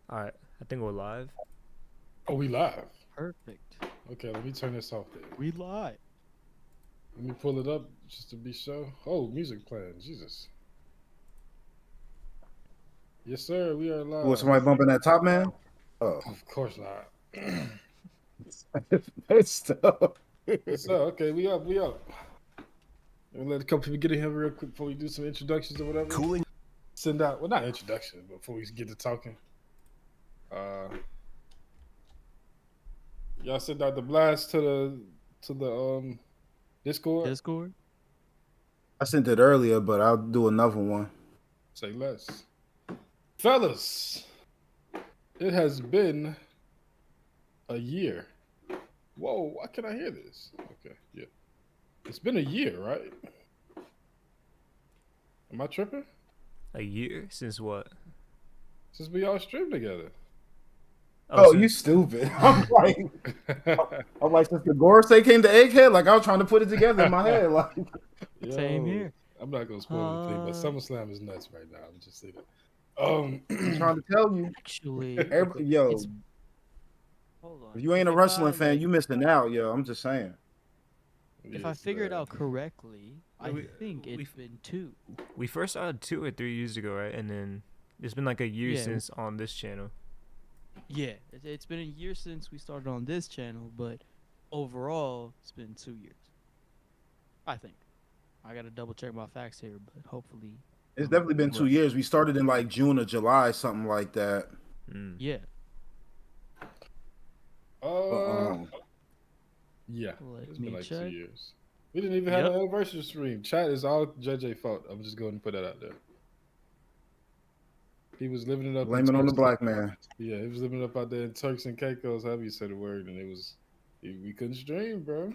All right, I think we're live. Oh, we live. Perfect. Okay, let me turn this off there. We live. Let me pull it up just to be sure. Oh, music playing. Jesus. Yes, sir. We are Was live. somebody bumping that top man? Oh, Of course not. it's still. Yes, sir. Okay, we up. We up. Let a couple people get in here real quick before we do some introductions or whatever. Cooling. Send out. Well, not introduction, but before we get to talking. Y'all send out the blast to the Discord. Discord. I sent it earlier, but I'll do another one. Say less. Fellas, it has been a year. Whoa, why can I hear this? Okay, yeah. It's been a year, right? Am I tripping? A year since what? Since we all streamed together. Oh, since- you stupid! I'm like, since the Gorosei came to Egghead, like I was trying to put it together in my head. Like, Yo, Same here. I'm not gonna spoil the thing, but SummerSlam is nuts right now. I'm just saying. I'm trying to tell you, Actually, yo, it's- hold on. if you ain't a If wrestling I, fan, like, you missing out, yo. I'm just saying. If I figure it out correctly, I think we- it's been 2. we first started 2 or 3 years ago, right? And then it's been like a year Yeah. since on this channel. Yeah, it's been a year since we started on this channel, but overall, it's been 2 years. I think. I gotta double check my facts here, but hopefully, It's definitely been 2 Right. years. We started in like June or July, something like that. Mm. yeah. Yeah, Let it's me been like 2 check. years. We didn't even have Yep. an anniversary stream. Chat is all JJ fault. I'm just going to put that out there. He was living it up. in Blame it on the Turks- black man. Yeah, he was living up out there in Turks and Caicos, however you say the word, and we couldn't stream, bro.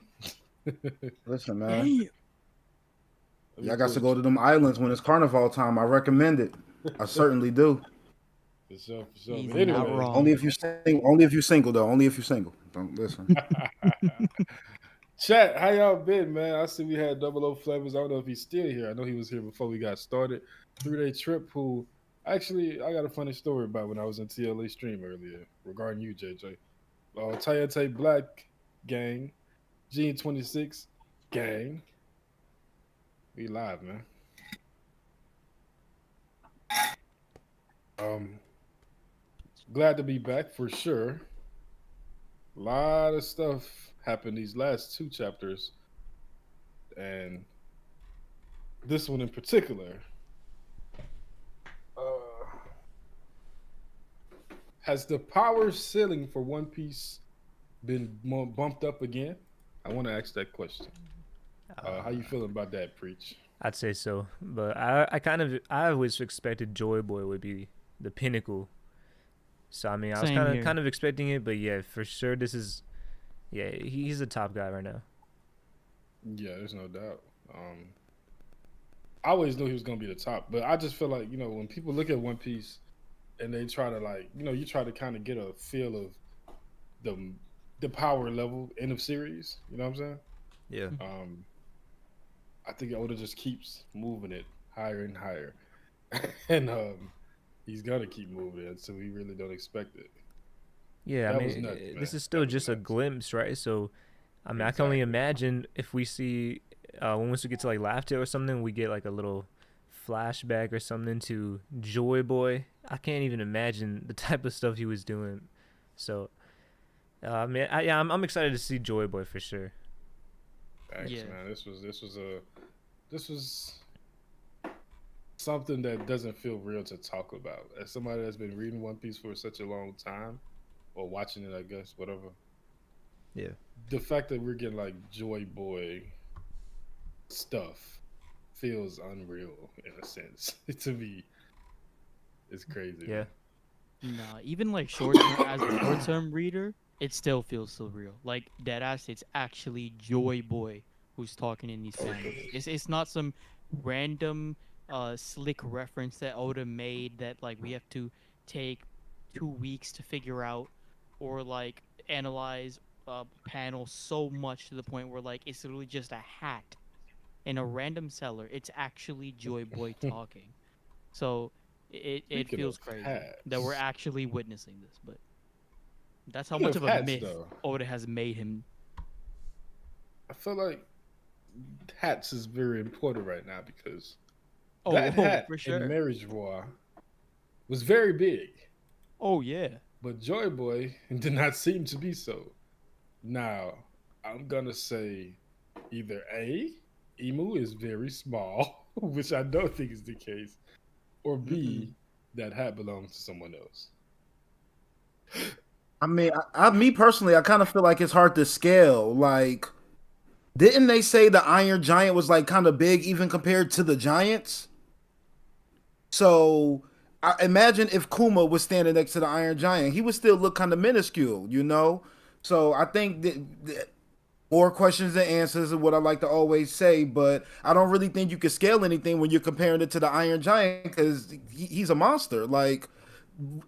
Listen, man. Damn. Y'all got to go to them islands when it's carnival time. I recommend it. I certainly do. For sure, for sure. He's But not anyway, wrong. Only if you single though. Only if you single. Don't listen. Chat, how y'all been, man? I see we had Double O Flavors. I don't know if he's still here. I know he was here before we got started. 3-day trip. Who actually, I got a funny story about when I was in TLA stream earlier regarding you, JJ. Tayate Black gang, Gene 26 gang. We live, man. Glad to be back for sure. A lot of stuff happened these last 2 chapters, and this one in particular. Has the power ceiling for One Piece been more bumped up again? I want to ask that question. How you feeling about that, Preach? I'd say so, but I always expected Joy Boy would be the pinnacle. So I mean, I was Same here. kind of expecting it, but yeah, for sure this is, yeah, he's the top guy right now. Yeah, there's no doubt. I always knew he was gonna be the top, but I just feel like, when people look at One Piece and they try to you try to kind of get a feel of the power level end of series. You know what I'm saying? Yeah. I think Oda just keeps moving it higher and higher, and he's gonna keep moving it, so we really don't expect it. Yeah, That I was mean, nuts, this man. is still That was just a nuts. glimpse, right? So, I mean, I can only Exactly. imagine if we see, once we get to like Laugh Tale or something, we get like a little flashback or something to Joy Boy. I can't even imagine the type of stuff he was doing. So, I mean, I'm excited to see Joy Boy for sure. Thanks, Yeah. man. This was something that doesn't feel real to talk about. As somebody that's been reading One Piece for such a long time, or watching it, I guess, whatever. Yeah. The fact that we're getting like Joy Boy stuff feels unreal in a sense to me. It's crazy. Yeah. Nah, even like short term, as a short term reader, it still feels surreal. Like deadass, it's actually Joy Boy who's talking in these panels. It's not some random slick reference that Oda made that like we have to take 2 weeks to figure out, or like analyze a panel so much to the point where like it's literally just a hat in a random seller. It's actually Joy Boy talking. So It Speaking feels of crazy that we're hats, actually witnessing this, but that's how speaking much of of a hats, myth though, Oda has made him. I feel like hats is very important right now because Oh, that oh, hat for in sure. Marriage War was very big, Oh yeah. but Joy Boy did not seem to be so. Now, I'm gonna say either A, Emu is very small, which I don't think is the case, or Mm-mm. B, that hat belongs to someone else. I mean, me personally, I kind of feel like it's hard to scale. Like, didn't they say the Iron Giant was like kind of big even compared to the Giants? So I imagine if Kuma was standing next to the Iron Giant, he would still look kind of minuscule, you know? So I think that more questions than answers is what I like to always say, but I don't really think you can scale anything when you're comparing it to the Iron Giant because he's a monster. Like,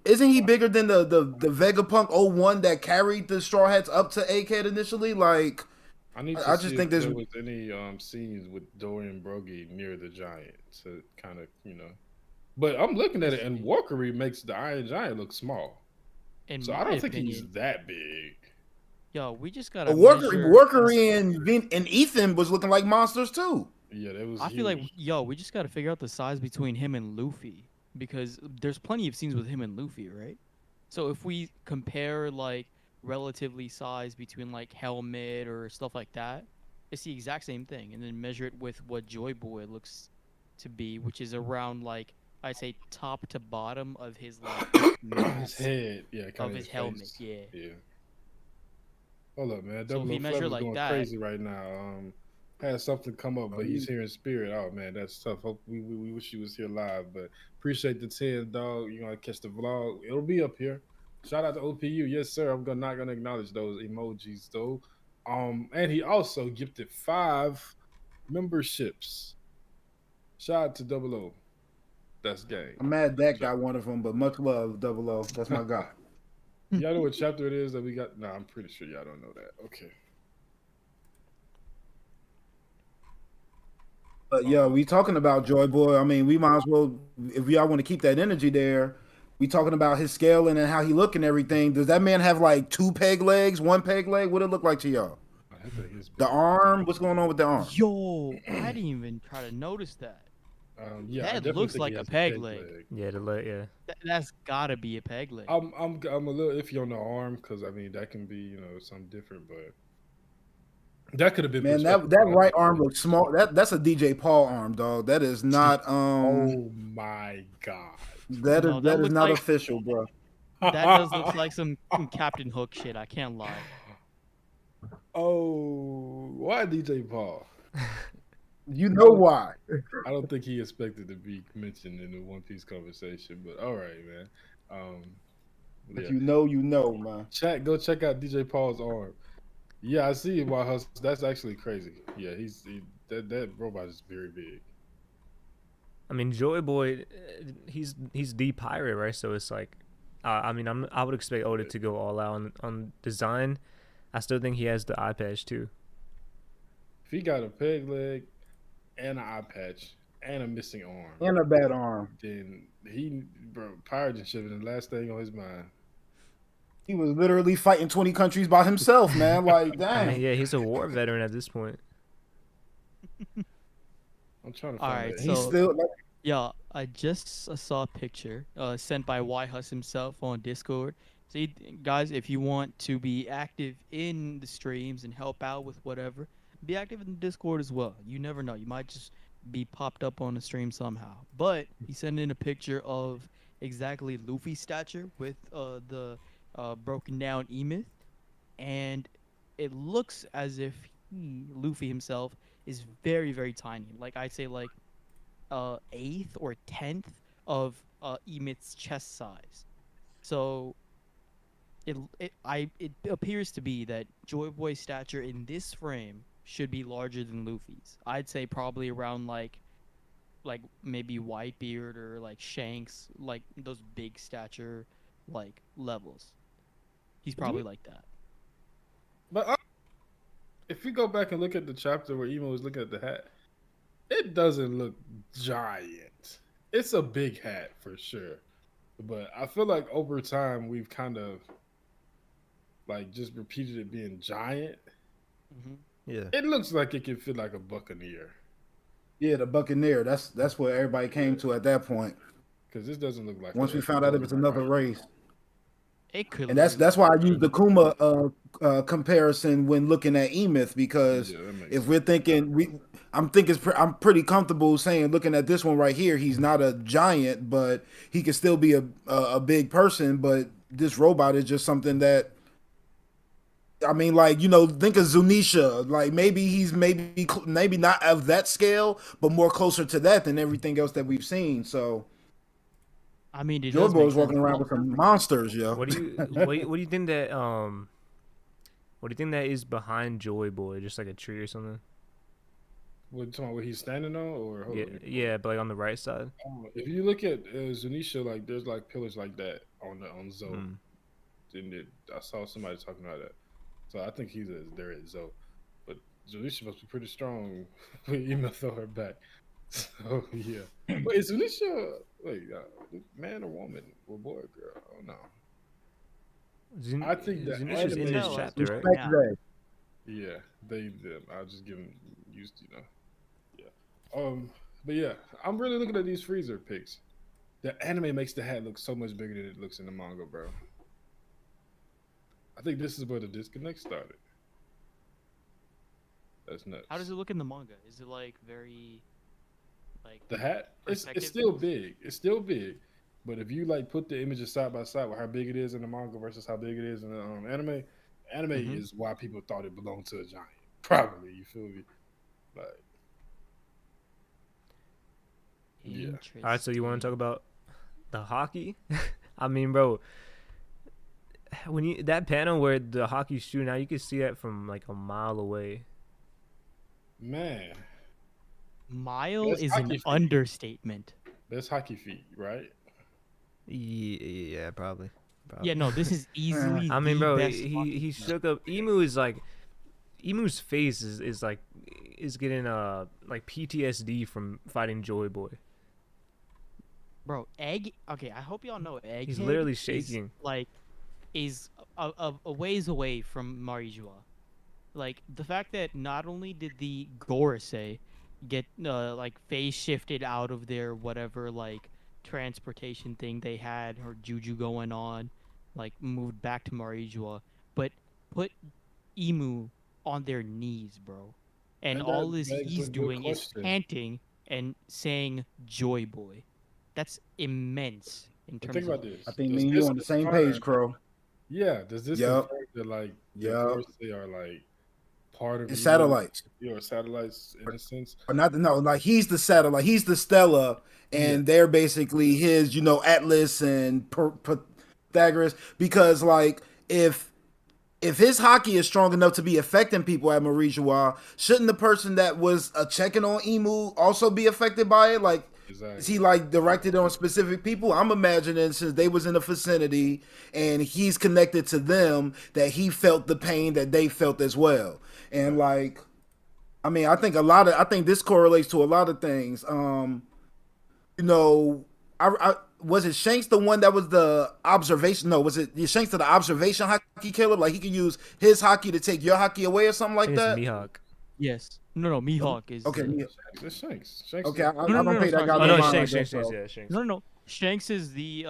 isn't he bigger than the Vegapunk '01 that carried the Straw Hats up to Egghead initially? Like, I need to I see just if think there's. there was any scenes with Dorian Broggy near the Giant to kind of, But I'm looking at Let's it, and see. Walkery makes the Iron Giant look small. In So I my don't think he's opinion, that big. yo, we just A gotta Worker, measure. Worker and Ethan was looking like monsters too. Yeah, that was I feel like huge. yo, we just gotta figure out the size between him and Luffy because there's plenty of scenes with him and Luffy, right? So if we compare like relatively size between like helmet or stuff like that, it's the exact same thing, and then measure it with what Joy Boy looks to be, which is around like I'd say top to bottom of his like His mask head, yeah, kind of of his his helmet. face. Yeah. Yeah. Hold up, man. So if Double O we measure Flev is like going that, crazy right now. Had something come up, but he's here in spirit. Oh man, that's tough. Hope we wish he was here live, but appreciate the 10, dog. You're gonna catch the vlog. It'll be up here. Shout out to OPU. Yes, sir. Not gonna acknowledge those emojis though. And he also gifted 5 memberships. Shout out to Double O. That's gang. I'm mad that got one of them, but much love, Double O. That's my guy. Y'all know what chapter it is that we got? Nah, I'm pretty sure y'all don't know that. Okay. But yeah, we talking about Joy Boy. I mean, we might as well, if y'all want to keep that energy there, we talking about his scaling and how he look and everything. Does that man have like 2 peg legs, 1 peg leg? What it look like to y'all? I think it's The big. arm? What's going on with the arm? yo, I didn't even try to notice that. Yeah, I That definitely looks think he like a has peg leg. Yeah, the leg. Yeah. That's gotta be a peg leg. I'm a little iffy on the arm because I mean that can be something different, but that could have been Man, perspective. that I right think arm looks small. That's a DJ Paul arm, dog. That is not Oh my god! No, that that is looks not like official, bro. that does look like some Captain Hook shit. I can't lie. Oh, why DJ Paul? You know why. I don't think he expected to be mentioned in the One Piece conversation, but all right, man. But Yeah. you know, man. Go check out DJ Paul's arm. Yeah, I see why Hus. That's actually crazy. Yeah, that robot is very big. I mean, Joy Boy, he's the pirate, right? So it's like, I mean, I would expect Oda to go all out on design. I still think he has the eye patch too. If he got a peg leg and an eye patch and a missing arm, And a bad arm. then pirating shit is the last thing on his mind. He was literally fighting 20 countries by himself, man. Like, I damn. mean, yeah, he's a war veteran at this point. I'm trying to All find right, that. He's so still like, yeah, I just saw a picture sent by Y Hus himself on Discord. See, guys, if you want to be active in the streams and help out with whatever, be active in the Discord as well. You never know. You might just be popped up on the stream somehow. But he sent in a picture of exactly Luffy's stature with the broken down E-myth, and it looks as if Luffy himself, is very, very tiny. Like I'd say like eighth or 10th of E-myth's chest size. So it appears to be that Joy Boy's stature in this frame should be larger than Luffy's. I'd say probably around like maybe Whitebeard or like Shanks, like those big stature like levels. He's probably like that. But if we go back and look at the chapter where Emo was looking at the hat, it doesn't look giant. it's a big hat for sure. But I feel like over time we've kind of like just repeated it being giant. Hmm. Yeah. It looks like it can fit like a buccaneer Yeah, the Buccaneer. That's what everybody came to at that point. because this doesn't look like Once we found out it was another race. It could. And that's why I use the Kuma comparison when looking at Emyth, because Yeah, that makes if sense. we're thinking I'm pretty comfortable saying, looking at this one right here, he's not a giant, but he can still be a big person. But this robot is just something that, I mean, like, think of Zunisha. Like, maybe he's maybe not of that scale, but more closer to that than everything else that we've seen. So I mean, it Joy does make Boy's sense. walking around with some monsters, yo. What do you think that what do you think that is behind Joy Boy? Just like a tree or something? What talking about? What he's standing on, or hold Yeah, on. yeah, but like on the right side. If you look at Zunisha, like there's like pillars like that on Zoe. Mm. I saw somebody talking about that, so I think there at Zoe. But Zunisha must be pretty strong when you throw her back. So yeah. Wait, is Zunisha man or woman or boy or girl? Oh no. I think that Zunisha's in this anime- chapter, right? Yeah. Yeah, them. I'll just give them used, Yeah. But yeah, I'm really looking at these freezer pics. The anime makes the hat look so much bigger than it looks in the manga, bro. I think this is where the disconnect started. That's nuts. How does it look in the manga? Is it like very, like The hat? It's perspective still things? big. It's still big. But if you like put the images side by side with how big it is in the manga versus how big it is in the anime, Mhm. is why people thought it belonged to a giant. Probably, you feel me? Like, yeah. Interesting. All right, so you want to talk about the hockey? I mean, bro, when that panel where the hockey's shooting out, you can see that from like a mile away. Man, Mile That's is hockey an feet. understatement. that's hockey feet, right? Yeah, probably. Yeah, no, this is easily. I mean, the bro, best he hockey shook up. Emu's face is getting like PTSD from fighting Joy Boy. bro. Okay, I hope y'all know Egghead. He's literally shaking. Is a ways away from Marijua. Like the fact that not only did the Gorosei get like phase shifted out of their whatever like transportation thing they had or juju going on, like moved back to Marijua, but put Emu on their knees, bro. And And all that this begs he's a good doing is question. panting and saying "Joy Boy." That's immense in But terms think of about this. I think Does me and you this on the same confirm- page, Krow. Yeah. Does this Yup. confirm that like the Yup. Gorosei are like part of It's Emu, satellites. or satellites in a sense? Or not, no, like he's the satellite, he's the Stella, and they're basically his, Atlas and Pythagoras. Because like if his hockey is strong enough to be affecting people at Marijua, shouldn't the person that was checking on Emu also be affected by it? Like, Exactly. is he like directed on specific people? I'm imagining since they was in the vicinity and he's connected to them, that he felt the pain that they felt as well. And like, I mean, I think this correlates to a lot of things. Was it Shanks the one that was the observation? No, was it Shanks the observation hockey killer? Like he could use his hockey to take your hockey away or something I like think that. it's Mihawk. yes. No, Mihawk is Okay, It's Shanks. Shanks okay. is I No, don't pay that sorry, guy Oh sorry. no no, mind Shanks, like that, Shanks, so. yeah, Shanks. No. Shanks is the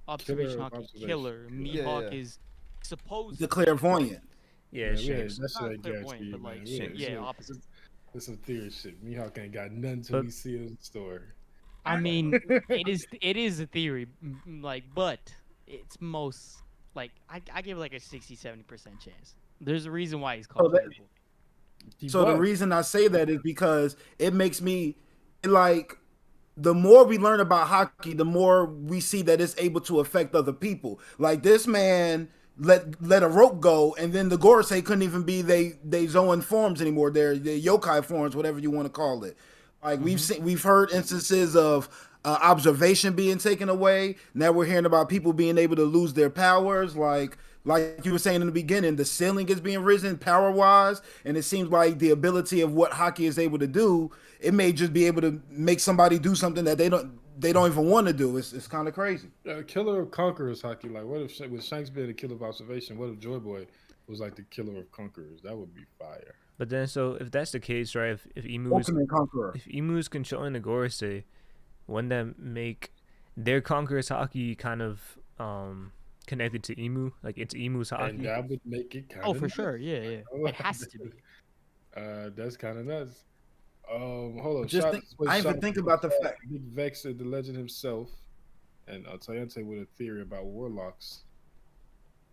observation hockey observation. killer. Yeah, Mihawk yeah. is supposed The clairvoyant. Yeah, Shanks. That's not what I clairvoyant, guarantee, but like man. yeah, opposite. This some theory shit. Mihawk ain't got nothing till But- we see it in the store. I mean, it is a theory, like, but it's most like I give it like a 60-70% chance. There's a reason why he's called. that- Joy Boy. So the reason I say that is because it makes me like, the more we learn about hockey, the more we see that it's able to affect other people. Like this man let a rope go, and then the Gorosei couldn't even be they Zoan forms anymore. They're yokai forms, whatever you want to call it. Like we've heard instances of observation being taken away. Now we're hearing about people being able to lose their powers. Like you were saying in the beginning, the ceiling is being risen power wise, and it seems like the ability of what hockey is able to do, it may just be able to make somebody do something that they don't even want to do. It's kind of crazy. Killer of Conquerors hockey. Like, what if with Shanks being a killer of observation? What if Joy Boy was like the killer of Conquerors? That would be fire. But then, so if that's the case, right? If Ultimate Conqueror. if Emu's controlling the Gorosei, wouldn't that make their Conqueror's hockey kind of connected to Emu? Like it's Emu's And hockey. that would make it kind Oh, of for sure. Yeah. It has to be. That's kind of nuts. Hold on. Just think, I even think about the fact. Big Vex is the legend himself, and Tayante with a theory about warlocks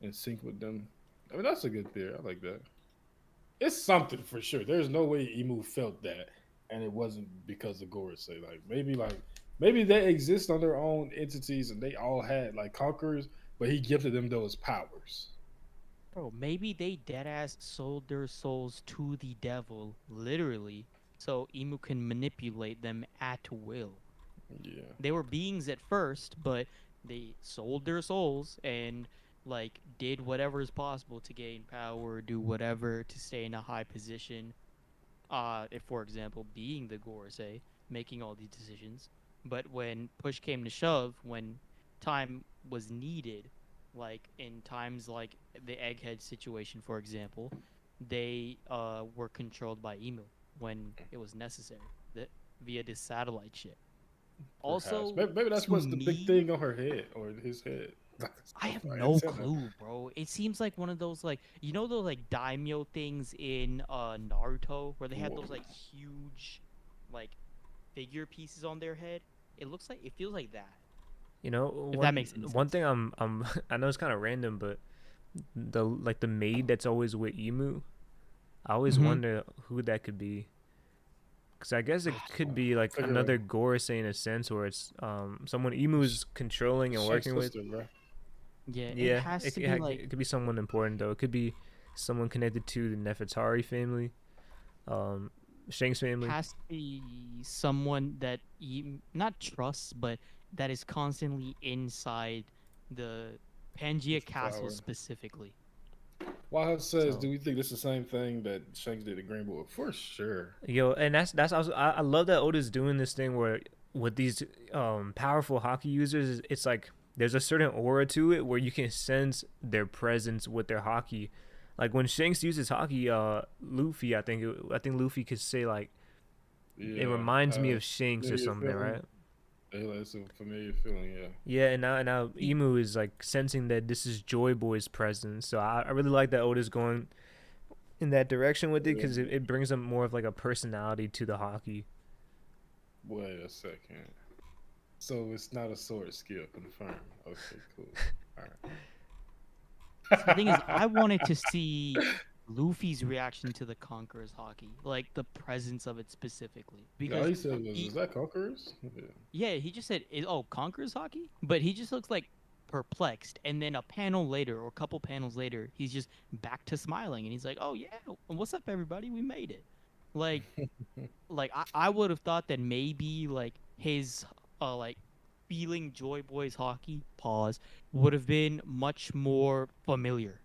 in sync with them. I mean, that's a good theory. I like that. It's something for sure. There's no way Emu felt that, and it wasn't because of Gorosei. Maybe they exist on their own entities, and they all had like conquerors, but he gifted them those powers. Bro, maybe they deadass sold their souls to the devil, literally, so Emu can manipulate them at will. Yeah. They were beings at first, but they sold their souls and like did whatever is possible to gain power, do whatever to stay in a high position. If for example, being the Gorosei, making all these decisions. But when push came to shove, when time was needed, like in times like the Egghead situation, for example, they were controlled by Emu when it was necessary, that via this satellite shit. Also, maybe that's to what's the big me- thing on her head or his head. I have Like, no antenna. clue, bro. It seems like one of those like those like daimyo things in Naruto where they had those Whoa. like huge like figure pieces on their head. It feels like that. You know, If that makes any one sense. thing I know it's kind of random, but the maid that's always with Emu, I always Mhm. wonder who that could be. Cause I guess it could be like Figure another Gorosei in a sense, where it's someone Emu's controlling and Shank's working with. sister, bro. Yeah, it Yeah, has to be like it could be someone important though. It could be someone connected to the Nefertari family, Shanks family. has to be someone that you not trusts, but that is constantly inside the Pangea Castle Power. specifically. Wahid says, So- do we think this is the same thing that Shanks did at Green Bull? For sure. Yo, and that's also I love that Oda's doing this thing where with these powerful hockey users, it's like there's a certain aura to it where you can sense their presence with their hockey. Like when Shanks uses hockey, Luffy, I think Luffy could say like Yeah. it reminds me of Shanks or familiar something, feeling. right? Yeah, it's a familiar feeling, yeah. Yeah, and now Emu is like sensing that this is Joy Boy's presence. So I really like that Oda's going in that direction with it because it brings them more of like a personality to the hockey. Wait a second. So it's not a sword skill, confirmed. Okay, cool. All right. The thing is, I wanted to see Luffy's reaction to the Conqueror's hockey, like the presence of it specifically, Yeah, because all he said was, is that Conquerors? Yeah. yeah, he just said, "Oh, Conqueror's hockey," but he just looks like perplexed. And then a panel later, or a couple panels later, he's just back to smiling, and he's like, "Oh yeah, what's up, everybody? We made it." Like, I would have thought that maybe like his like feeling Joy Boy's hockey would have been much more familiar.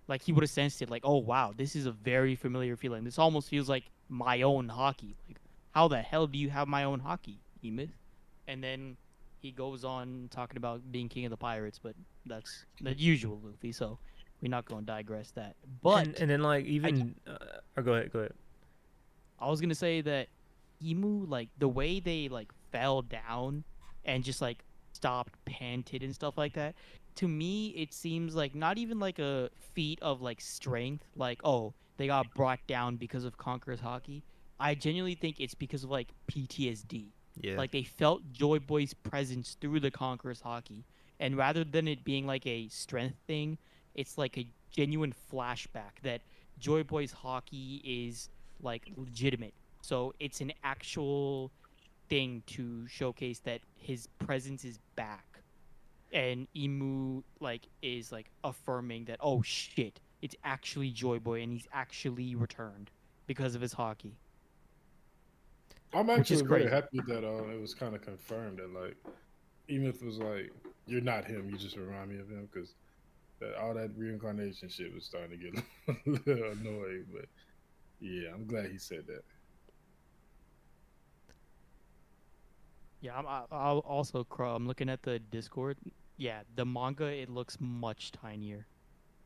Like he would have sensed it, like, oh wow, this is a very familiar feeling. This almost feels like my own hockey. Like, how the hell do you have my own hockey, Emith? And then he goes on talking about being king of the pirates, but that's the usual Luffy, so we're not going to digress that. But and then like even or go ahead. I was gonna say that Emu, like the way they like fell down and just like stopped, panted and stuff like that. To me, it seems like not even like a feat of like strength, like oh they got brought down because of Conqueror's hockey. I genuinely think it's because of like PTSD. Yeah. Like they felt Joy Boy's presence through the Conqueror's hockey, and rather than it being like a strength thing, it's like a genuine flashback that Joy Boy's hockey is like legitimate. So it's an actual thing to showcase that his presence is back. And Emu like is like affirming that oh shit, it's actually Joy Boy and he's actually returned because of his hockey. I'm Which is actually very crazy. happy that it was kind of confirmed that like, even if it was like, you're not him, you just remind me of him, because that all that reincarnation shit was starting to get a little annoying. But yeah, I'm glad he said that. Yeah, I'll also Krow. I'm looking at the Discord. Yeah, the manga it looks much tinier,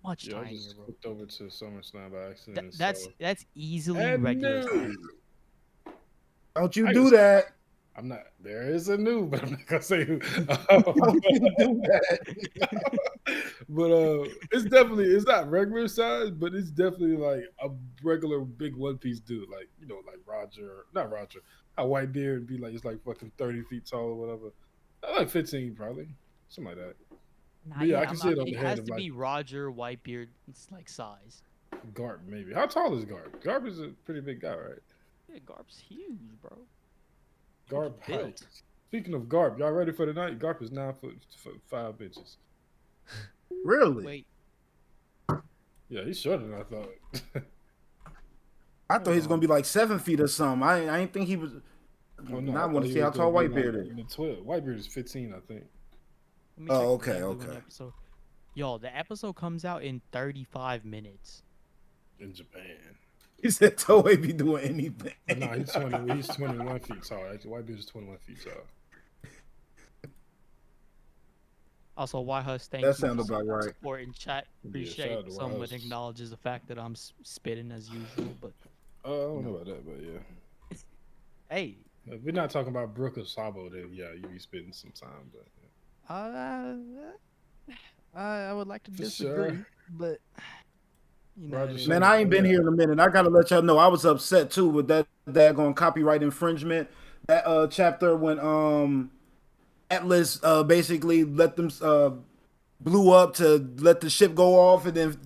much Yeah, I tinier, just bro. flipped over to SummerSlam by accident That, and that's saw. that's easily And regular size. new. Don't you I do guess that. I'm not. There is a new, but I'm not gonna say who. Don't you do that. But it's definitely it's not regular size, but it's definitely like a regular big One Piece dude, like like Roger, not Roger, how Whitebeard be like it's like fucking 30 feet tall or whatever, like 15 probably, something like that. Nah, But yeah, I yeah, can I'm see not. it on It the head has of to like be Roger Whitebeard. It's like size. Garp maybe. How tall is Garp? Garp is a pretty big guy, right? Yeah, Garp's huge, bro. Garp height. Built. Speaking of Garp, y'all ready for the night? Garp is 9 foot 5 inches. Really? Wait, Yeah, he's shorter than I thought. I thought he was gonna be like 7 feet or something. I didn't think he was. Oh no, Now I I want thought to he see was how tall gonna be like Whitebeard is. in the 12. Whitebeard is 15, I think. let me Oh, check okay, exactly when the okay. episode. Yo, the episode comes out in 35 minutes. In Japan. He said Toei be doing anything. But no, he's 20. He's 21 feet tall. Actually, Whitebeard is 21 feet tall. Also, why Hus? Thank That you sound for about right. support in chat. Yeah, Appreciate shout out to someone Wise. acknowledges the fact that I'm spitting as usual. But I don't know about that, but yeah. hey, If we're not talking about Brook or Sabo, then yeah, you be spending some time. But I would like to For disagree, sure. but you know, Roger it is- Man, I ain't been here in a minute. I gotta let y'all know I was upset too with that daggone copyright infringement. That chapter when Atlas basically let them blew up to let the ship go off, and then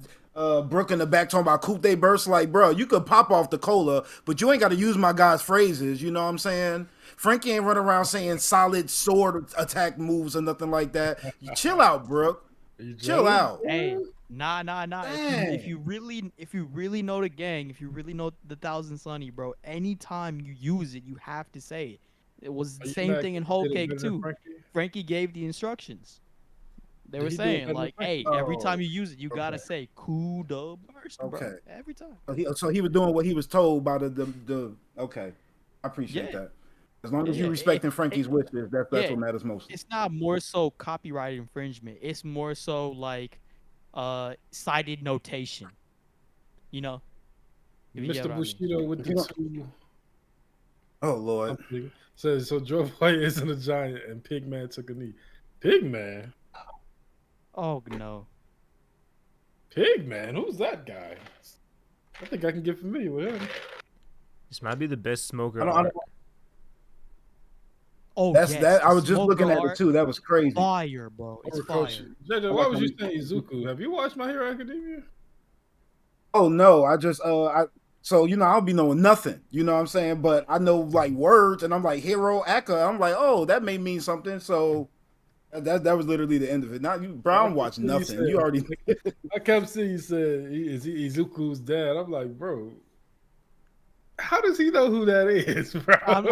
Brooke in the back talking about coupe de burst. Like, bro, you could pop off the cola, but you ain't got to use my guy's phrases. You know what I'm saying? Frankie ain't running around saying solid sword attack moves or nothing like that. You chill out, Brooke. Are you Chill jealous? out. hey, nah. If Dang. you really know the gang, if you really know the Thousand Sunny, bro, anytime you use it, you have to say it. It was Are the you same mad thing in 'cause Whole he did it Cake better than too. Frankie? Frankie gave the instructions. They Did were he do it saying better than like, Frankie? hey, every Oh, time you use it, you gotta okay. say "cool dub burst," bro. Okay. Every time. So he was doing what he was told by the. Okay, I appreciate Yeah. that. As long as you Yeah, respecting Frankie's wishes, that's yeah. what matters most. It's not more so copyright infringement. It's more so like cited notation. You know? If you get Mr. what I mean. Bushido with If the you don't- two. Oh Lord. Says so. Joe Boy isn't a giant, and Pigman took a knee. Pigman, Oh no. Pigman, who's that guy? I think I can get familiar with him. This might be the best smoker I don't, arc. Oh that's yes, that. I the was just Smoker looking at it art, too. That was crazy. Fire, bro. It's Coach fire. JJ, I why like was you when saying Izuku? Have you watched My Hero Academia? Oh no, I just so I don't be knowing nothing. You know what I'm saying? But I know like words, and I'm like hero Aka. I'm like, oh, that may mean something. So that was literally the end of it. Not you, Brown watched nothing. You already. I kept seeing you said is he Izuku's dad. I'm like, bro, how does he know who that is, bro? I'm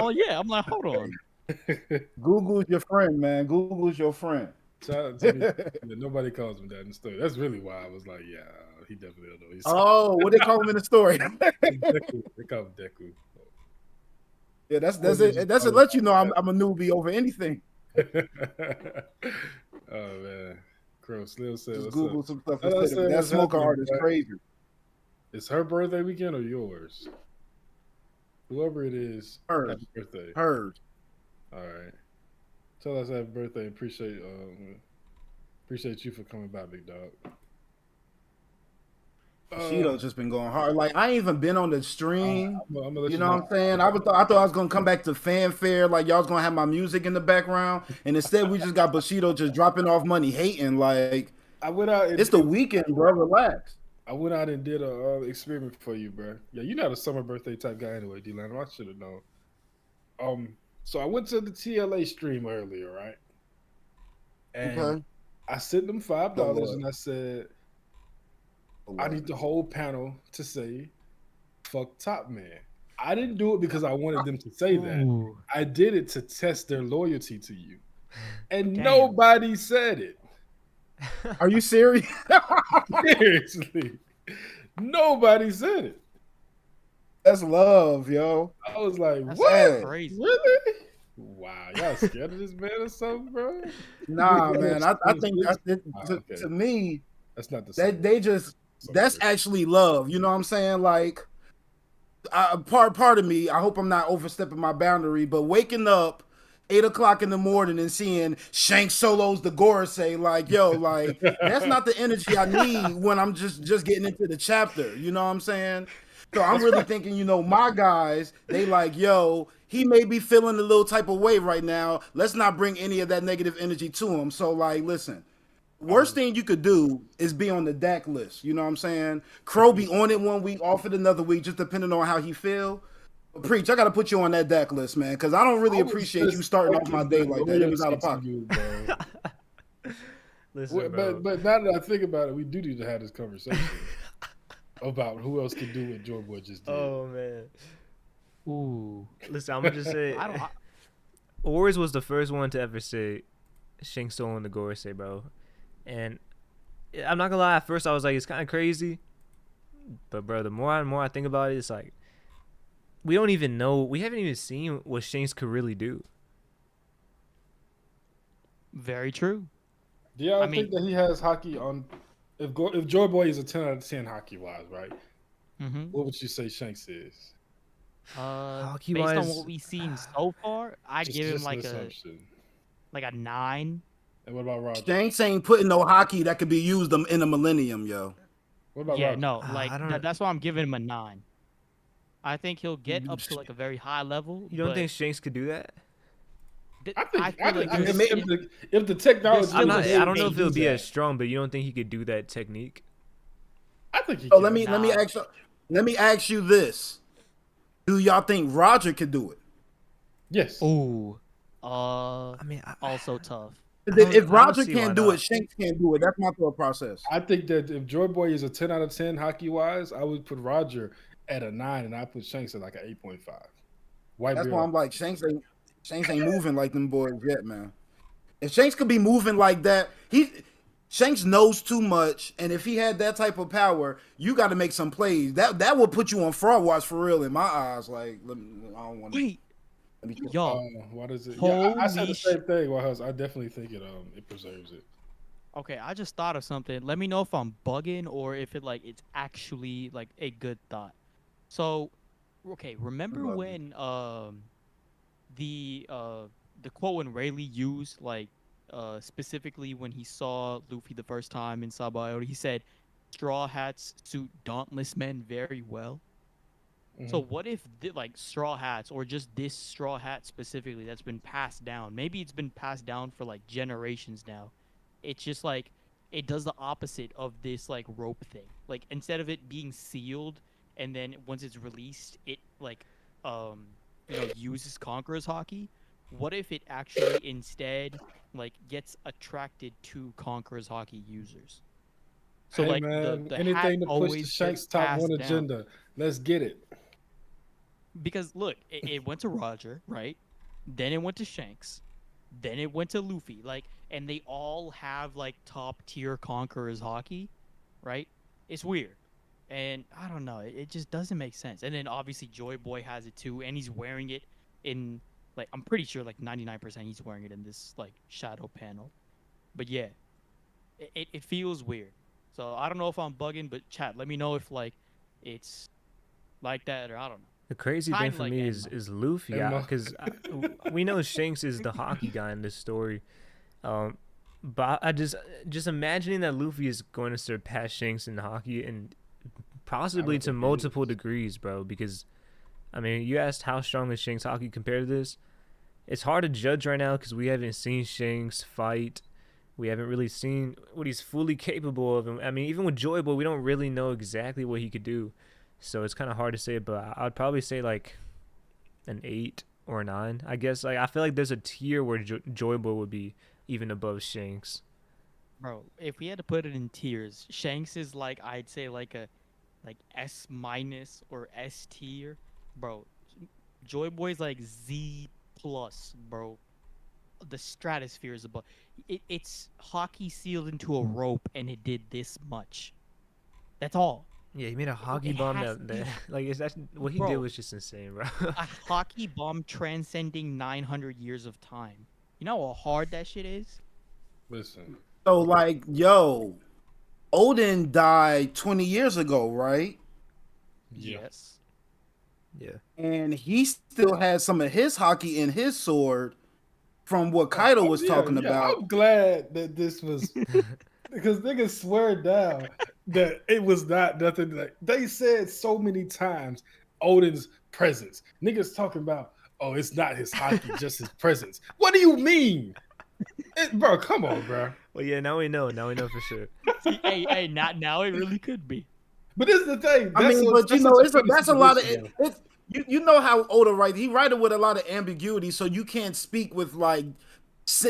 like, hold on. Google's your friend, man. Google's your friend. Shout out to me. Yeah, nobody calls him that in the story. That's really why I was like, yeah, he definitely don't know. He's Oh, what they call him in the story? Deku. They call him Deku. Yeah, that's it. That's it. Let you know I'm a newbie over anything. Oh man, Krow Slim said, Just "What's Google up?" some stuff. Shout out Instead of to that what's smoker happening, art is bro. crazy. It's her birthday weekend or yours? Whoever it is, Hers. happy birthday. Hers. All right. Tell us happy birthday. Appreciate you for coming by, big dog. Bushido's just been going hard. Like I ain't even been on the stream. I'm gonna let You know what I'm saying? I thought I was gonna come back to fanfare, like y'all was gonna have my music in the background, and instead we just got Bushido just dropping off money, hating. Like I went out. And, it's the weekend, bro. Relax. I went out and did a experiment for you, bro. Yeah, you're not a summer birthday type guy anyway, D-Lano. I should have known. So I went to the TLA stream earlier, right? And Okay. I sent them $5 Lord. and I said, I need the whole panel to say, fuck Top Man. I didn't do it because I wanted them to say that. Ooh. I did it to test their loyalty to you. And Damn. nobody said it. Are you serious? Seriously. Nobody said it. That's love, yo. I was like, That's what? crazy. Really? Wow, y'all scared of this man or something, bro? Nah, man. I think that's Okay, to me that's not the that same. that's actually love. You know what I'm saying? Like, part of me, I hope I'm not overstepping my boundary, but waking up 8 o'clock in the morning and seeing Shanks solos the Gorosei, like, yo, like that's not the energy I need when I'm just getting into the chapter. You know what I'm saying? So I'm really thinking, my guys, they like, yo, he may be feeling a little type of way right now. Let's not bring any of that negative energy to him. So, like, listen, worst thing you could do is be on the DAC list. You know what I'm saying? Krow be on it 1 week, off it another week, just depending on how he feel. But Preach, I got to put you on that DAC list, man, because I don't really I was appreciate you just starting off my fucking day like that. It was out loyalty of to pocket. you, bro. Listen, bro. But now that I think about it, we do need to have this conversation about who else can do what Joy Boy just did. Oh man. Ooh. Listen, I'm gonna just say, I don't. Oars was the first one to ever say Shanks stolen the Gorosei, bro. And I'm not gonna lie, at first I was like, it's kind of crazy. But bro, the more and more I think about it, it's like we don't even know. We haven't even seen what Shanks could really do. Very true. Do y'all I mean- think that he has hockey on? If Joy Boy is a 10 out of 10 hockey wise, right? Mm-hmm. What would you say Shanks is? Based on Hockey-wise- what we've seen so far, I give him Just like an a assumption. 9. And what about Roger? Shanks ain't putting no hockey that could be used in a millennium, yo. What about Yeah, Roger? no, I don't- that's why I'm giving him a 9. I think he'll get up to like a very high level. You don't but think Shanks could do that? I feel like there's if the technology, still a I don't know if it it'll be as strong, but you don't think he could do that technique? I think he So can. let me ask you this: do y'all think Roger could do it? Yes. Ooh. I mean, Also tough. If don't Roger see why can't do not. it, Shanks can't do it. That's my thought process. I think that if Joy Boy is a 10 out of 10 hockey wise, I would put Roger at a 9 and I put Shanks at like an 8.5. White That's beard. why I'm like, Shanks ain't moving like them boys yet, man. If Shanks could be moving like that, Shanks knows too much, and if he had that type of power, you got to make some plays. That would put you on fraud watch for real in my eyes. Like, I don't want to. Wait, y'all. What is it? Yeah, I said Holy the same thing. Well, I definitely think it preserves it. Okay, I just thought of something. Let me know if I'm bugging or if it's actually like a good thought. So, okay, remember Love when the quote when Rayleigh used specifically when he saw Luffy the first time in Sabaody, he said, "Straw hats suit dauntless men very well." So what if straw hats or just this straw hat specifically that's been passed down? Maybe it's been passed down for like generations now. It's just like it does the opposite of this like rope thing. Like instead of it being sealed and then once it's released, it uses Conqueror's Haki. What if it actually instead gets attracted to Conqueror's Haki users? So hey, man, the anything hat to push the always Shanks gets top passed one down. agenda. Let's get it. Because look, it went to Roger, right? Then it went to Shanks. Then it went to Luffy. And they all have top tier Conqueror's Haki, right? It's weird. And I don't know, it just doesn't make sense. And then obviously Joy Boy has it too, and he's wearing it in I'm pretty sure 99% he's wearing it in this shadow panel. But yeah, it feels weird. So I don't know if I'm bugging, but chat, let me know if it's like that or I don't know. The crazy thing Kinda for like me Enma. is Luffy, Enma. because we know Shanks is the hockey guy in this story. But I just imagining that Luffy is going to surpass Shanks in hockey and possibly to think he multiple is. degrees, bro. Because I mean, you asked how strong is Shanks hockey compared to this. It's hard to judge right now because we haven't seen Shanks fight. We haven't really seen what he's fully capable of. I mean, even with Joy Boy, we don't really know exactly what he could do. So it's kind of hard to say, but I'd probably say an 8 or a 9. I guess I feel like there's a tier where Joy Boy would be even above Shanks. Bro, if we had to put it in tiers, Shanks is I'd say a S minus or S tier. Bro, Joy Boy's Z plus, bro. The stratosphere is above. It's hockey sealed into a rope and it did this much. That's all. Yeah, he made a hockey It bomb has to that, be, like is that what he did bro. was just insane, bro. A hockey bomb transcending 900 years of time. You know how hard that shit is? Listen, So like, yo, Odin died 20 years ago, right? yeah. Yes. Yeah. And he still has some of his hockey in his sword from what Oh, Kaido was yeah, talking yeah. about. I'm glad that this was because niggas swear down that it was not nothing. Like they said so many times, Odin's presence. Niggas talking about, oh, it's not his hockey, just his presence. What do you mean, bro? Come on, bro. Well, yeah. Now we know. Now we know for sure. See, hey, not now. It really could be. But this is the thing. I mean, but you That's know, such a funny that's a lot of situation, though. it's you know how Oda writes. He write it with a lot of ambiguity, so you can't speak with like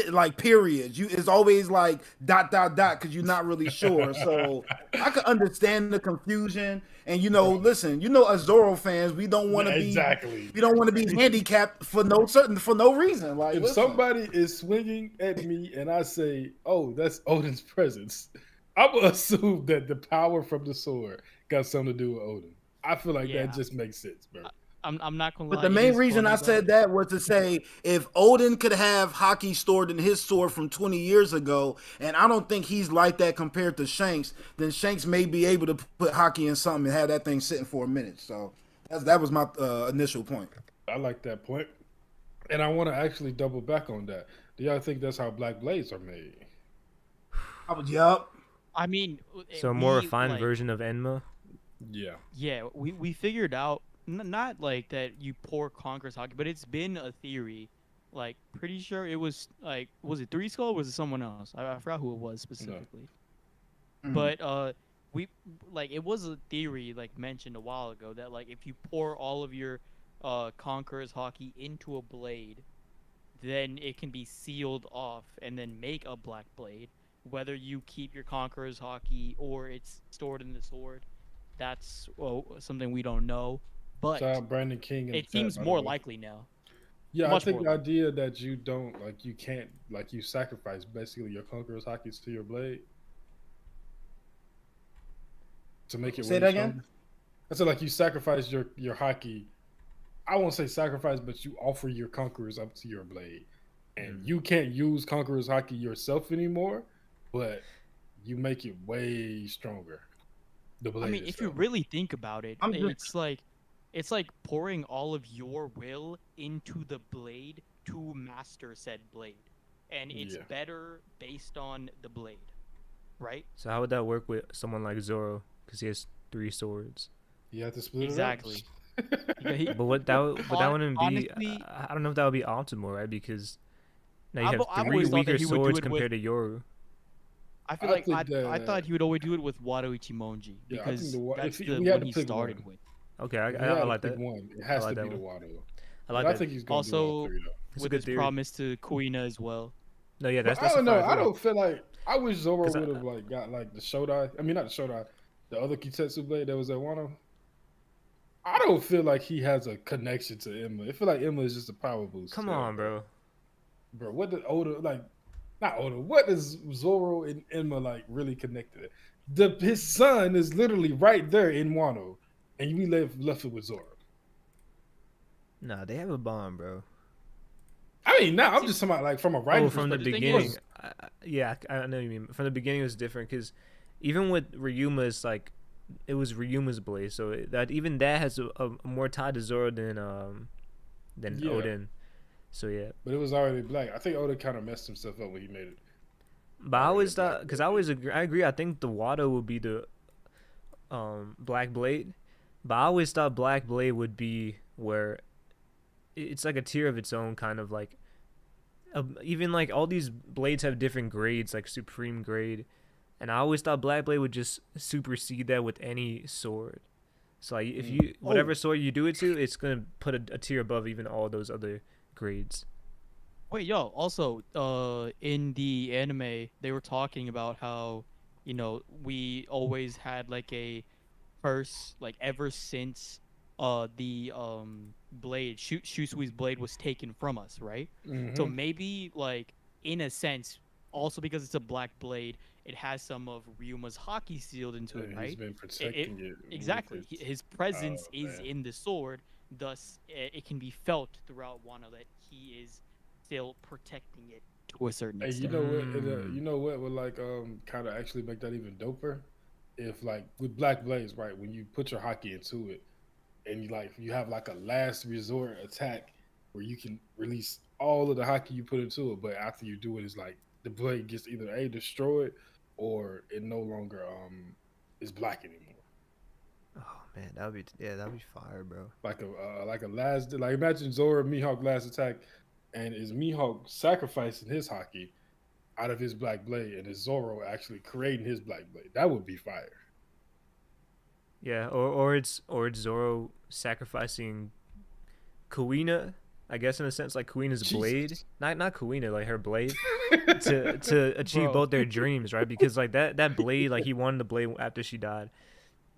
like periods. You it's always like dot dot dot because you're not really sure. So I could understand the confusion. And you know, listen, you know, as Zoro fans, we don't want to Exactly. we don't want to be handicapped for no reason. Like, If listen. somebody is swinging at me and I say, "Oh, that's Odin's presence," I'm gonna assume that the power from the sword got something to do with Odin. I feel like Yeah. that just makes sense, bro. I'm not gonna But lie. the it main is reason funny, I said that was to say if Odin could have hockey stored in his sword from 20 years ago, and I don't think he's like that compared to Shanks, then Shanks may be able to put hockey in something and have that thing sitting for a minute. So that was my initial point. I like that point, and I want to actually double back on that. Do y'all think that's how black blades are made? Yup. I mean, So a more we, refined like, version of Enma. Yeah, Yeah, we figured out not like that you pour Conqueror's hockey, but it's been a theory. Like, pretty sure it was like, was it Three Skull or was it someone else? I forgot who it was specifically. But we like it was a theory like mentioned a while ago that like if you pour all of your Conqueror's hockey into a blade, then it can be sealed off and then make a black blade. Whether you keep your Conqueror's hockey or it's stored in the sword, that's something we don't know. But shout out Brandon King in the it chat, seems by the more way. likely now. Yeah, Much I think more the likely. idea that you don't like, you can't like, you sacrifice basically your conqueror's hockey to your blade to make it Say way that stronger. again? I said like you sacrifice your hockey. I won't say sacrifice, but you offer your conquerors up to your blade, and you can't use conqueror's hockey yourself anymore, but you make it way stronger. The blade. I mean, if you itself. really think about it, I'm just- it's like pouring all of your will into the blade to master said blade, and it's Yeah. better based on the blade, right? So how would that work with someone like Zoro? Because he has 3 swords. You have to split Exactly. it up. But what that but that wouldn't be. Honestly, I don't know if that would be optimal, right? Because now you have I've 3 always thought that weaker he would do swords it with. compared to Yoru. I feel I like think I that- thought he would always do it with Wado Ichimonji Yeah, I think because if that's we the had one to he pick started one. with. Okay, If we I had to like pick that. one, it has I like to be that the one. Wado. I like But I that. think he's gonna do all Also, 3 though. It's a with good his theory. promise to Kuina as well. No, yeah, But that's I a don't know. fire I theory. don't feel like I wish Zoro 'Cause would have like got like the Shodai. I mean, not the Shodai, the other Kitetsu blade that was at Wano. I don't feel like he has a connection to Emma. I feel like Emma is just a power boost. Come to him, on, bro. Bro, what did Oda like? Not Oda. What does Zoro and Emma like really connected? His son is literally right there in Wano, and we left it with Zoro. Nah, they have a bond, bro. I mean, now I'm just talking about like from a writing Oh, from the perspective. beginning. Yeah, I know what you mean. From the beginning, it was different because even with Ryuma's, like, it was Ryuma's blade, so that even that has a more tie to Zoro than Yeah. Odin. So yeah, But it was already black. I think Oda kind of messed himself up when he made it. but I Already always a black thought because blade. I always agree. I agree. I think the Wado would be the Black Blade, but I always thought Black Blade would be where it's like a tier of its own, kind of like. Even like all these blades have different grades, like supreme grade, and I always thought Black Blade would just supersede that with any sword. So like if you whatever sword you do it to, it's gonna put a tier above even all those other grades. Wait, yo, also, in the anime, they were talking about how, we always had like a curse, like ever since the blade, Shusui's blade was taken from us, right? So maybe like in a sense, also because it's a black blade, it has some of Ryuma's haki sealed into it, And he's right? been It, protecting it with exactly. his. His presence Oh is man. in the sword, thus it can be felt throughout Wano that he is still protecting it to a certain Hey, you extent. know what? Mm. You know what would like kind of actually make that even doper? If like with Black Blaze, right? When you put your hockey into it, and you have like a last resort attack where you can release all of the hockey you put into it, but after you do it, it's like the blade gets either a destroyed or it no longer is black anymore. Oh man, that'd be fire, bro. Like a last like imagine Zoro Mihawk last attack, and is Mihawk sacrificing his hockey out of his black blade, and is Zoro actually creating his black blade? That would be fire. Yeah, or it's Zoro sacrificing Kuina, I guess in a sense like Kuina's blade, Jesus. not Kuina, like her blade, to achieve Bro. both their dreams, right? Because like that blade, like he wanted the blade after she died.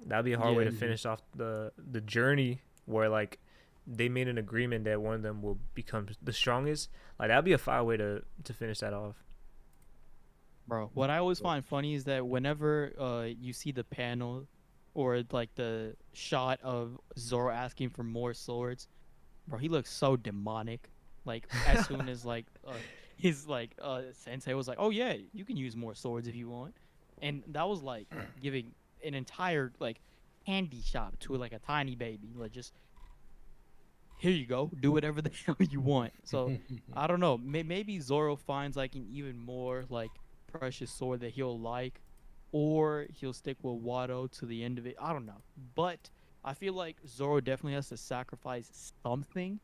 That'd be a hard way Yeah. to finish off the journey where like they made an agreement that one of them will become the strongest. Like that'd be a fire way to finish that off. Bro, what I always find funny is that whenever you see the panel or like the shot of Zoro asking for more swords, bro, he looks so demonic. Like as soon as like his sensei was like, "Oh yeah, you can use more swords if you want," and that was like giving an entire like candy shop to like a tiny baby, like just here you go, do whatever the hell you want. So I don't know. Maybe Zoro finds like an even more like precious sword that he'll like, or he'll stick with Wado to the end of it. I don't know, but I feel like Zoro definitely has to sacrifice something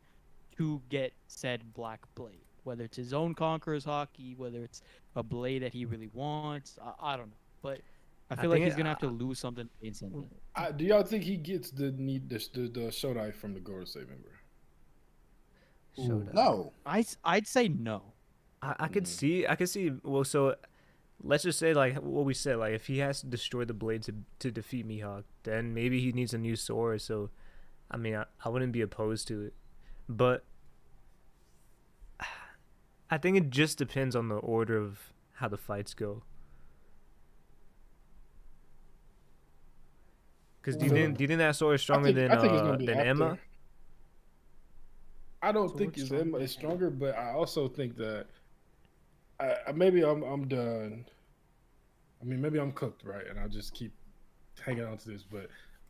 to get said black blade. Whether it's his own Conqueror's Haki, whether it's a blade that he really wants, I don't know. But I feel like think he's it- gonna have to lose something to gain something. Do y'all think he gets the Shodai from the Gorosei member? Showdown. No. I'd say no. I could see. Well, so let's just say like what we said. Like if he has to destroy the blade to defeat Mihawk, then maybe he needs a new sword. So, I mean, I wouldn't be opposed to it, but I think it just depends on the order of how the fights go. Because do you think that sword is stronger I think it's gonna be than after. Emma? I don't So think what's it's Emma is stronger, but I also think that maybe I'm done. I mean, maybe I'm cooked, right? And I'll just keep hanging on to this, but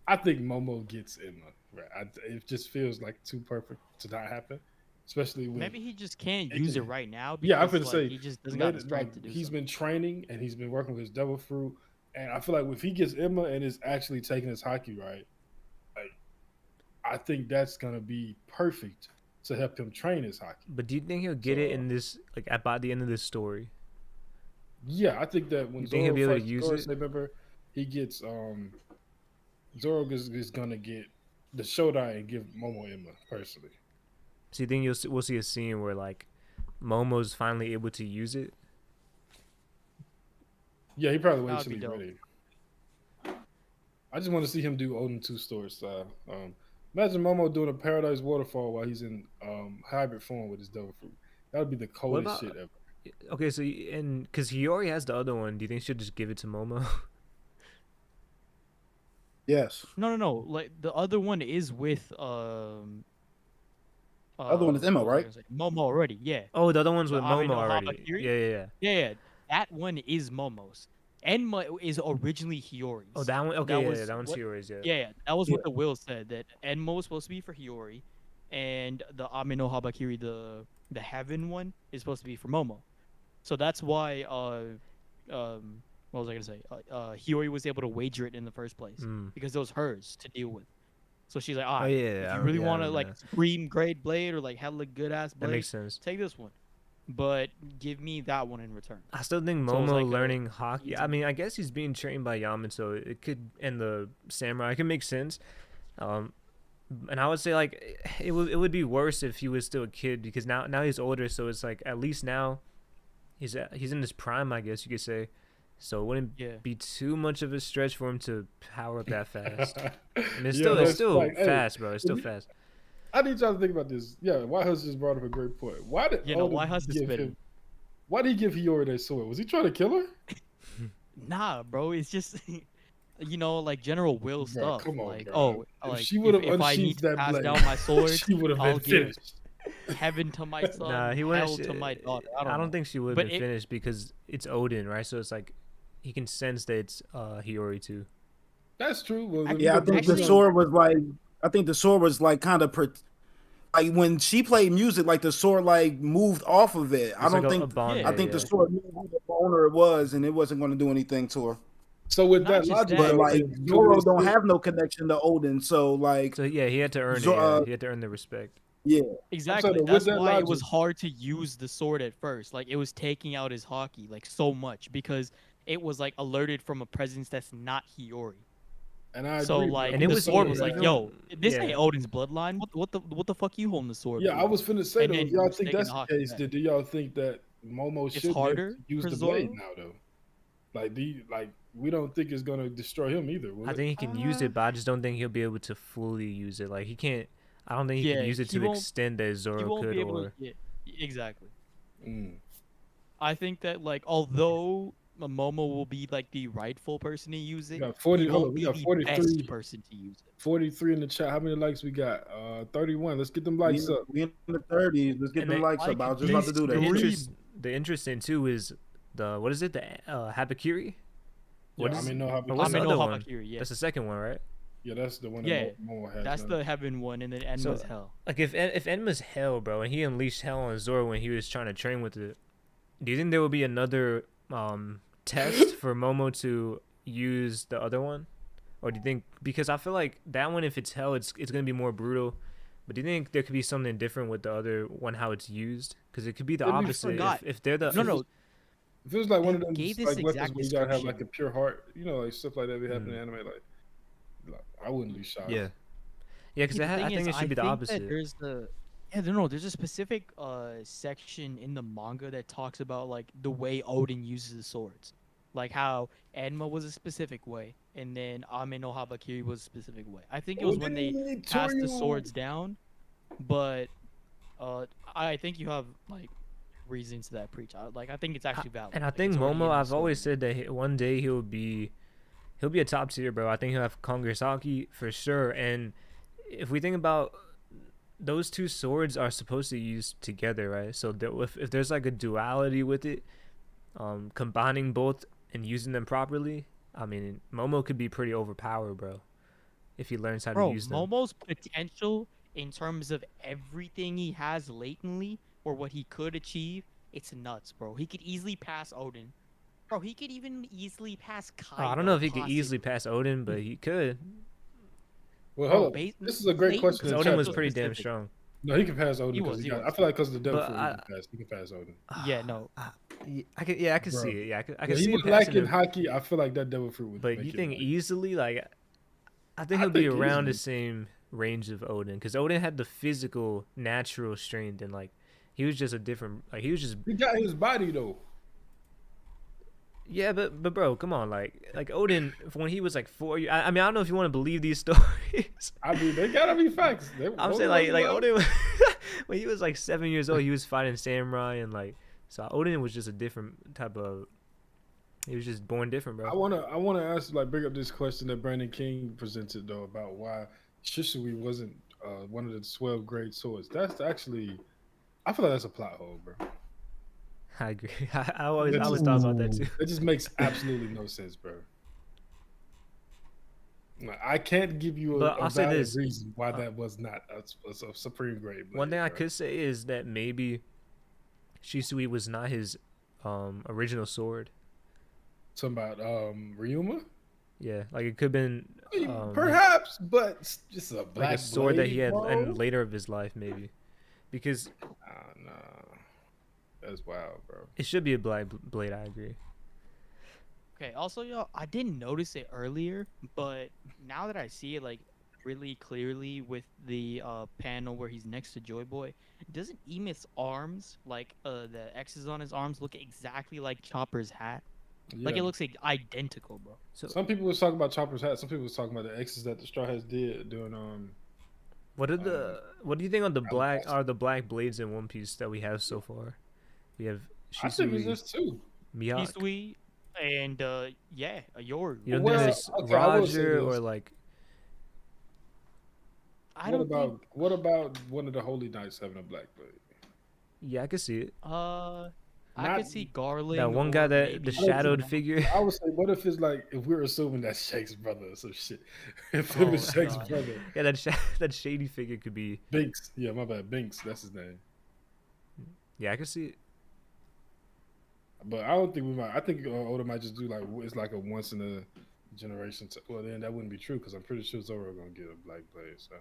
I think Momo gets Emma, right? It just feels like too perfect to not happen, especially with Maybe he just can't it use it can- right now because yeah. I'm gonna like, say he just doesn't got the later, strength like to do he's so. been training and he's been working with his devil fruit, and I feel like if he gets Emma and is actually taking his hockey right, like I think that's gonna be perfect to help him train his hockey. But do you think he'll get it So- in this like by the end of this story? Yeah, I think that when You think he'll Zoro be able to fights use Gorosei it? member, he gets Zoro is gonna get the Shodai and give Momo Emma personally. So you think we'll see a scene where like Momo's finally able to use it? Yeah, he probably That waits would till be he's dope. ready. I just want to see him do Odin 2 story style. Imagine Momo doing a Paradise Waterfall while he's in hybrid form with his devil fruit. That would be the coldest about- shit ever. Okay, so and because he already has the other one, do you think she'll just give it to Momo? Yes. No. Like the other one is with Other one is Emma, what was I right? gonna say? Momo already, yeah. Oh, the other one's The with Ame Momo no already. Habakiri? Yeah. Yeah. That one is Momo's. Enma is originally Hiyori's. Oh, that one. Okay, That yeah, was that one's what- yours. Yeah. Yeah, that was what the will said, that Enma was supposed to be for Hiyori, and the Ame no Habakiri, the heaven one, is supposed to be for Momo. So that's why what was I gonna say? Hiyori was able to wager it in the first place Mm. because it was hers to deal with. So she's like, Oh yeah. if you really want to I like remember that. supreme grade blade or like hella good ass That blade, makes sense. take this one, but give me that one in return. I still think So it was Momo like a learning hockey. I easy- mean, I guess he's being trained by Yaman, so it could, and the samurai, it could make sense. And I would say like it would be worse if he was still a kid because now he's older, so it's like at least now he's in his prime, I guess you could say. So it wouldn't Yeah. be too much of a stretch for him to power up that fast. I mean, it's Yeah, that's still like, hey, fast, bro. It's still if you- fast. I need y'all to think about this. Yeah, White House just brought up a great point. Why did You know, Oda White House is give spitting. him? Why did he give Hiyori that sword? Was he trying to kill her? Nah, bro. It's just like General Will Bro, stuff. come on, Like, bro. If like she would have if I need unsheathed to that pass blade, down my sword, she would have I'll been give finished. heaven to my son, Nah, he wouldn't. hell to my daughter. I I don't don't know. think she would But have been finished because it's Odin, right? So it's like he can sense that it's Hiyori too. That's true. Well, if Actually- you Yeah, I go think back the actually- to sword was like. I think the sword was like kind of like when she played music, like the sword like moved off of it. I It's don't like think. a bond. Yeah. I think yeah. the sword knew who the owner was, and it wasn't going to do anything to her. so with Not that just logic, that, But though, like could Zoro we don't still- have no connection to Odin, so like So yeah, he had to earn it. Zo- Yeah. uh, He had to earn the respect. yeah, Exactly. with That's that why it was logic- hard to use the sword at first. Like it was taking out his haki like so much because it was like alerted from a presence that's not Hiyori. And I So agree, like but And the it I'm was sword saying was like, that- yo, this yeah. ain't Odin's bloodline. What the fuck you holding the sword? Yeah, for? I was finna say And though. then If you y'all was think taking that's the the haki case, back. then do y'all think that Momo It's should be able harder to use for the blade Zoro? now though? Like we don't think it's gonna destroy him either. Will I it? think he can use it, but I just don't think he'll be able to fully use it. Like he can't. I don't think he Yeah, can use it he to the won't- extent that You Zoro won't could. be able Or to. Yeah, exactly. Mm. I think that like although Momo will be like the rightful person to use We it, got 40. he Hold won't on, we be got the 43. best person to use it. 43 in the chat. How many likes we got? 31. Let's get them we likes in, up. we in the 30s. Let's get And them they- likes up. like I was just about to do the that. the interesting too is the what is it? The Habakiri. What Yeah, is? I mean, no, how or what's the Ame other no one? Habakiri, yeah. That's the second one, right? Yeah, that's the one Yeah, that Momo has. That's now. the heaven one, and then Enma's hell. Like if Enma's hell, bro, and he unleashed hell on Zoro when he was trying to train with it, do you think there will be another test for Momo to use the other one, or do you think because I feel like that one, if it's hell, it's gonna be more brutal. But do you think there could be something different with the other one, how it's used? Because it could be the Let me opposite. forgot. If they're the No, It feels like one of They them gave like this weapons exact where you gotta have like a description. pure heart, like stuff like that be happening in anime. Like I wouldn't be shocked. yeah, because The I thing think is, it should be the think that opposite. there's a specific section in the manga that talks about like the way Odin uses the swords, like how Enma was a specific way, and then Ame no Habakiri was a specific way. I think it was when they Odin passed the Toru. swords down, but I think you have like reasons to that preach. I think it's actually valid. And I Like, think it's already in Momo, the I've story. always said that one day he'll be a top tier, bro. I think he'll have Kongasaki for sure. And if we think about those two swords are supposed to use together, right? So that if there's like a duality with it, combining both and using them properly, I mean, Momo could be pretty overpowered, bro, if he learns how to Bro, use them. Momo's potential in terms of everything he has latently or what he could achieve, it's nuts, bro. He could easily pass Odin. Bro, he could even easily pass Kaido. I don't know if he could possibly. easily pass Odin, but he could. Well, Bro, hold on. This is a great Satan- question. Because in Odin chat, was though. pretty damn Specific. strong. No, he can pass Odin He because was, he he got. was. I feel like because of the devil But fruit, he can pass Odin. Yeah, no. I could Bro. see it. Yeah, I could When see he was him passing lacking him. hockey, I feel like that devil fruit would. But make you it, think like- easily, like, I think I he'll be think around the easily. same range of Odin, because Odin had the physical, natural strength, and like, he was just a different, like, he was just, He got his body though. yeah, but bro, come on, like Odin when he was like 4 years. I mean, I don't know if you want to believe these stories. I mean, they gotta be facts. I'm saying like Odin when he was like 7 years old, he was fighting samurai and like, so Odin was just a different type of. He was just born different, bro. I wanna ask, like, bring up this question that Brandon King presented though about why Shisui wasn't one of the 12 great swords. That's actually, I feel like that's a plot hole, bro. I agree. I always thought about that too. It just makes absolutely no sense, bro. Like, I can't give you But a I'll say valid this, reason why that was not a supreme grade blade. One thing I bro. could say is that maybe Shisui was not his original sword. Something about Ryuma? Yeah, like it could have been I mean, perhaps, but it's just a black like a sword that he blade, had bro? in later of his life, maybe, because Nah, that's wild, bro. it should be a black blade. I agree. Okay, also, yo, I didn't notice it earlier, but now that I see it, like, really clearly with the panel where he's next to Joy Boy, doesn't Emeth's arms, like, the X's on his arms, look exactly like Chopper's hat? Like, Yeah. it looks like identical, bro. So Some people was talking about Chopper's hat. Some people was talking about the X's that the Straw Hats did doing. what do you think on the black Alabasta. are the black blades in One Piece that we have so far? We have I think it's Shisui, just two. Mihawk. Hisui, And yeah, Yoru. You don't think Well, there's okay, I will say Roger or this. like? I don't think. What about one of the Holy Knights having a Blackbeard? Yeah, I could see it. I Not could see Garland. That one guy or that the maybe, shadowed figure. I would say, what if it's like if we're assuming that's Shanks' brother or some shit? If it Oh, was Shanks' God. brother, Yeah, that shady figure could be. Binks. Yeah, my bad, Binks. That's his name. Yeah, I could see it. But I don't think we might. I think Oda might just do like it's like a once in a generation. Well, then that wouldn't be true because I'm pretty sure Zoro gonna get a Black Blade. So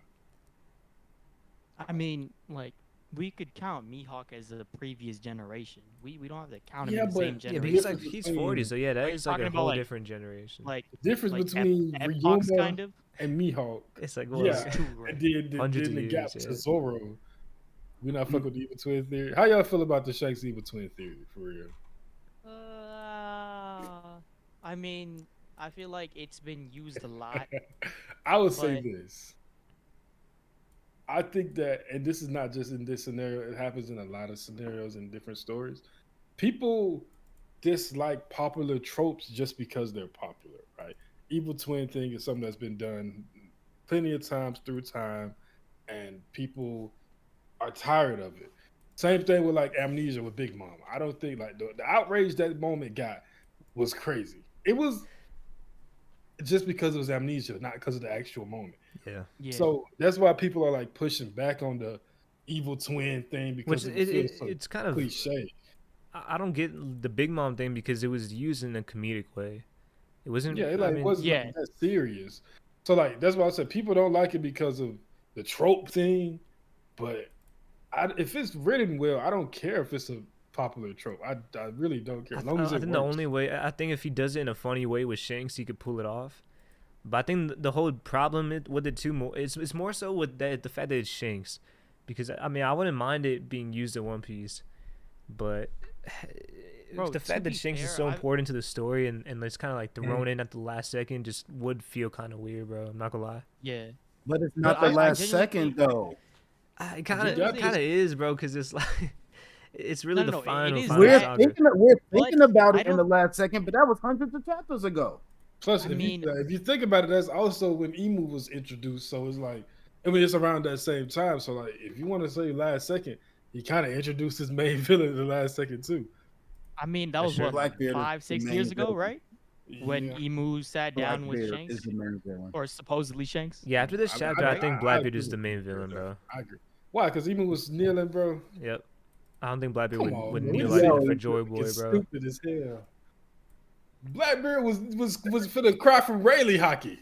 I mean, like, we could count Mihawk as a previous generation. We don't have to count him Yeah, in the but- same Yeah, generation. because like difference he's between- 40, so yeah, that Are you is like talking a about, whole like- different generation. like the difference like between Epochs, Ryoma kind of. and Mihawk, it's like yeah, Two, right? and then Hundreds the of gap years, to yeah. Zoro. We not fucking with the evil twin theory. How y'all feel about the Shanks evil twin theory for real? I mean, I feel like it's been used a lot. I would say But- this. I think that, and this is not just in this scenario, it happens in a lot of scenarios in different stories. People dislike popular tropes just because they're popular, right? Evil twin thing is something that's been done plenty of times through time, and people are tired of it. Same thing with like Amnesia with Big Mom. I don't think like the outrage that moment got was crazy. It was just because it was Amnesia, not because of the actual moment. Yeah, Yeah. So that's why people are like pushing back on the evil twin thing because which it feels so it's kind of. cliche. I don't get the Big Mom thing because it was used in a comedic way. It wasn't. Yeah, it I like mean, wasn't yeah. like that serious. So like that's why I said people don't like it because of the trope thing, but if it's written well, I don't care if it's a popular trope. I really don't care. As long as I it think works. the only way I think if he does it in a funny way with Shanks, he could pull it off. But I think the whole problem with it too, it's more so with the fact that it's Shanks, because I mean I wouldn't mind it being used in One Piece, but Bro, the to fact that be Shanks is fair, so I- important to the story and it's kind of like thrown in at the last second just would feel kind of weird, bro. I'm not gonna lie. Yeah. But it's not But the I last genuinely second think- though. It Yeah, kind of is, bro, because it's like it's really No, the it final is final We're that, saga. thinking about I it in the don't- last second, but that was hundreds of chapters ago. Plus, I if mean- you think about it, that's also when Emu was introduced. So it's like, I mean, it's around that same time. So like, if you want to say last second, he kind of introduced his main villain in the last second too. I mean, that For was sure. what, Blackbeard is 5-6 the years main ago, villain. right? When Yeah. Emu sat down with Blackbeard Shanks, is the main villain. or supposedly Shanks. Yeah, after this chapter, I think I Blackbeard agree is the with main you, villain, bro. I agree. Why? Because Emu was kneeling, bro. Yep. I don't think Blackbeard Come on, would bro. kneel We like yell that for at Joy you. Boy, It's bro. stupid as hell. Blackbeard was finna cry from Rayleigh hockey.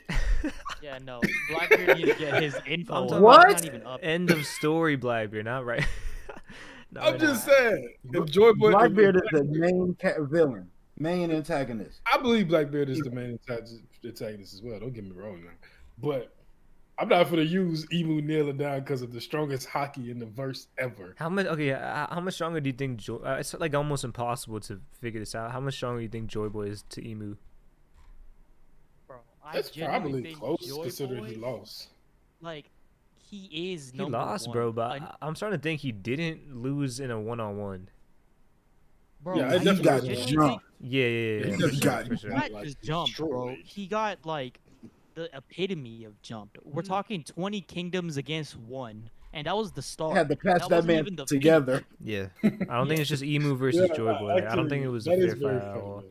Yeah, no. Blackbeard need to get his info. I'm on. talking What? It's not even up. End of story, Blackbeard. Not right. Not I'm right just now. saying. If Joy Boy, Blackbeard is the main villain, main antagonist. I believe Blackbeard is the main antagonist as well. Don't get me wrong now, but I'm not gonna use Emu kneeling down because of the strongest hockey in the verse ever. How much? Okay, how much stronger do you think Joy? It's like almost impossible to figure this out. How much stronger do you think Joy Boy is to Emu? Bro, I That's genuinely probably think close Joy considering he Boy, lost. like, he is He number lost, one. bro. But An- I'm starting to think he didn't lose in a one-on-one. bro, Yeah, I I definitely got genuinely jumped. think Yeah, He for sure, got for sure. not like, just jumped, bro. destroyed. He got, like, the epitome of jumped. We're talking 20 kingdoms against one, and that was the start. Had to patch that wasn't man even the finish. together. Yeah, I don't think it's just Emu versus Yeah, Joy Boy. I don't think actually, it was a that is fair very fight at funny, all. though.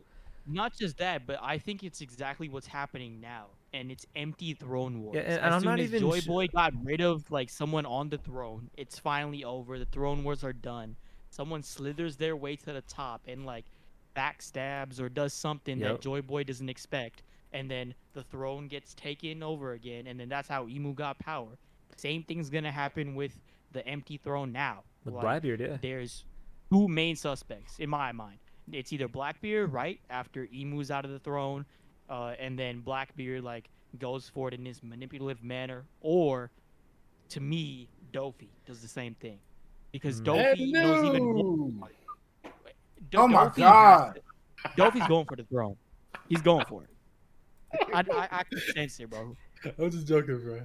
Not just that, but I think it's exactly what's happening now, and it's empty throne wars. Yeah, and as I'm soon not as even Joy sh- Boy got rid of like someone on the throne, it's finally over. The throne wars are done. Someone slithers their way to the top and like backstabs or does something Yep. that Joy Boy doesn't expect, and then the throne gets taken over again, and then that's how Emu got power. Same thing's gonna happen with the empty throne now. With Like, Blackbeard, yeah. there's two main suspects in my mind. It's either Blackbeard, right, after Emu's out of the throne, and then Blackbeard like goes for it in this manipulative manner, or to me, Dofi does the same thing, because Dofi knows even more. Oh my Dofi has God. to- Dofi's going for the throne. He's going for it. I can sense it, bro. I'm just joking, bro.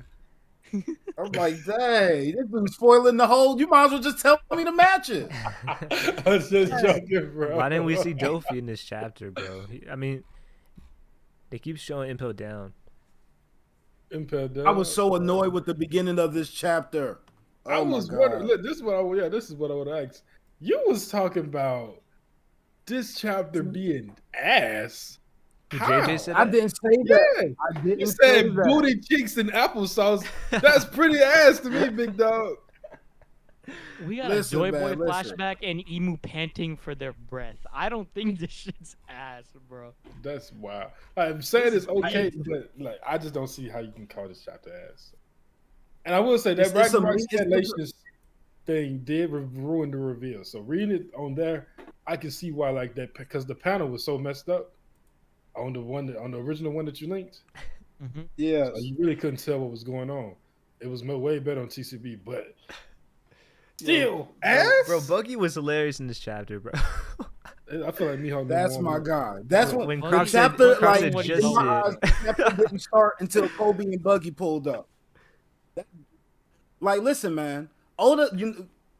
I'm like, dang, this dude's spoiling the whole. You might as well just tell me the matches. I was just joking, bro. Why didn't we see Dofi in this chapter, bro? I mean, they keep showing Impel down. Impel down. I was so annoyed with the beginning of this chapter. I Oh was my wondering. god! Look, this is what I would ask. You was talking about this chapter being ass. Did How? JJ say I that? didn't say that. Yeah, I didn't you say said that. booty cheeks and applesauce. That's pretty ass to me, big dog. We got Listen, a Joy man, Boy listen. flashback and Emu panting for their breath. I don't think this shit's ass, bro. That's wild. I'm saying This it's is okay, crazy. but like I just don't see how you can call this chapter ass. And I will say that It's a- Ragnarok it's a- Relations thing did ruin the reveal. So reading it on there, I can see why like that because the panel was so messed up on the original one that you linked. Yes. So you really couldn't tell what was going on. It was way better on TCB, but still ass. Bro, Buggy was hilarious in this chapter, bro. I feel like Mihawk. That's my guy. That's what When the Krow the said, chapter Krow like said what in just my eyes, it. the chapter didn't start until Kobe and Buggy pulled up. Like, listen, man, Oda,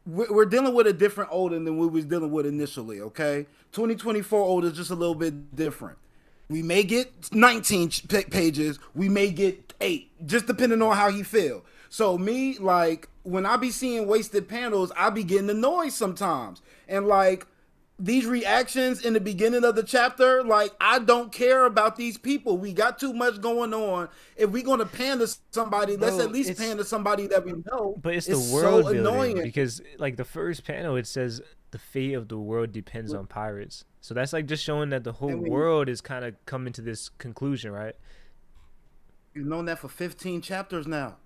we're dealing with a different Oda than we was dealing with initially. Okay, 2024 Oda is just a little bit different. We may get 19 pages, we may get 8, just depending on how he feel. So me, like, when I be seeing wasted panels, I be getting annoyed sometimes, and like these reactions in the beginning of the chapter, like I don't care about these people. We got too much going on. If we're gonna pan to somebody, let's Bro, at least it's- pan to somebody that we know. But it's the so world building annoying. because like the first panel it says the fate of the world depends on pirates. So that's like just showing that the whole And we- world is kind of coming to this conclusion, right? You've known that for 15 chapters now.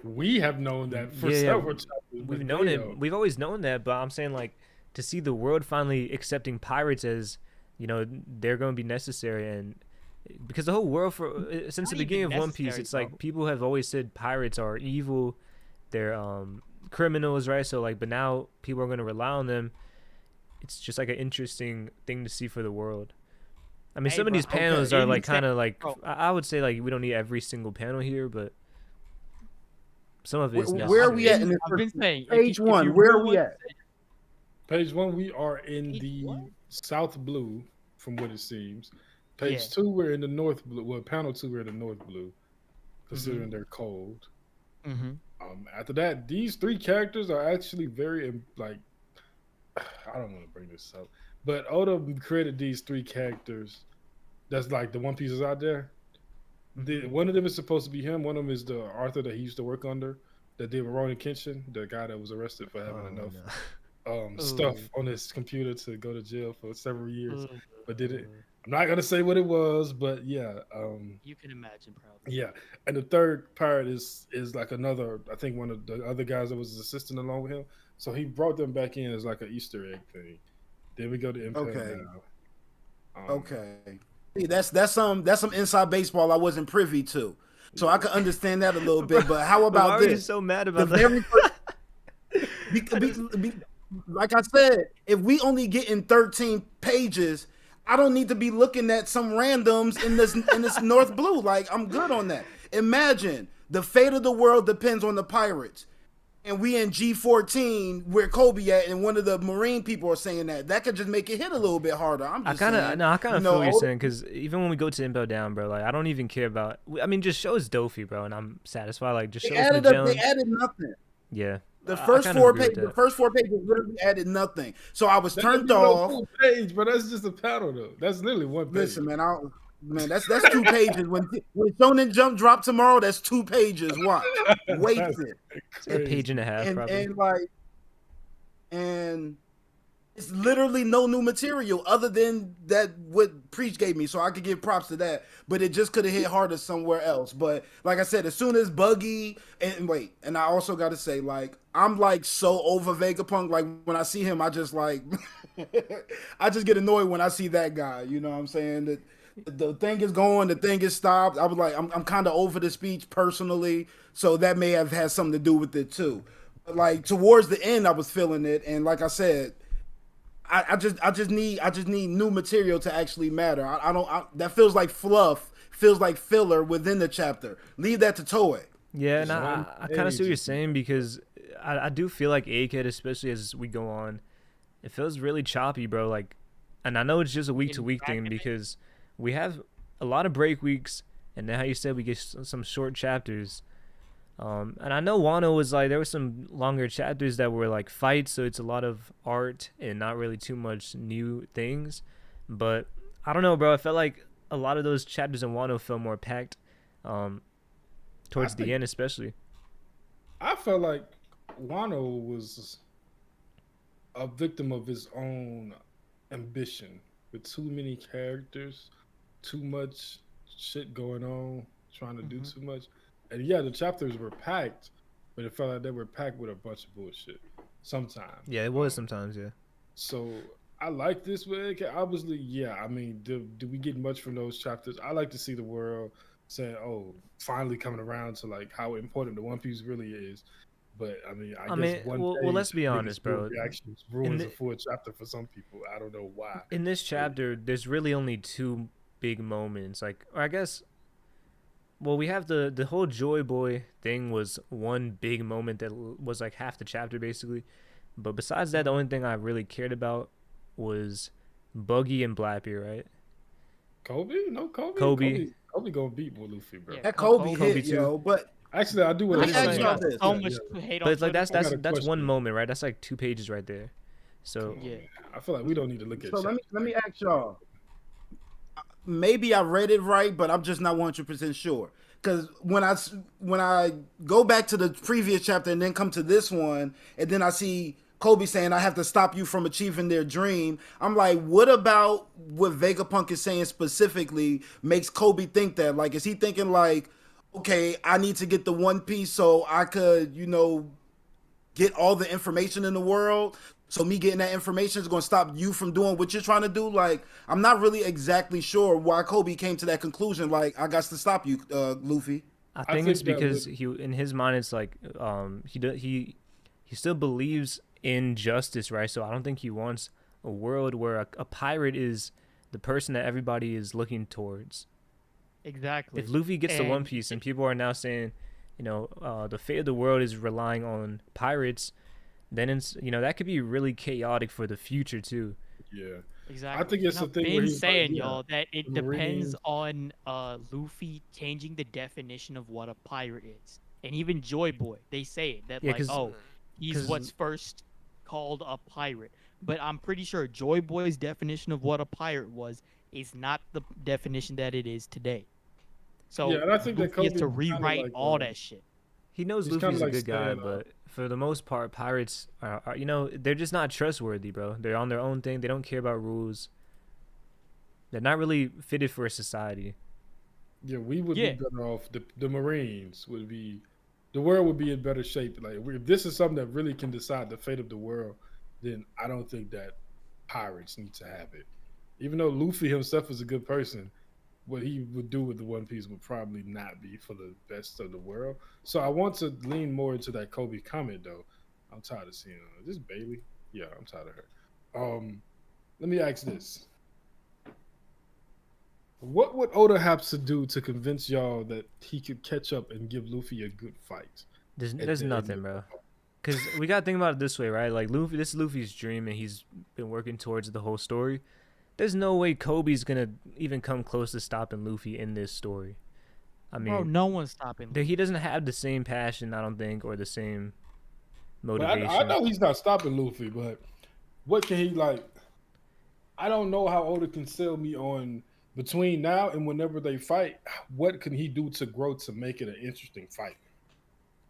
We have known that for Yeah, several chapters. We've but known they it. don't. We've always known that, but I'm saying like to see the world finally accepting pirates as, you know, they're going to be necessary, and because the whole world for since the not beginning of even One Piece, necessary, it's like bro. people have always said pirates are evil, they're criminals, right? So like, but now people are going to rely on them. It's just like an interesting thing to see for the world. I mean, Hey, some of bro, these panels okay, are like even kind of like bro. I would say like we don't need every single panel here, but some of it's Where are we necessary. at in this I've been first saying page one? Where are we at? Page 1, we are in Page the what? South Blue, from what it seems. Page Yeah. 2, we're in the North Blue. Well, panel 2, we're in the North Blue, considering they're cold. Mm-hmm. After that, these 3 characters are actually very like. I don't want to bring this up, but Oda created these 3 characters. That's like the One Pieces out there. One of them is supposed to be him. One of them is the Arthur that he used to work under, that did with Ronin Kenshin, the guy that was arrested for having enough stuff on his computer to go to jail for several years, but did it. I'm not gonna say what it was, but yeah, You can imagine, probably. yeah. And the third pirate is like another. I think one of the other guys that was his assistant along with him. So he brought them back in as like an Easter egg thing. Then we go to Impel Okay. now. Okay. See, that's some inside baseball I wasn't privy to. So I can understand that a little bit. But how Why about are you this? so mad The about that? very first, like I said, if we only get in 13 pages, I don't need to be looking at some randoms in this North Blue. Like, I'm good on that. Imagine the fate of the world depends on the pirates. And we in G14 where Koby at, and one of the Marine people are saying that could just make it hit a little bit harder. I'm I just kind saying. of no, I kind of You know, feel what you're saying, because even when we go to Impel Down, bro, like I don't even care about. I mean, just show us Dofi, bro, and I'm satisfied. Like just They show us added up. Magellan. They added nothing. Yeah, The I first kind of four agree with pages. The that. first 4 pages literally added nothing. So I was That turned doesn't even go off. full page, but that's just a panel though. That's literally one page. Listen, man, that's 2 pages. When Shonen Jump drop tomorrow, that's 2 pages. Watch, wasted. It's like a page and a half, probably. And it's literally no new material other than that what Preach gave me, so I could give props to that. But it just could have hit harder somewhere else. But like I said, as soon as Buggy and I also got to say, like, I'm like so over Vegapunk. Like when I see him, I just like I just get annoyed when I see that guy. You know what I'm saying? That the thing is going, the thing is stopped. I was like, I'm kind of over the speech personally, so that may have had something to do with it too. But like towards the end, I was feeling it, and like I said, I just need new material to actually matter. That feels like fluff, feels like filler within the chapter. Leave that to Toei. Yeah, and Just one I kind of see what you're page. saying because I do feel like Egghead, especially as we go on, it feels really choppy, bro. Like, and I know it's just a week to In week thing bracket, because we have a lot of break weeks, and then how you said we get some short chapters. And I know Wano was like there were some longer chapters that were like fights, so it's a lot of art and not really too much new things. But I don't know, bro. I felt like a lot of those chapters in Wano felt more packed, um, I towards the think end, especially. I felt like Wano was a victim of his own ambition with too many characters, too much shit going on, trying to do hmm too much. And yeah, the chapters were packed, but it felt like they were packed with a bunch of bullshit sometimes. Yeah, it was sometimes. Yeah. So I like this with obviously, yeah. I mean, do we get much from those chapters? I like to see the world saying, "Oh, finally coming around to like how important the One Piece really is." But I mean, I I guess mean, one well, page let's be of niggas' honest, bro. reactions In ruins a the, full chapter for some people. I don't know why. in this But chapter, there's really only two big moments. Like, or I guess, well, we have the whole Joy Boy thing was one big moment that was like half the chapter basically. But besides that, the only thing I really cared about was Buggy and Blackbeard, right? Kobe, no Kobe, Kobe, Kobe gonna beat Luffy, bro. Yeah, That Kobe Kobe. hit, too. yo. But Actually, I do want let I to me But it's say ask like, y'all got this. so yeah, much yeah. hate but on it's like Twitter I for got it. a that's one question. moment, right? That's like 2 pages right there. Come So on, Yeah. man. I feel like we don't need to look at So chapters let me like ask y'all. Maybe I read it right, but I'm just not 100% sure. Because when I go back to the previous chapter and then come to this one, and then I see Kobe saying I have to stop you from achieving their dream, I'm like, what about what Vegapunk is saying specifically makes Kobe think that? Like, is he thinking like, okay, I need to get the One Piece so I could, get all the information in the world. So me getting that information is going to stop you from doing what you're trying to do. Like, I'm not really exactly sure why Kobe came to that conclusion. Like, I got to stop you, Luffy. I I think it's think that because would he in his mind it's like he still believes in justice, right? So I don't think he wants a world where a pirate is the person that everybody is looking towards. If Exactly. Luffy gets the One And Piece and people are now saying, the fate of the world is relying on pirates, then it's that could be really chaotic for the future too. yeah. I exactly. think it's And a I've thing where been he's like, saying, yeah, y'all, that it depends Marines. on Luffy changing the definition of what a pirate is. And even Joy Boy, they say it that Yeah, like, oh, he's cause what's first called a pirate. But I'm pretty sure Joy Boy's definition of what a pirate was is not the definition that it is today. Yeah, So and I think that Luffy has Kobe to is kind of rewrite like, all that shit. he knows he's kind Luffy's of a like good guy, saying, but for the most part, pirates are they're just not trustworthy, bro. They're on their own thing. They don't care about rules. They're not really fitted for a society. yeah, we would be Yeah, better off. The Marines would be, the world would be in better shape. Like, if this is something that really can decide the fate of the world, then I don't think that pirates need to have it. Even though Luffy himself is a good person, what he would do with the One Piece would probably not be for the best of the world. So I want to lean more into that Kobe comment though. I'm tired of seeing her. Is this Bailey? Yeah, I'm tired of her. Let me ask this. What would Oda have to do to convince y'all that he could catch up and give Luffy a good fight at There's the end nothing, of bro. Cause we gotta think about it this way, right? Like Luffy, this is Luffy's dream, and he's been working towards the whole story. There's no way Kobe's gonna even come close to stopping Luffy in this story. I bro, mean, no one's stopping he Luffy. doesn't have the same passion, I don't think, or the same But I motivation. know he's not stopping Luffy, but what can he like? I don't know how Oda can sell me on between now and whenever they fight. What can he do to grow to make it an interesting fight?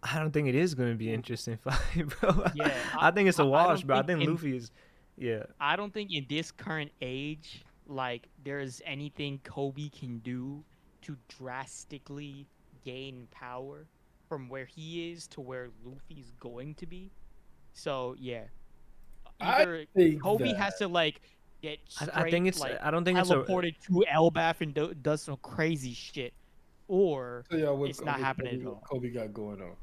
I don't think it is gonna be interesting fight, bro. Yeah, I think it's a I wash, don't bro. I think think in Luffy is, yeah. I don't think in this current age, like there's anything Kobe can do to drastically gain power from where he is to where Luffy's going to be. So yeah, I either think Kobe that has to like get I straight think it's. like I don't think it's a. teleported to Elbaf and does some crazy shit, or tell y'all it's not happening at What all. Kobe got going on.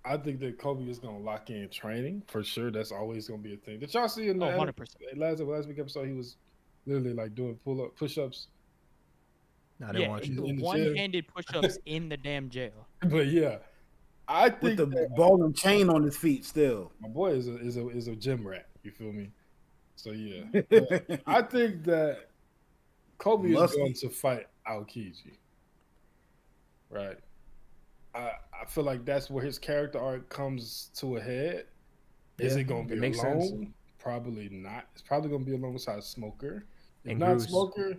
I think that Kobe is gonna lock in training for sure. That's always gonna be a thing. Did y'all see in the Oh, 100%. last week episode he was literally like doing push ups I didn't Yeah, watch it. in the jail? one-handed push-ups in the damn jail. But yeah, I with think the that ball and chain on his feet still. my boy is a gym rat. You feel me? So yeah, but I think that Kobe is Musty. going to fight Aokiji. Right. I feel like that's where his character arc comes to a head. Is Yeah, it going to it be makes sense. alone? Probably not. It's probably going to be alongside Smoker. If And not Bruce. Smoker,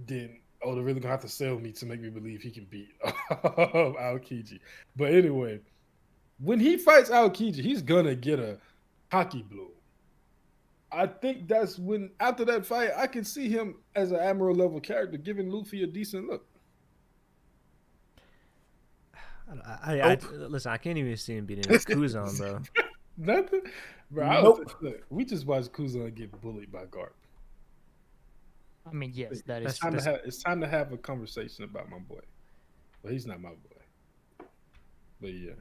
then they're really gonna have to sell me to make me believe he can beat Aokiji. But anyway, when he fights Aokiji, he's gonna get a haki blow. I think that's when after that fight, I can see him as an Admiral level character giving Luffy a decent look. Listen, I can't even see him beating Kuzan, bro. Nothing, bro. Nope. Look, we just watched Kuzan get bullied by Garp. I mean, yes, that is That's- It's time to have a conversation about my boy. But he's not my boy. But yeah,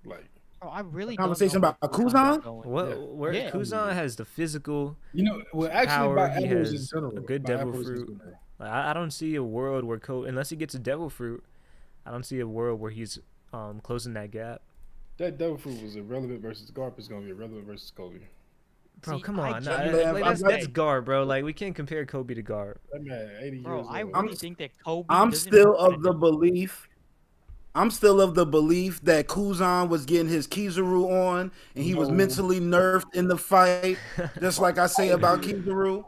like Oh, I really Conversation don't know about where Kuzan? Kuzan's going. What? Yeah. Where Yeah. Kuzan has the physical actually power, by he Admirals in has general, a good by devil Admirals in fruit. general. Like, I don't see a world where unless he gets a devil fruit, I don't see a world where he's closing that gap. That devil fruit was irrelevant versus Garp is gonna be irrelevant versus Kobe. Bro, See, come I on, genuinely- that's Garb, bro. Like we can't compare Kobe to Garb. That man, 80 Bro, years I old. really think that Kobe. I'm doesn't still have of the belief. I'm still of the belief that Kuzan was getting his Kizaru on, and he was No. mentally nerfed in the fight, just like I say about Kizaru.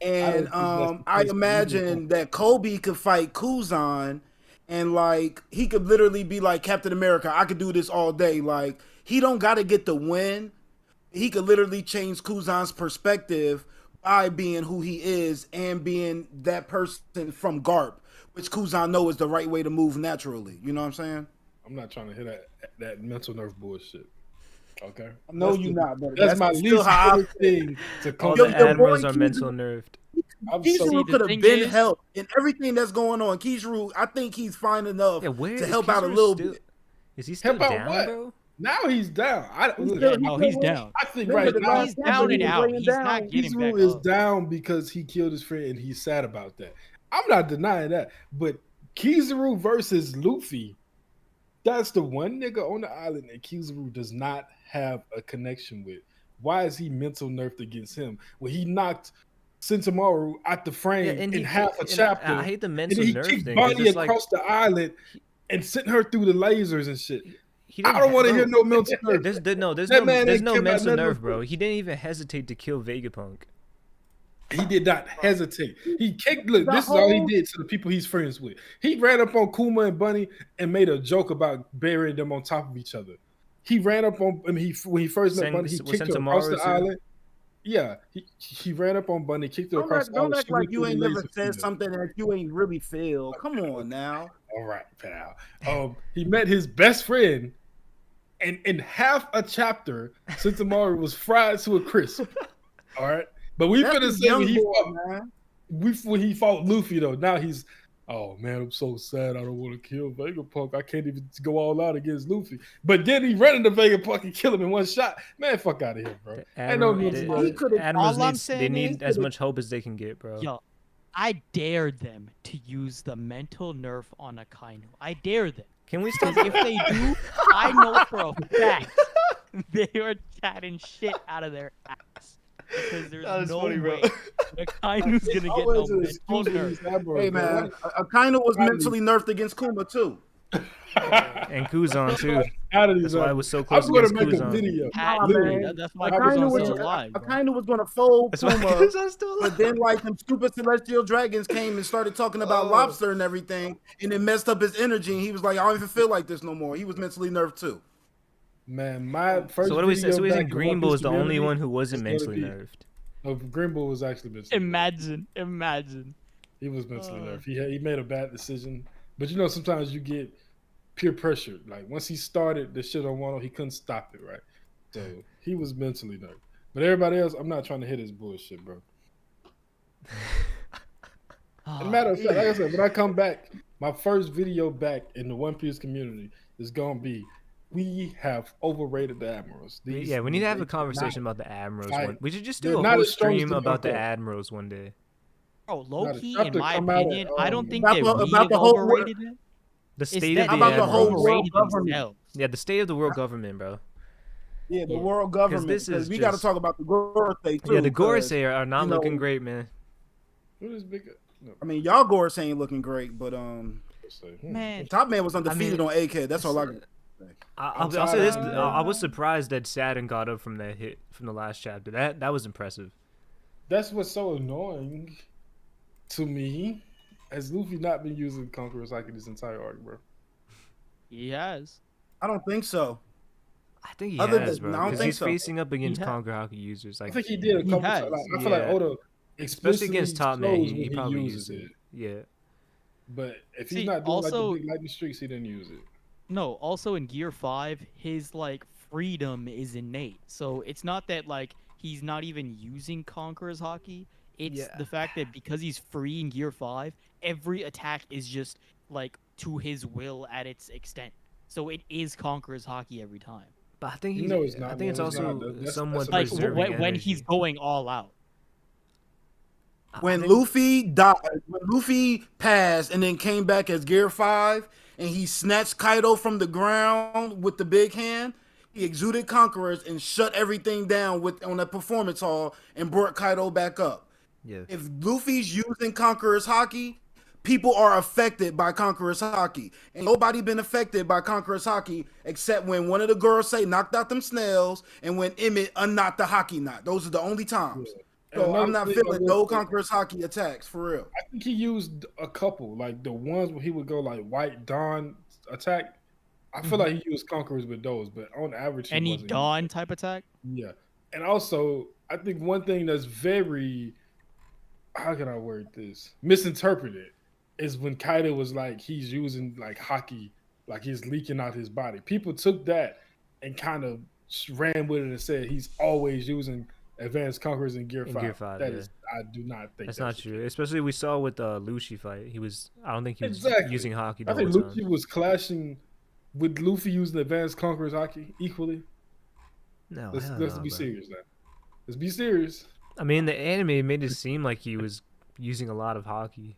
And think that's the I case. imagine that Kobe could fight Kuzan, and like he could literally be like Captain America. I could do this all day. Like he don't got to get the win. He could literally change Kuzan's perspective by being who he is and being that person from Garp, which Kuzan know is the right way to move naturally. You know what I'm saying? I'm not trying to hear that mental nerve bullshit. Okay. No, That's you the- not. But That's my still least how I favorite thing to All come. Yo, the your boy admirals are Kizaru- mental nerved. I'm so See, Kizaru the could have thing been is- helped in everything that's going on. Kizaru, I think he's fine enough Yeah, where to is help out a Kizaru little still? bit. Is he still Help out down, what? bro? now he's down. He's Yeah, still- no, he's down. I think Remember right the now last He's chapter down he and was out. laying He's down. not getting Kizaru back is up. down because he killed his friend and he's sad about that. I'm not denying that. But Kizaru versus Luffy, that's the one nigga on the island that Kizaru does not have a connection with. Why is he mental nerfed against him? When he knocked Sentomaru out the frame in half a and chapter. I hate the And mental then he nerve kicked thing. 'Cause Bonnie it's like across the island and sent her through the lasers and shit. he I didn't don't want to bro, hear no mental nerve. There's That man there's ain't no care about mental nothing nerve, but bro. food. He didn't even hesitate to kill Vegapunk. He did not hesitate. He kicked. Look, this is all he did to the people he's friends with. He ran up on Kuma and Bunny and made a joke about burying them on top of each other. He ran up on. I mean, when he first met Bunny, he Was kicked her across the Sentomaru too? island. Yeah, he ran up on Bunny, kicked her across the Don't island. act she like went you through ain't the never laser said field. something that you ain't really feel. Come on now. All right, pal. He met his best friend, and in half a chapter, Sentomaru was fried to a crisp. All right, but we That's finna a say young when he boy, fought, man. when he fought Luffy though. Now he's, oh man, I'm so sad. I don't want to kill Vegapunk. I can't even go all out against Luffy. But then he ran into Vegapunk and kill him in one shot. Man, fuck out of here, bro. Ain't no need to- He could've- Admirals all I'm they saying need is as that much hope as they can get, bro. Yo, I dare them to use the mental nerf on Akainu. I dare them. Can we stop? Because if they do, I know for a fact they are chatting shit out of their ass. Because there's That was no funny, bro. way Akainu's gonna get no Always an mental excuse with nerf. these admirals, Hey bro. man, Akainu was mentally nerfed against Kuma too. And Kuzan too. Out of these That's why it admirals. was so I'm close going to against make a Kuzan. video. Had man. to. That's why Akainu Kuzan's was- still alive. Bro. Akainu was gonna fold That's why Kuma, Kuzan's still alive. but then like them stupid celestial dragons came and started talking about Oh. lobster and everything, and it messed up his energy. And he was like, I don't even feel like this no more. He was mentally nerfed too. Man, my first So what do we say? video So we back think in One Green Bull Piece is the only community one who wasn't is gonna mentally be- nerfed. No, Green Bull was actually mentally nerfed. Imagine. He was mentally Uh. nerfed. He made a bad decision. But you know, sometimes you get peer pressure. Like once he started the shit on Wano, he couldn't stop it, right? So he was mentally nerfed. But everybody else, I'm not trying to hit his bullshit, bro. As a matter of fact, like I said, when I come back, my first video back in the One Piece community is gonna be, we have overrated the admirals. Yeah, we need to have they a conversation cannot- about the admirals. fight. We should just They're do a not whole as strong as stream the about the Bucko. admirals one day. Bro, low key, Not in to my come out opinion, at, I don't think About they the- really about the whole overrated it. The It's state that of How the about the whole admirals. world overrated government? themselves. Yeah, the state of the world government, bro. Yeah, the Yeah. world government. this Because is we got to just- talk about the Gorosei too. Yeah, the 'cause, Gorosei are not you know, looking great, man. What is big? No, I mean, y'all Gorosei ain't looking great, but let's say, Man, Top Man was undefeated mean, on Egghead. That's all I can say. I'll say tired this: of it, I bro. was surprised that Saturn got up from that hit from the last chapter. That was impressive. That's what's so annoying to me. Has Luffy not been using Conqueror's Haki this entire arc, bro? he has. I don't think so. I think he Other has, than- bro, I don't because think he's so. facing up against has. Conquer Hockey users. I Like, think he did a He couple has. times. Like, I feel like Yeah. Oda especially explicitly against Top Man, shows he when he probably uses used it. Yeah. But if See, he's not doing also- like the big lightning streaks, he didn't use it. No, also in Gear 5, his like freedom is innate. So it's not that like he's not even using Conqueror's Haki. It's Yeah. the fact that because he's free in Gear 5, every attack is just like to his will at its extent. So it is Conqueror's Haki every time. But I think he's. No, it's not, I think it's man, it's not. also That's somewhat a Like big preserving when he's energy. going all out. I When think- Luffy died, when Luffy passed and then came back as Gear 5 and he snatched Kaido from the ground with the big hand, he exuded Conquerors and shut everything down with on the performance hall and brought Kaido back up. Yeah. If Luffy's using Conqueror's Haki, people are affected by Conqueror's Haki. And nobody been affected by Conqueror's Haki except when one of the Gorosei knocked out them snails and when Emmett unknocked the Haki knot. Those are the only times. And So another I'm not thing I feeling will no say- Conqueror's Haki attacks for real. I think he used a couple, like the ones where he would go like White Dawn attack. I feel like he used Conquerors with those, but on average, he Any wasn't. Dawn type attack? Yeah, and also I think one thing that's very, how can I word this, misinterpreted, is when Kaido was like he's using like hockey, like he's leaking out his body. People took that and kind of ran with it and said he's always using advanced conquerors in Gear 5. Gear 5, That yeah. is, I do not think That's not the true. case. Especially we saw with the Lucy fight. He was. I don't think he was Exactly. using hockey the I whole think time. Luffy was clashing with Luffy using advanced conquerors hockey equally. No, Let's hell be no, bro. serious now. Let's be serious. I mean, the anime made it seem like he was using a lot of hockey, He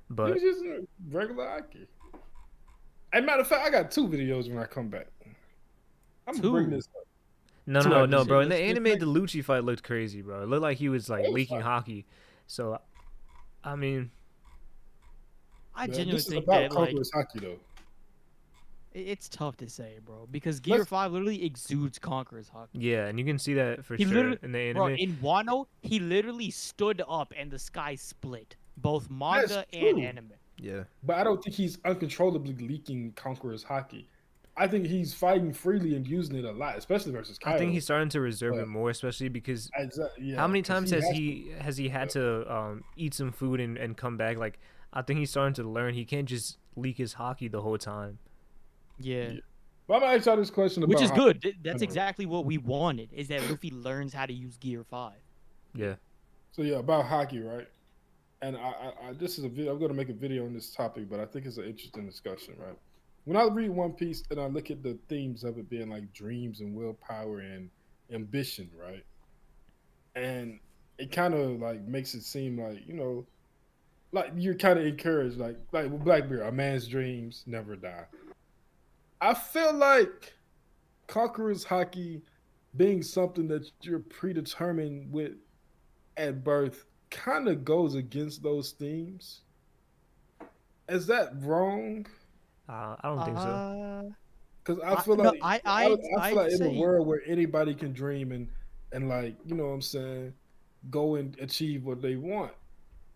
but was using regular hockey. As a matter of fact, I got 2 videos when I come back. I'm gonna bring Two? this up. no, Two no, episodes. bro. In the Let's anime, make- the Lucci fight looked crazy, bro. It looked like he was like It was leaking fine. hockey. So, I mean, I Man, genuinely this is think about that like conquerors hockey though. it's tough to say, bro, because Gear Let's- 5 literally exudes Conqueror's Haki. yeah, and you can see that for He sure literally- in the anime. Bro, in Wano, he literally stood up and the sky split, both manga and true. anime. yeah, But I don't think he's uncontrollably leaking conquerors hockey. I think he's fighting freely and using it a lot, especially versus Kaido. I think he's starting to reserve But- it more, especially because Yeah, how many 'cause times has has he had to eat some food and come back? Like, I think he's starting to learn he can't just leak his hockey the whole time. Yeah. But I'm gonna ask y'all this question about Which is hockey. good. That's Anyway. exactly what we wanted, is that Luffy learns how to use Gear 5. Yeah, So yeah, about hockey, right? And I this is a video. I'm gonna make a video on this topic, but I think it's an interesting discussion, right? When I read One Piece and I look at the themes of it being like dreams and willpower and ambition, right? And it kind of like makes it seem like, you know, like you're kind of encouraged, like with Blackbeard, a man's dreams never die. I feel like Conqueror's hockey being something that you're predetermined with at birth kind of goes against those themes. Is that wrong? I don't think so. Because I feel no, like I feel I'd like in say- a world where anybody can dream and like, you know what I'm saying, go and achieve what they want.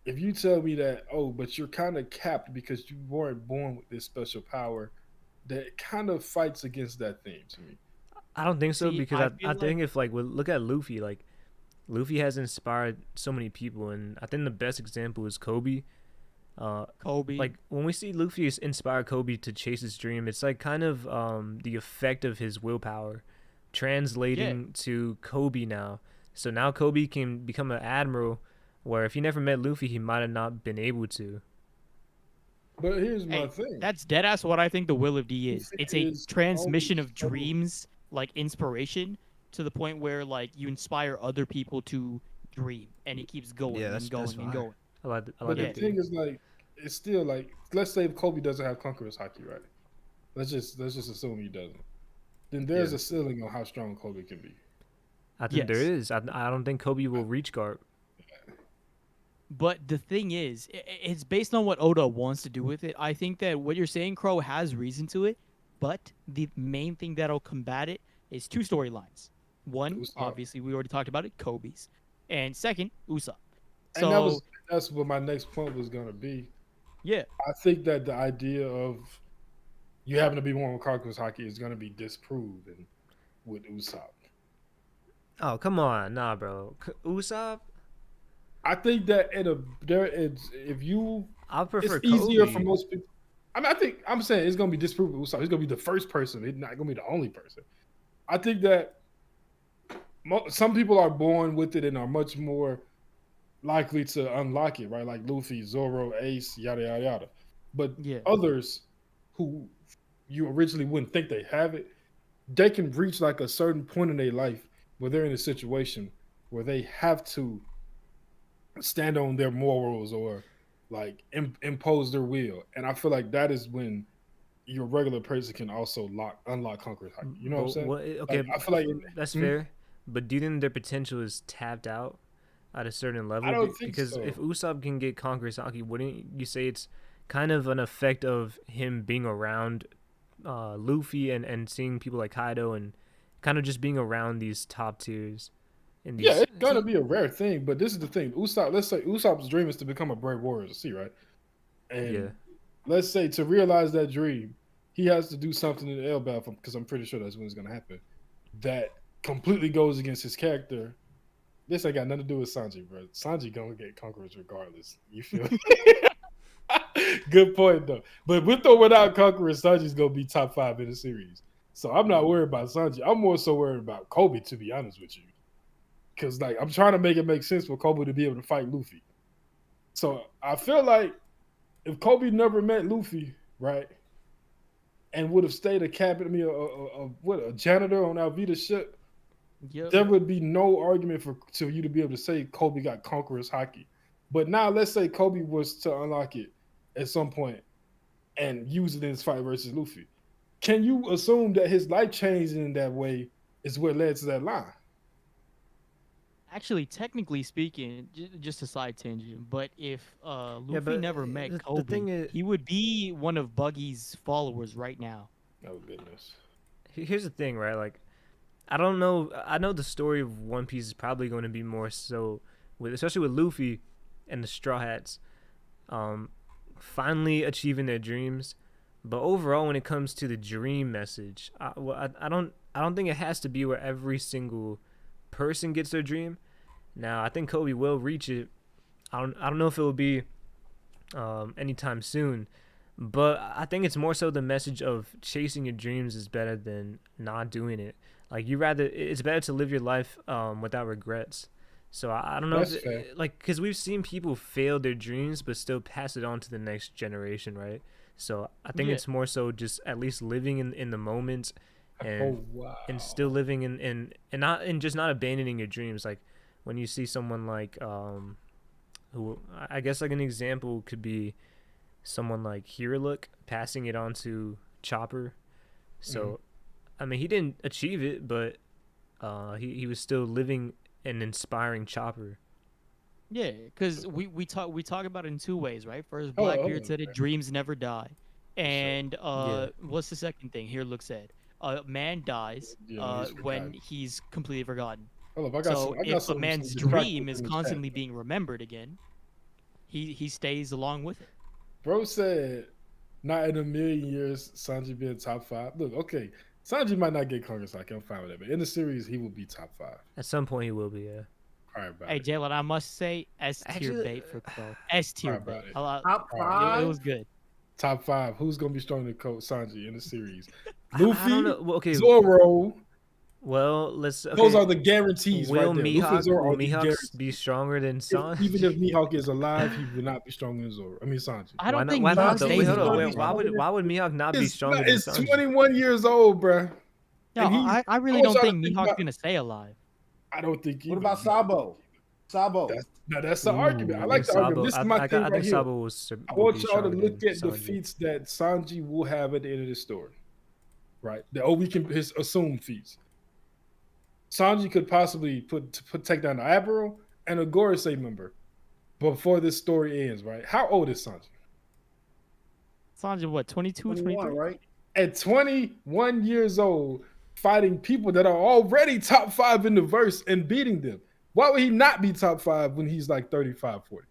If you tell me that, oh, but you're kind of capped because you weren't born with this special power, that kind of fights against that theme to me. I don't think so See, because I I feel think if like look at Luffy, like Luffy has inspired so many people, and I think the best example is Koby. Koby. Like when we see Luffy inspire Koby to chase his dream, it's like kind of the effect of his willpower translating to Koby now. So now Koby can become an admiral, where if he never met Luffy, he might have not been able to. But here's my Hey, thing. that's deadass what I think the Will of D is. Luffy It's a is transmission always of dreams, like inspiration, to the point where like you inspire other people to dream, and it keeps going Yeah, and that's going and fire. going. I like But Yeah. that. the thing is, like, it's still like, let's say Kobe doesn't have conqueror's haki, right? Let's just assume he doesn't. Then there's Yeah. a ceiling on how strong Kobe can be. I think there Yes. is. I don't think Kobe will reach Garp. But the thing is, it's based on what Oda wants to do with it. I think that what you're saying, Crow, has reason to it. But the main thing that'll combat it is two storylines. One, Usopp. obviously, we already talked about it, Kobe's. And second, Usopp. And So, that's what my next point was gonna be. yeah. I think that the idea of you having to be one with conqueror's haki is gonna be disproven with Usopp. Oh, come on. Nah, bro. Usopp? I think that if you, I prefer it's easier for Kobe. most people. I mean, I'm saying it's gonna be disproven with Usopp. He's gonna be the first person. It's not gonna be the only person. I think that some people are born with it and are much more likely to unlock it, right? Like Luffy, Zoro, Ace, yada yada yada. But Yeah. others who you originally wouldn't think they have it, they can reach like a certain point in their life where they're in a situation where they have to stand on their morals or like impose their will. And I feel like that is when your regular person can also unlock conqueror's haki. You know what I'm saying? Okay, Like, I feel like that's fair. But do you think their potential is tapped out at a certain level? I don't think because so. if Usopp can get conqueror's haki, wouldn't you say it's kind of an effect of him being around Luffy and seeing people like Kaido and kind of just being around these top tiers? In these, Yeah, it's gonna be a rare thing, but this is the thing. Usopp, let's say Usopp's dream is to become a brave warrior to sea, right? And Yeah. let's say to realize that dream, he has to do something in the L battle because I'm pretty sure that's when it's gonna happen. That completely goes against his character. This ain't got nothing to do with Sanji, bro. Sanji gonna get conquerors regardless. You feel me? Good point though. But with or without conquerors, Sanji's gonna be top 5 in the series. So I'm not worried about Sanji. I'm more so worried about Kobe, to be honest with you. Because like I'm trying to make it make sense for Kobe to be able to fight Luffy. So I feel like if Kobe never met Luffy, right, and would have stayed a captain, a janitor on Alvida's ship, Yep. there would be no argument to you to be able to say Kobe got conqueror's haki. But now let's say Kobe was to unlock it at some point and use it in his fight versus Luffy. Can you assume that his life changing in that way is what led to that line? Actually, technically speaking, just a side tangent, but if Luffy but never met the Kobe, thing is- he would be one of Buggy's followers right now. Oh goodness. Here's the thing, right? Like, I don't know. I know the story of One Piece is probably going to be more so especially with Luffy and the Straw Hats, finally achieving their dreams. But overall, when it comes to the dream message, I don't think it has to be where every single person gets their dream. Now, I think Kobe will reach it. I don't know if it will be anytime soon, but I think it's more so the message of chasing your dreams is better than not doing it. Like it's better to live your life without regrets. So I don't know That's fair. because we've seen people fail their dreams but still pass it on to the next generation, right? So I think Yeah. it's more so just at least living in the moment and Oh wow. and still living in just not abandoning your dreams. Like when you see someone like who I guess like an example could be someone like Hiruluk passing it on to Chopper. So I mean he didn't achieve it, but he was still living and inspiring Chopper. Yeah, because we talk about it in two ways, right? First, Oh, Blackbeard said okay. it, dreams never die, and Yeah. what's the second thing? Here, look said, a man dies Yeah, he's when forgotten. he's completely forgotten. Hold up, I got So some. I got if a some man's distractions dream is in the chat. constantly being remembered again, he stays along with it. Bro said, not in a million years, Sanji being top 5. Look, okay, Sanji might not get conqueror's haki. I'm fine with that, but in the series, he will be top 5. At some point he will be. Yeah. All right, about Hey, it. Jalen, I must say, S tier Actually, bait for Krow. S tier Alright, bait. about it. Top It five. was good. Top 5. Who's gonna be stronger than Sanji in the series? I don't Luffy, know. Well, okay. Zoro. Well, let's. Okay. Those are the guarantees Will right there. Luffy and Zoro Will are the Mihawk guarantees. be stronger than Sanji? Even if Mihawk is alive, he will not be stronger than Zoro. I mean Sanji. I don't think Why Mihawk not? Though? stays Wait, hold on. alive. Wait, why would Mihawk not be stronger than It's Sanji? 21 years old, bruh. No, And he- I really I was don't trying think to think Mihawk's about- gonna stay alive. I don't think. What about Sabo? Sabo. That's Now that's the argument. I Ooh, like the argument. Sabo. This is my thing I right think here. Sabo I will want be y'all to stronger look than at the Sanji. feats that Sanji will have at the end of the story, right? We can his assumed feats. Sanji could possibly take down the Admiral and a Gorosei member before this story ends, right? How old is Sanji? Sanji, what, 22, 21, 23? right? At 21 years old, fighting people that are already top 5 in the verse and beating them. Why would he not be top 5 when he's like 35, 40?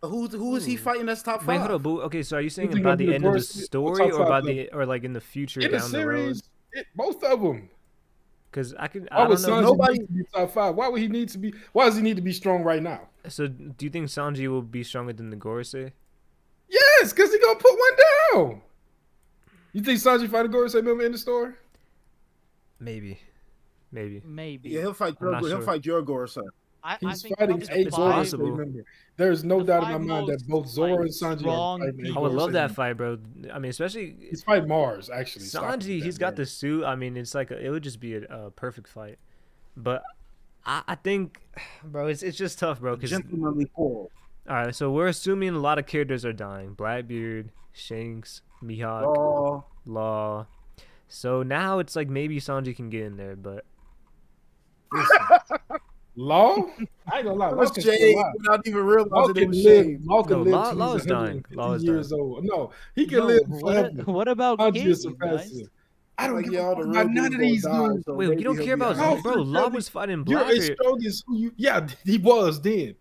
Who is he fighting that's top 5? Wait, hold up. But, okay, so are you saying think by it'll be the the end of the Gorosei or story, top or by five the or like in the future In the down the road? series, both of them. Because I Why would don't know. Sanji Nobody- need to be top 5? Why would he need to be? Why does he need to be strong right now? So do you think Sanji will be stronger than the Gorosei? Yes, because he gonna put one down. You think Sanji fight a Gorosei member in the story? Maybe. Maybe. Yeah, he'll fight I'm not your sure. Gorosei. I He's think fighting it's a the possible. Gorosei member. There is no the doubt in my five mind that most, both Zoro like, and Sanji are strong fighting a I people. would love Gorosei that member. fight, bro. I mean, especially He's fighting Mars, actually. Stop with Sanji. that, He's got bro. the suit. I mean, it's like it would just be a perfect fight. But I think, bro, it's just tough, bro. Because Gentlemanly quarrel. all right, so we're assuming a lot of characters are dying. Blackbeard, Shanks, Mihawk, Oh, Law. So now it's like maybe Sanji can get in there, but Law? I ain't gonna lie. that Law was can still shade lie. without even Law realizing it can was live. shade. Law can No, live Law- till Law he's is dying. 150 Law is years dying. old. No, he can Yo, live forever. what about Sanji Kid, is you guys? surpassing. I don't Like, give yeah, a all fuck the about real none of dudes these gonna die, dudes. so wait, maybe you don't he'll care be about How alright. bro? Law Sanji- was fighting You're as Blackbeard, strong as who you. Yeah, he was then.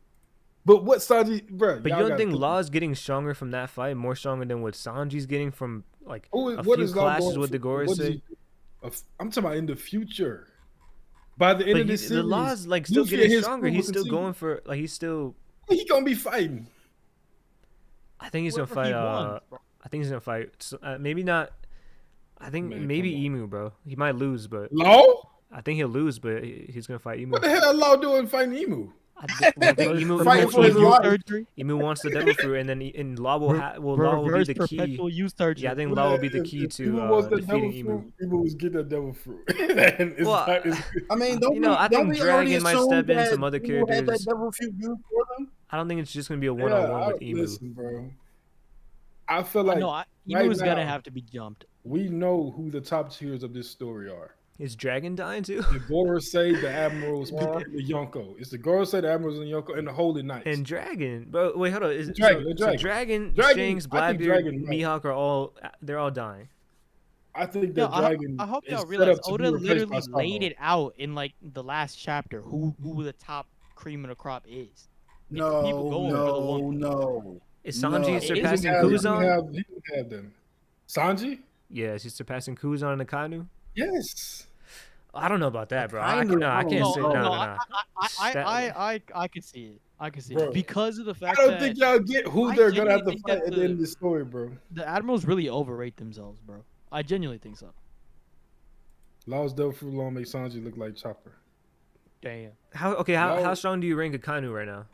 But what Sanji, bro? but you don't think Law is getting stronger from that fight, more stronger than what Sanji's getting from like a what few is Law clashes going with the for? What is Gorosei? he- I'm talking about in the future. By the end But of this the series, Law's like still Luffy and getting his stronger. crew will He's still continue. going for like he's still. He gonna be fighting. I think he's gonna Whoever he fight. wants, bro. I think he's gonna fight. Maybe not. I think Man, maybe come on. Emu, bro. He might lose, but Law? I think he'll lose. But he's gonna fight Emu. What the hell Law doing fighting Emu? I think Emu, Fighting for his life. surgery. Emu wants the devil fruit, and then and Law will Law will be Reverse the key. perpetual youth surgery. Yeah, I think Law will be the key If to Emu wants that devil defeating Emu. fruit, Emu was get that devil fruit. And it's Well, not- it's- I mean, don't You know, I don't think we already Dragon might assume step in, that some other Emu had that characters. devil fruit used for them? I don't think it's just gonna be a yeah, one-on-one with Emu. listen, bro. I feel like No, Emu right is gonna now- have to be jumped. we know who the top tiers of this story are. Is Dragon dying too? The Gorosei, the Admirals, Yeah. and the Yonko. It's the Gorosei, the Admirals, and the Yonko, and the Holy Knights. And Dragon, bro. Wait, hold on. Is Dragon, so, the so Dragon. Dragon, Dragon, Shanks, I think Blackbeard, Dragon, right. Mihawk are all dying. I think Yo, that Dragon I hope is y'all set realize up to Oda be replaced by literally laid Sabo. it out in like the last chapter who the top cream of the crop is. It's No, people going for the no, one. no. Is No. Sanji It surpassing He Kuzan? didn't have them. Sanji? Yes, he's surpassing Kuzan and Akainu. Yes. I don't know about that, bro. I Akainu, can't no, say no, no. I could see it. I could see Bro, it because of the I fact don't that think y'all get who I they're gonna have to genuinely think fight that at the end of the story, bro. the admirals really overrate themselves, bro. I genuinely think so. Law's Devil Fruit Law make Sanji look like Chopper. Damn. How No. strong do you rank Akainu right now?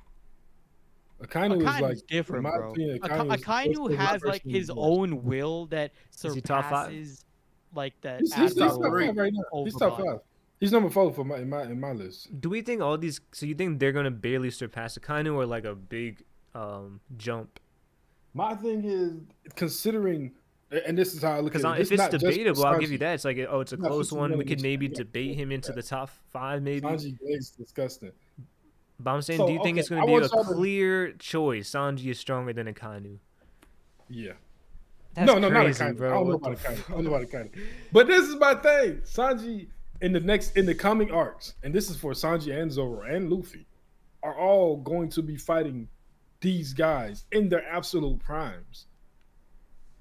Akainu is Akainu's like different, in my bro. opinion, Akainu is Akainu close to has my like personal his choice. own will that Is he top five? surpasses like that. He's top admiral five right now. He's top overbody. 5. He's number 4 for in my list. Do we think all these? So you think they're gonna barely surpass Akainu or like a big jump? My thing is considering, and this is how I look at Because it. if it's not just for debatable, I'll give you Sanji. that. It's like it's a Not close just one. We one, could it's maybe not debate him into the top 5, maybe. Sanji is disgusting. But I'm saying, So, do you think okay, it's gonna I be a want y'all to- clear choice? Sanji is stronger than Akainu. Yeah. That's no, not crazy, Akainu. bro. I don't know What about the Akainu. I don't know about Akainu. But this is my thing. Sanji in the coming arcs, and this is for Sanji and Zoro and Luffy, are all going to be fighting these guys in their absolute primes.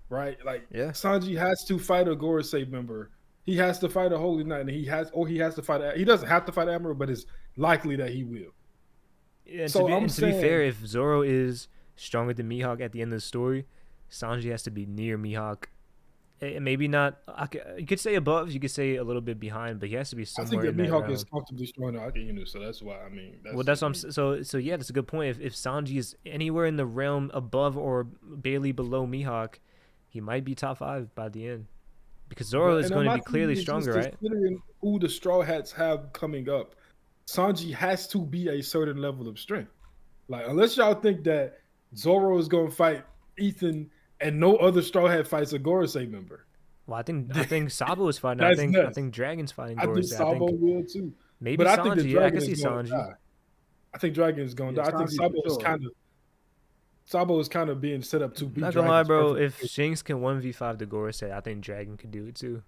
Right? Like Yeah. Sanji has to fight a Gorosei member. He has to fight a Holy Knight, and he has to fight. He doesn't have to fight Admiral, but it's likely that he will. Yeah, and So to be, I'm and to be fair, saying- if Zoro is stronger than Mihawk at the end of the story, Sanji has to be near Mihawk. Maybe not. You could say above. You could say a little bit behind, but he has to be I somewhere think that in that Mihawk realm. is comfortably stronger than Akainu, so that's why. I mean, Well, that's what I'm. So yeah, that's a good point. If Sanji is anywhere in the realm above or barely below Mihawk, he might be top 5 by the end, because Zoro is And going to my be clearly thing is just stronger, right? Considering who the Straw Hats have coming up, Sanji has to be a certain level of strength. Like, unless y'all think that Zoro is going to fight Ethan and no other Straw Hat fights a Gorosei member. Well, I think Sabo is fighting. That's I nuts. think Dragon's fighting I think Gorosei. Sabo will too. Maybe But I Sanji. think the Yeah, I Dragon can see is going to Sanji. die. I think Dragon is going to Yeah, die. I think Sanji Sabo for is sure. kind of being set up to be Not gonna lie, Dragon's bro. perfect If Shanks can 1v5 the Gorosei, I think Dragon could do it too.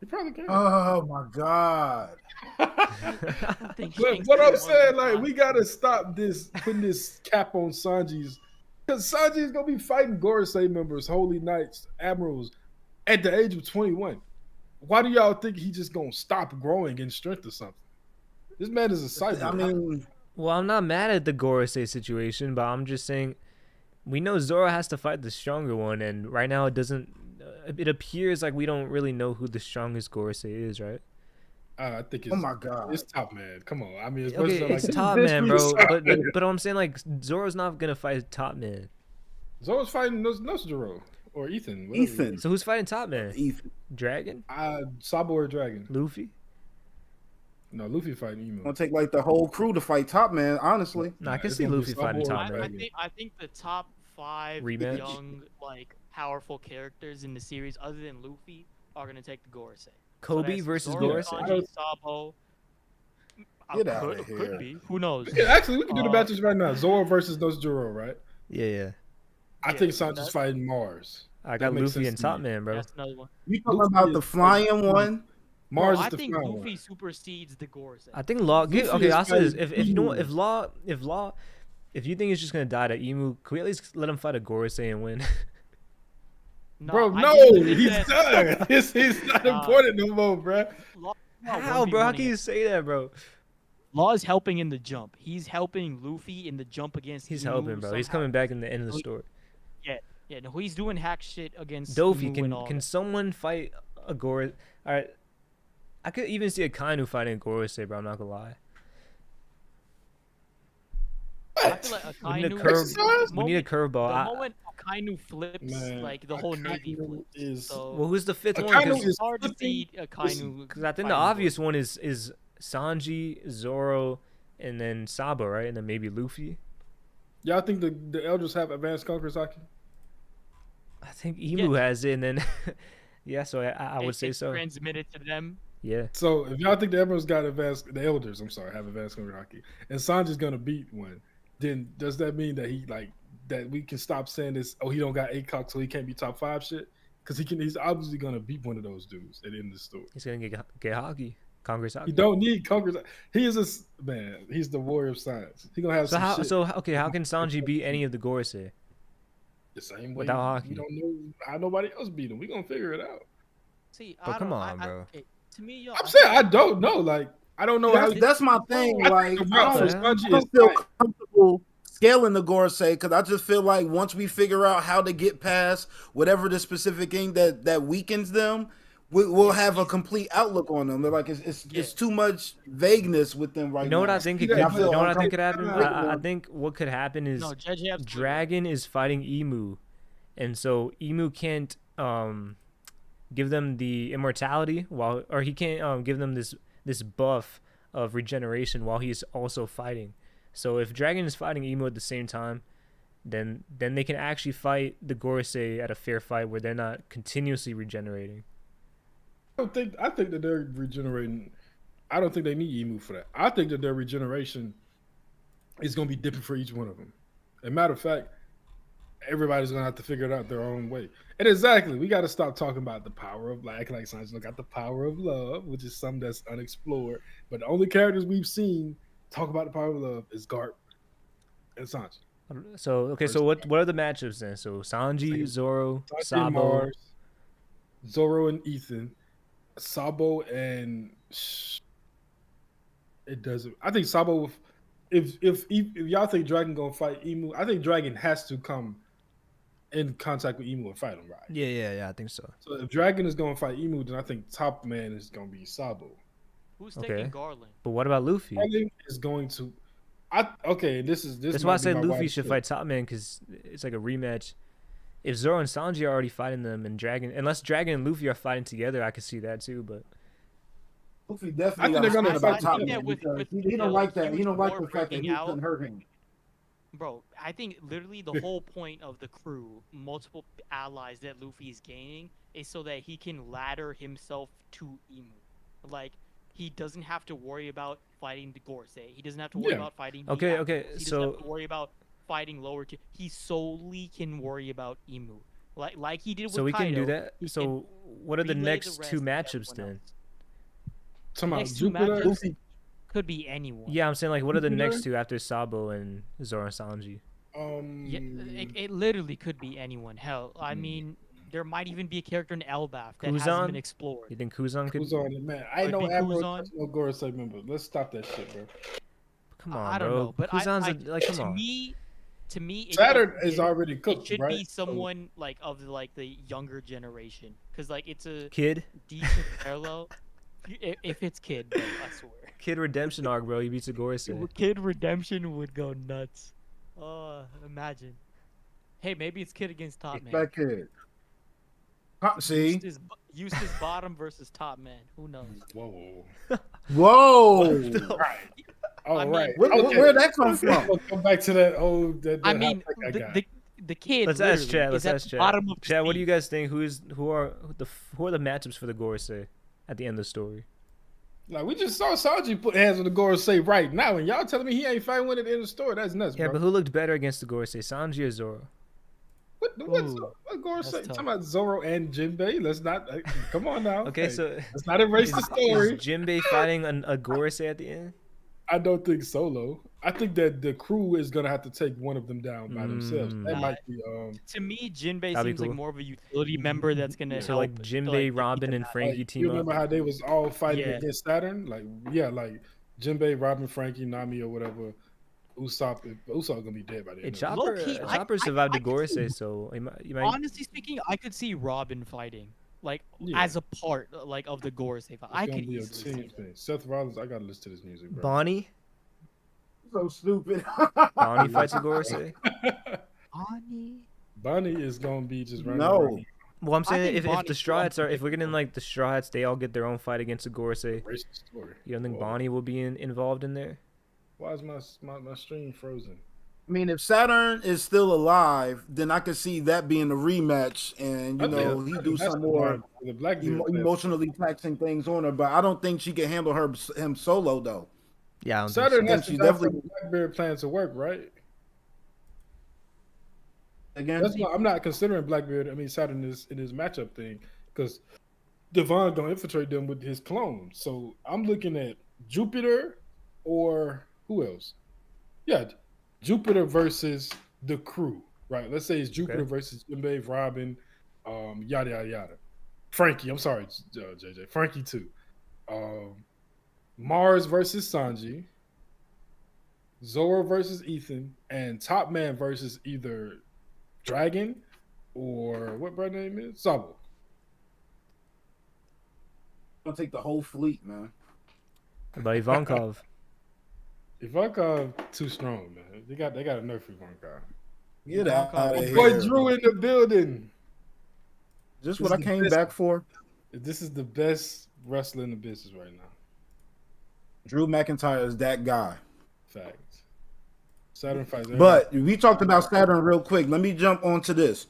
He probably can. Oh my god. I think But Shanks what I'm is saying, one like, of we the gotta stop this, putting this cap on Sanji's, because Sanji's gonna be fighting Gorosei members, Holy Knights, Admirals, at the age of 21. Why do y'all think he just gonna stop growing in strength or something? This man is a cyborg. I mean, Well, I'm not mad at the Gorosei situation, but I'm just saying we know Zoro has to fight the stronger one, and right now it doesn't. It appears like we don't really know who the strongest Gorosei is, right? I think it's, oh my god. it's top man. Come on, I mean, as much Okay, as I like it's to- Top This Man, is bro. Top But I'm saying like Zoro's not gonna fight Top Man. Zoro's fighting Zoro or Ethan. whatever it Ethan. is. So who's fighting Top Man? Ethan. Dragon? Sabo or Dragon? Luffy? No, Luffy fighting Emo. Gonna take like the whole crew to fight Top Man, honestly. No, I can it's see gonna be Luffy Sabo fighting or Top I, Man. I think the top 5 Rematch? young, like, powerful characters in the series, other than Luffy, are gonna take the Gorosei. Kobe that's versus Zoro, Gorosei? Sanji, Sabo. Get outta Could here. be. Who knows? Yeah, actually, we can do the Uh, matches right now. Zoro versus Zoro, right? Yeah. I Yeah, think Sanji's that- fighting Mars. I got makes Luffy sense and to Top me. Man, bro. That's another one. You talking Luffy about the is- flying one? Mars Bro, is I the think flying Luffy one. supersedes the Gorosei. I think Law. Luffy Okay, is I'll say this: fighting if you know what, Emu. if you think he's just gonna die to Emu, can we at least let him fight a Gorosei and win? Bro, I no, didn't think he's that- done. He's not Nah. important no more, bro. Law- How, bro? How 1v1 can you say that, bro? Law is helping in the jump. He's helping Luffy in the jump against He's Emu helping, bro. He's somehow. coming back in the end of the So he- story. Yeah, no, he's doing hack shit against Dofi, Emu and all can that. someone fight a Gorosei? All right, I could even see a Kainu fighting a Gorosei, bro. I'm not gonna lie. I feel like We need a Akainu. curve. Exercise? We need a The curveball. moment Akainu flips, Man, like the whole Navy Akainu flips. is- So Well, who's the fifth one? Akainu it's is hard to flipping- see Akainu. Because I think the fighting obvious Gorosei. one is Sanji, Zoro, and then Sabo, right? And then maybe Luffy. Y'all think the elders have advanced conquerors haki? I think Emu has it, and then yeah. So I would It's say so. transmitted to them. Yeah. So if y'all think the elders got advanced, the elders, I'm sorry, have advanced conqueror haki, and Sanji's gonna beat one, then does that mean that he like that we can stop saying this? Oh, he don't got ACOG, so he can't be top 5 shit? Because he's obviously gonna beat one of those dudes at the end of the story. He's gonna get hockey, Congress hockey. He don't need conquerors. He is a man. He's the warrior of science. He gonna have So some how? shit. So okay, how can Sanji beat any of the Gorosei? The same way Without we haki. don't know how nobody else beat him. We gonna figure it out. See, But I come don't- on, I- bro. okay, to me, yo, I'm saying I don't know. Like I don't know how. That's my thing. I Like, think the route for I Sanji I is don't feel tight. comfortable scaling the Gorosei because I just feel like once we figure out how to get past whatever the specific thing that weakens them, we'll have a complete outlook on them. They're like it's too much vagueness with them right You know what now. I think? Yeah, It could, I you feel know what I think could happen? uncomfortable. I think what could happen is no, JJ absolutely. Dragon is fighting Emu, and so Emu can't give them the immortality or he can't give them this buff of regeneration while he's also fighting. So if Dragon is fighting Emu at the same time, then they can actually fight the Gorosei at a fair fight where they're not continuously regenerating. I think that they're regenerating. I don't think they need Emu for that. I think that their regeneration is going to be different for each one of them. As a matter of fact, everybody's going to have to figure it out their own way. And exactly, we got to stop talking about the power of like Sanji got the power of love, which is something that's unexplored. But the only characters we've seen talk about the power of love is Garp and Sanji. So okay, so what are the matchups then? So Sanji, Zoro, Sanji and Sabo. Mars, Zoro and Ethan, Sabo and it doesn't. I think Sabo. If y'all think Dragon gonna fight Emu, I think Dragon has to come in contact with Emu and fight him, right? Yeah, I think so. So if Dragon is gonna fight Emu, then I think top man is gonna be Sabo. Who's Okay. taking Garland? But what about Luffy? Dragon is going to. This. That's why I said Luffy should fight Top Man because it's like a rematch. If Zoro and Sanji are already fighting them, and unless Dragon and Luffy are fighting together, I could see that too. But Luffy I definitely think got they're a gonna spin fight by Top think together. that Man because with he don't the like that. He huge don't like war the fact that breaking he out, couldn't hurt him. bro, I think literally the whole point of the crew, multiple allies that Luffy is gaining, is so that he can ladder himself to Imu. Like, he doesn't have to worry about fighting the Gorosei. He doesn't have to worry Yeah. about fighting Okay, the okay, Admirals. He doesn't have so- to worry about fighting lower tier. He solely can worry about Imu. Like he did with So we Kaido. can do that. he So what are the relay next two rest to matchups everyone then? else. Talking about Next two Jupiter. matchups Luffy, could be anyone. Yeah, I'm saying like what are the Jupiter? next two after Sabo and Zoro and Sanji? Yeah, it literally could be anyone. Hell, I Mm. mean, there might even be a character in Elbaf that hasn't Kuzan? been explored. You think Kuzan could? Who's on it, man? I ain't Could no be Admiral Kuzan. no Gorosei member. Let's stop that shit, bro. Come on, I don't bro. know, but Kuzan's like come to on. me, Saturn is already it cooked, should right? be someone like of the younger generation, because like it's a Kid, decent parallel. If it's Kid, bro, I swear. Kid redemption arc, bro. He beats a Gorosei. Kid Redemption would go nuts. Oh, imagine. Hey, maybe it's Kid against Top Man. that kid. See, Used his bottom versus Top Man. Who knows? Whoa. whoa. All I mean, right. Where'd that come from? We'll come back to that old. That I hot mean, take I got. the kid. Let's ask literally Chad. is Let's at ask the Chad. bottom of the Chad, what do you sea. guys think? Who are the matchups for the Gorosei at the end of the story? Like we just saw Sanji put hands on the Gorosei right now, and y'all telling me he ain't fighting with it in the store. That's nuts, Yeah, bro. but who looked better against the Gorosei, Sanji or Zoro? What Ooh, Gorosei? that's Talking tough. about Zoro and Jinbei? Let's not. Come on now. Okay, Hey, so let's not erase the is story. Jinbei fighting a Gorosei at the end? I don't think solo. I think that the crew is gonna have to take one of them down by themselves. That Mm. might be. To me, Jinbei That'd be seems like cool. more of a utility member that's gonna So help. like Jinbei, keep Robin, them and out. Frankie Like, team you up. remember how they was all fighting Yeah. against Saturn? Like Jinbei, Robin, Frankie, Nami, or whatever. Usopp gonna be dead by the Hey, end. Chopper, Low-key, I- Chopper I- survived I the could see- Gorosei, so you might. Honestly speaking, I could see Robin fighting, like Yeah. as a part, like of the Gorosei fight. I It's gonna could be a easily team see thing. Seth Rollins, I gotta listen to this music, bro. Bonnie, So stupid. Bonnie fights a Gorosei. that. Bonnie. Bonnie is gonna be just running No. around. Well, I'm I saying think if Bonnie's the Straw Hats are, if we're getting like the Straw Hats, they all get their own fight against the Gorosei. Racist story. You don't think Whoa. Bonnie will be involved in there? Why is my stream frozen? I mean, if Saturn is still alive, then I could see that being a rematch, and I think he that's do some the more line for the Blackbeard class. emotionally taxing things on her. But I don't think she can handle him solo though. Yeah, I don't Saturn think has so. to She have definitely- the Blackbeard plan to work, right? Again, That's why I'm not considering Blackbeard. I mean, Saturn is in his matchup thing because Devon gonna infiltrate them with his clone. So I'm looking at Jupiter or who else? Yeah, Jupiter versus the crew, right? Let's say it's Jupiter Okay. versus Jinbei, Robin, yada yada yada. Frankie, I'm sorry, JJ. Frankie too. Mars versus Sanji. Zoro versus Ethan, and Top Man versus either Dragon or what brand name is Sabo. gonna take the whole fleet, man. so. About Ivankov. Ivankov too strong, man. They got to nerf Ivankov. Get out Ivankov- of Boy, here. Drew in the building. Just This what I is the came best- back for. This is the best wrestler in the business right now. Drew McIntyre is that guy. Facts. Saturn fights. But we talked about Saturn real quick. Let me jump onto this.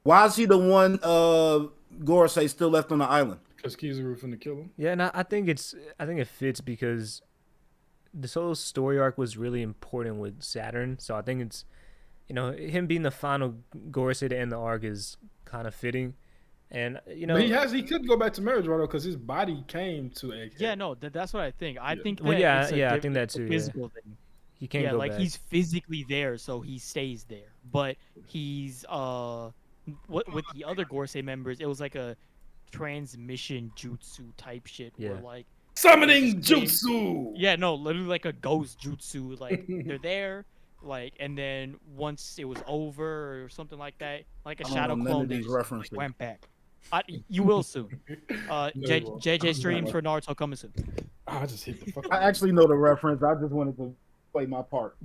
Why is he the one Gorosei still left on the island? because Kizaru finna kill him. Yeah, and I think it fits because this whole story arc was really important with Saturn. So I think it's, him being the final Gorosei to end the arc is kind of fitting. And But he could go back to marriage, right? Because his body came to Egghead. Yeah, no, that's what I think. I Yeah. think that Well, yeah, it's a yeah, I diff- think that it's a too, yeah. physical thing. he can't Yeah, go like back. he's physically there, so he stays there. But he's with the other Gorosei members, it was like a transmission jutsu type shit where Yeah. like Summoning Just jutsu. yeah, no, literally like a ghost jutsu. Like they're there, like, and then once it was over or something like that, like a I don't shadow know none clone, of they these just, like, references. went back. You will soon. No, you won't. JJ streams for Naruto coming soon. I just hit the fuck. I actually know the reference. I just wanted to play my part.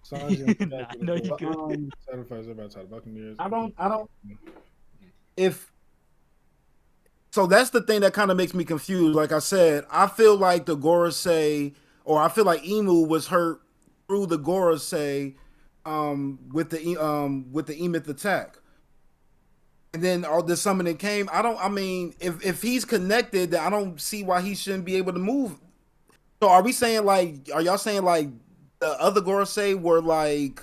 Sanji and Nah, no, you good. Saturn fights everybody outside the Buccaneers. I don't. If So that's the thing that kind of makes me confused. Like I said, I feel like the Gorosei, or I feel like Emu was hurt through the Gorosei, with the Emeth attack, and then all the summoning came. I mean, if he's connected, then I don't see why he shouldn't be able to move. So are y'all saying like the other Gorosei were like?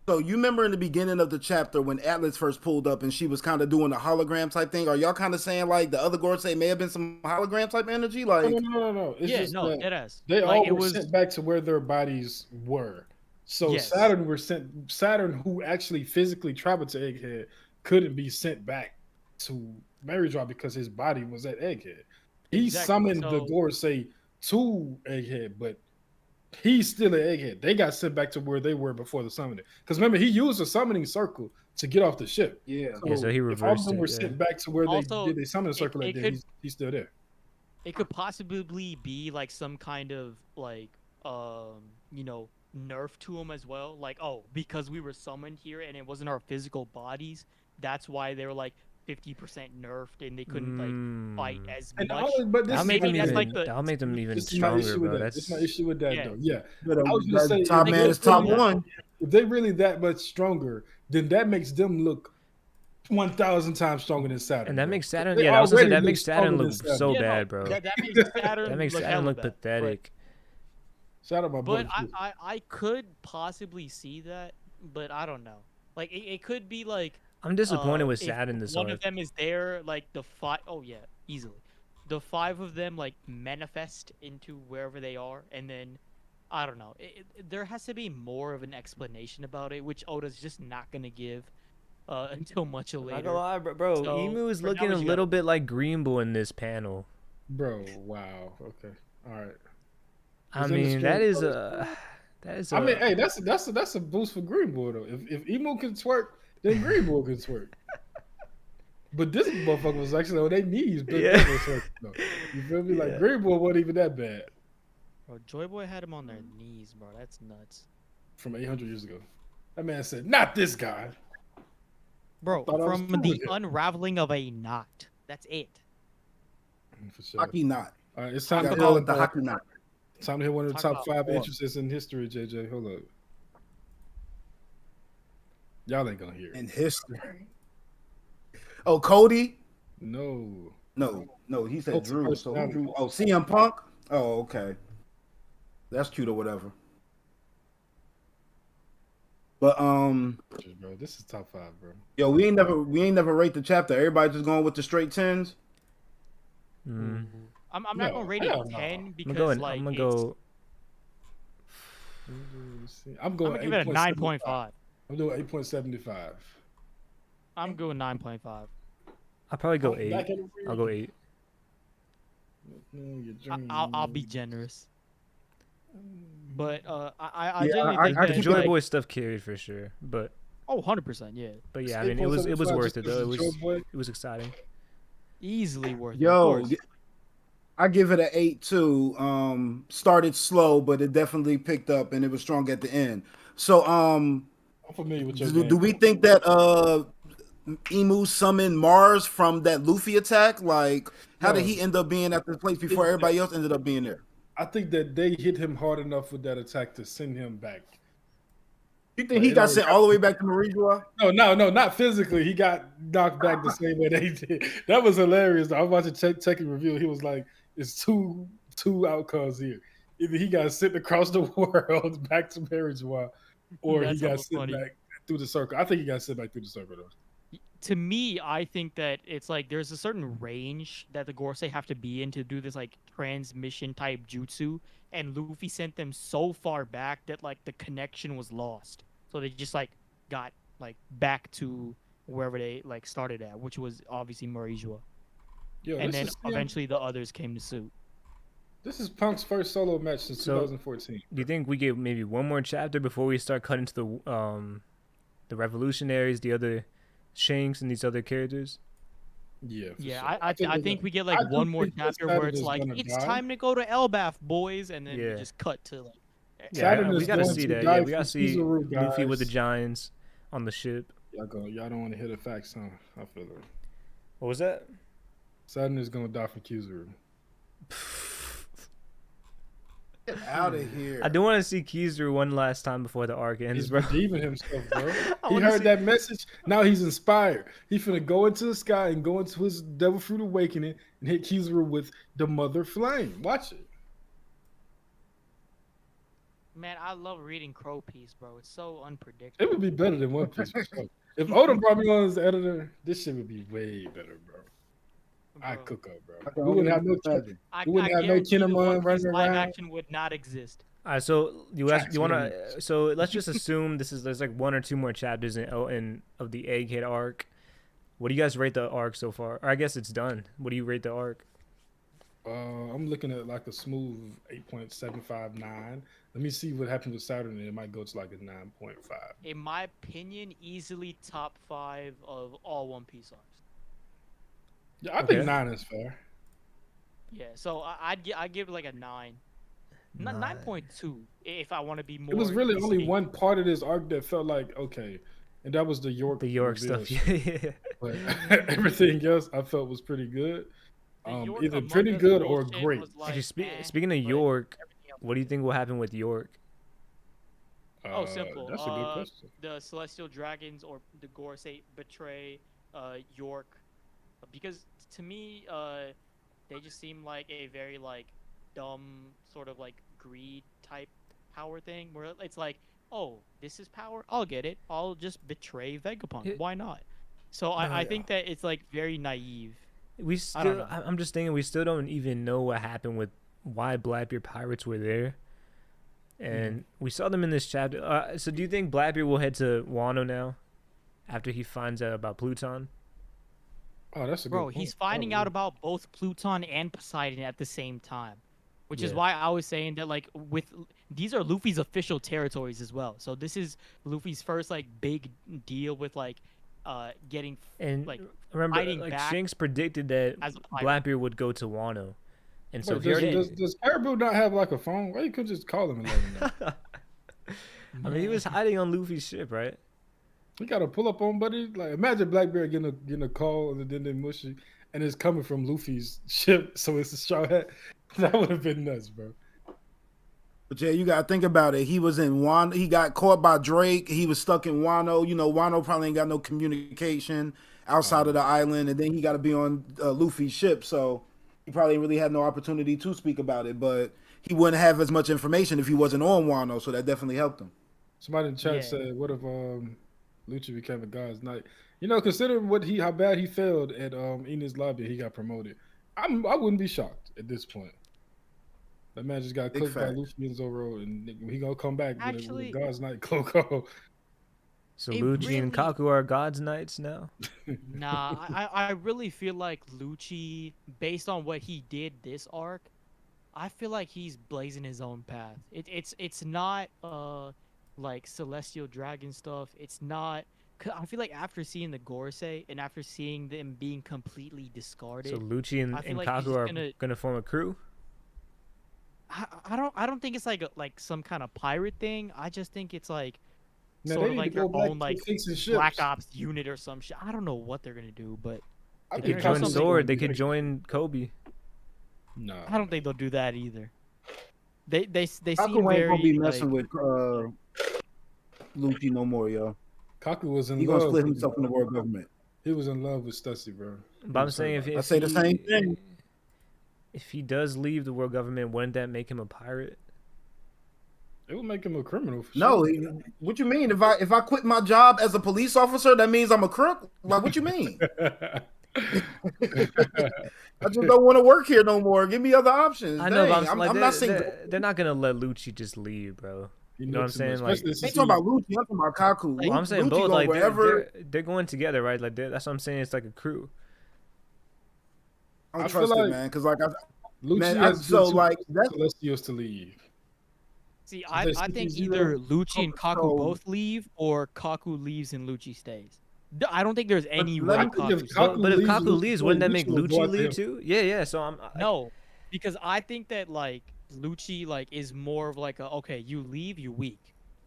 So you remember in the beginning of the chapter when Atlas first pulled up and she was kind of doing a hologram type thing? Are y'all kind of saying like the other Gorosei may have been some hologram type energy? Like, No. It's Yeah, just no, that it is. they Like, all it were was- sent back to where their bodies were. So Yes. Saturn, who actually physically traveled to Egghead, couldn't be sent back to Marydrop because his body was at Egghead. He Exactly, summoned the so- Gorosei to Egghead, but he's still at Egghead. They got sent back to where they were before the summoning. Because remember, he used a summoning circle to get off the ship. yeah. So he if all of reversed them it, were yeah. sent back to where Also, they did a summoning circle, it then could- he's still there. It could possibly be like some kind of like nerf to him as well. Like, oh, because we were summoned here and it wasn't our physical bodies, that's why they were like 50% nerfed and they couldn't like fight as And much. but this That'll is make them my- that's even. like the- That'll make them even this is my stronger, issue with bro. that. That's That's my issue with that, Yeah. though. Yeah, But, I was gonna say, top if man they is top really- one. If they really that much stronger, then that makes them look 1,000 times stronger than Saturn. and that bro. makes Saturn. They Yeah, I was gonna say already that look makes Saturn stronger look than Saturn. so Yeah, no, bad, bro. That makes Saturn That makes look Saturn hella look bad, but- pathetic. Shout out my boy. But I could possibly see that, but I don't know. Like it could be like I'm disappointed with if Saturn this one arc. of them is there, like the five. Oh yeah, easily. The five of them like manifest into wherever they are, and then I don't know. There has to be more of an explanation about it, which Oda's just not gonna give until much Not later. gonna lie, bro. So, Emu is for now, looking we a just little gotta- bit like Green Bull in this panel. Bro, wow. Okay, all right. I He's in the mean, that stream. is a. That is. I mean, hey, that's a boost for Green Bull though. If Emo can twerk, then Green Bull can twerk. But this motherfucker was actually on their knees. But Yeah. You feel me? Like Yeah. Green Bull wasn't even that bad Bro, Joy Boy had him on their knees, bro. That's nuts, from 800 years ago. That man said, "Not this guy." bro. Thought I was From cool the with it. unraveling of a knot. That's it. For sure. Hockey knot. All right, it's I time to gotta call hit it the hockey knot. Time to hit one of the Talk top about 5 war. entrances in history, JJ. Hold up. Y'all ain't gonna hear it. In history. Oh, Cody? No. No, he said That's Drew. So who personality. Drew? Oh, CM Punk? Oh, okay. That's cute or whatever. But Bro, this is top 5, bro. yo, we ain't never rate the chapter. Everybody just going with the straight tens. Mm. I'm not No, gonna rate it hell no. 10 I'm because going. like I'm gonna it's- go. I'm I'm going gonna give it a 8.75. 9.5. I'm doing 8.75. I'm going 9.5. I'll probably go Back 8. at the I'll go 8. I'll be generous. But I Yeah, genuinely I think keep that it Joy like, Boy stuff carried for sure, but 100%, yeah, yeah, I mean it was 8.75 worth it just though. because It was exciting. easily worth it. Of Yo, course. I give it an 8 too. Started slow, but it definitely picked up and it was strong at the end. So I'm familiar with your do we think that Emu summoned Mars from that Luffy attack? Like, how did No. he end up being at the place before everybody else ended up being there? I think that they hit him hard enough with that attack to send him back. You think he got sent all the way back to Marijua? No, not physically. He got knocked back the same way they did. That was hilarious. I was watching Check and Review. He was like, "It's two outcomes here. Either he got sent across the world back to Marriagewell, or he That's got hella sent funny. back through the circle." I think he got sent back through the circle though. To me, I think that it's like there's a certain range that the Gorosei have to be in to do this like transmission type jutsu, and Luffy sent them so far back that like the connection was lost. So they just like got like back to wherever they like started at, which was obviously Marijua. Yo, And this then is, eventually the others came to suit. this is Punk's first solo match since So- 2014. Do you think we get maybe one more chapter before we start cutting to the revolutionaries, the other Shanks, and these other characters? Yeah, for Yeah, sure. I think we get I like do one more think that chapter where Saturn it's is like gonna it's die. time to go to Elbaf, boys, and then Yeah. we just cut to like Saturn we is gotta going see to that. die Yeah, we for gotta see Chizuru, Luffy with the guys. Giants on the ship. Y'all don't want to hear the facts, huh? I feel it. What was that? Saturn is gonna die from Kizaru. Get out of here. I do want to see Kizaru one last time before the arc ends, He's bro. redeeming himself, bro. I He wanna heard see- that message. Now he's inspired. He finna go into the sky and go into his Devil Fruit Awakening and hit Kizaru with the Mother Flame. Watch it. Man, I love reading Crow Piece, bro. It's so It unpredictable. would be better than One Piece. For sure. If Oda brought me on as the editor, this shit would be way better, bro. I Bro. cook up, bro. I can We wouldn't have only no. imagine. we wouldn't have no guarantee the Kinemon One Piece running live around. action would not exist. All right, so you Tracks wanna movies. so let's just assume there's like 1 or 2 more chapters in of the Egghead arc. What do you guys rate the arc so far? Or I guess it's done. What do you rate the arc? I'm looking at like a smooth 8.759. Let me see what happens with Saturn, and it might go to like a 9.5. In my opinion, easily top 5 of all One Piece arcs. Yeah, I Okay. think 9 is fair. Yeah, so I'd give it like a 9. Nine. 9.2 if I want to be more. It was really only distinct. one part of this arc that felt like okay, and that was the York. The York reveal stuff. shit. Yeah. But everything else I felt was pretty good. The York Either Among pretty Us good or bullshit great. was like, Actually, eh, speaking of but York, everything else- what do you think will happen with York? Oh, simple. That's a good question. The Celestial Dragons or the Gorosei betray York, because to me, they just seem like a very like dumb sort of like greed type power thing where it's like, oh, this is power, I'll get it, I'll just betray Vegapunk. It- Why not? So No, I think that it's like very naive. We I don't still, know. I'm just thinking, we still don't even know what happened with why Blackbeard pirates were there, and we saw them in this chapter. So do you think Blackbeard will head to Wano now, after he finds out about Pluton? Oh, that's a Bro, good he's point. finding Oh, out yeah. about both Pluton and Poseidon at the same time, which is Yeah. why I was saying that like these are Luffy's official territories as well. So this is Luffy's first like big deal with like getting And like remember, fighting like back Shanks predicted that as a pirate. Blackbeard would go to Wano, and so Wait, if he already, does Caribou not have like a phone? Why you could just call him and let him know? I mean, he was hiding on Luffy's ship, right? We gotta pull up on buddy. Like imagine Blackbeard getting a call and then they mushy, and it's coming from Luffy's ship, so it's a straw hat. That would have been nuts, bro. But yeah, you gotta think about it. He was in Wano. He got caught by Drake. He was stuck in Wano. You know, Wano probably ain't got no communication outside of the island, and then he got to be on Luffy's ship. So he probably really had no opportunity to speak about it. But he wouldn't have as much information if he wasn't on Wano. So that definitely helped him. Somebody in the chat Yeah. said, "What if Lucci became a God's Knight?" You know, considering how bad he failed at Enos Lobby, he got promoted. I wouldn't be shocked at this point. That man just got Big cooked by fact. Luffy and Zoro, and he gonna come back with Actually- a God's Knight cloak on. So It Luffy and really- Kaku are God's Knights now. Nah, I really feel like Lucci, based on what he did this arc, I feel like he's blazing his own path. It's not like Celestial Dragon stuff. It's not. 'Cause I feel like after seeing the Gorosei and after seeing them being completely discarded, So Lucci and, I feel and like he's Kaku just are gonna- gonna form a crew. I don't think it's like some kind of pirate thing. I just think it's like Now, sort they of need like to go their back own to like fixing ships. Black Ops unit or some shit. I don't know what they're gonna do, but I They think could Kaku's join gonna Sword. They be could like- join Koby. No, I don't think they'll do that either. They Kaku seem ain't very gonna be like, messing with Lucci no more, yo. Kaku was in He love. gonna split with- himself from the world government. He was in love with Stussy, bro. But I'm saying if I say the same thing. If he does leave the world government, wouldn't that make him a pirate? It would make him a criminal. For No, sure. what you mean? If I quit my job as a police officer, that means I'm a crook? Like, what you mean? I just don't want to work here no more. Give me other options. I know, Dang, but I'm not saying. they're not gonna let Lucci just leave, bro. You know what I'm too saying? much, Like, especially I since ain't talking about Lucci. I'm talking about Kaku. well, I'm saying Lucci both. going Like wherever. they're going together, right? Like that's what I'm saying. It's like a crew. I don't I feel trust it, like- man. Because like, Lucci Man, has so, been too like, close that's- to Celestials to leave. see, So I there's think CP0, either Lucci and Kaku so- both leave or Kaku leaves and Lucci stays. I don't think there's any way let me- I think if Kaku. Kaku But if leaves, Kaku Lucci leaves, will- wouldn't that make Lucci will go Lucci after leave him. too? Yeah. So No, because I think that like Lucci like is more of like a okay, you leave, you weak.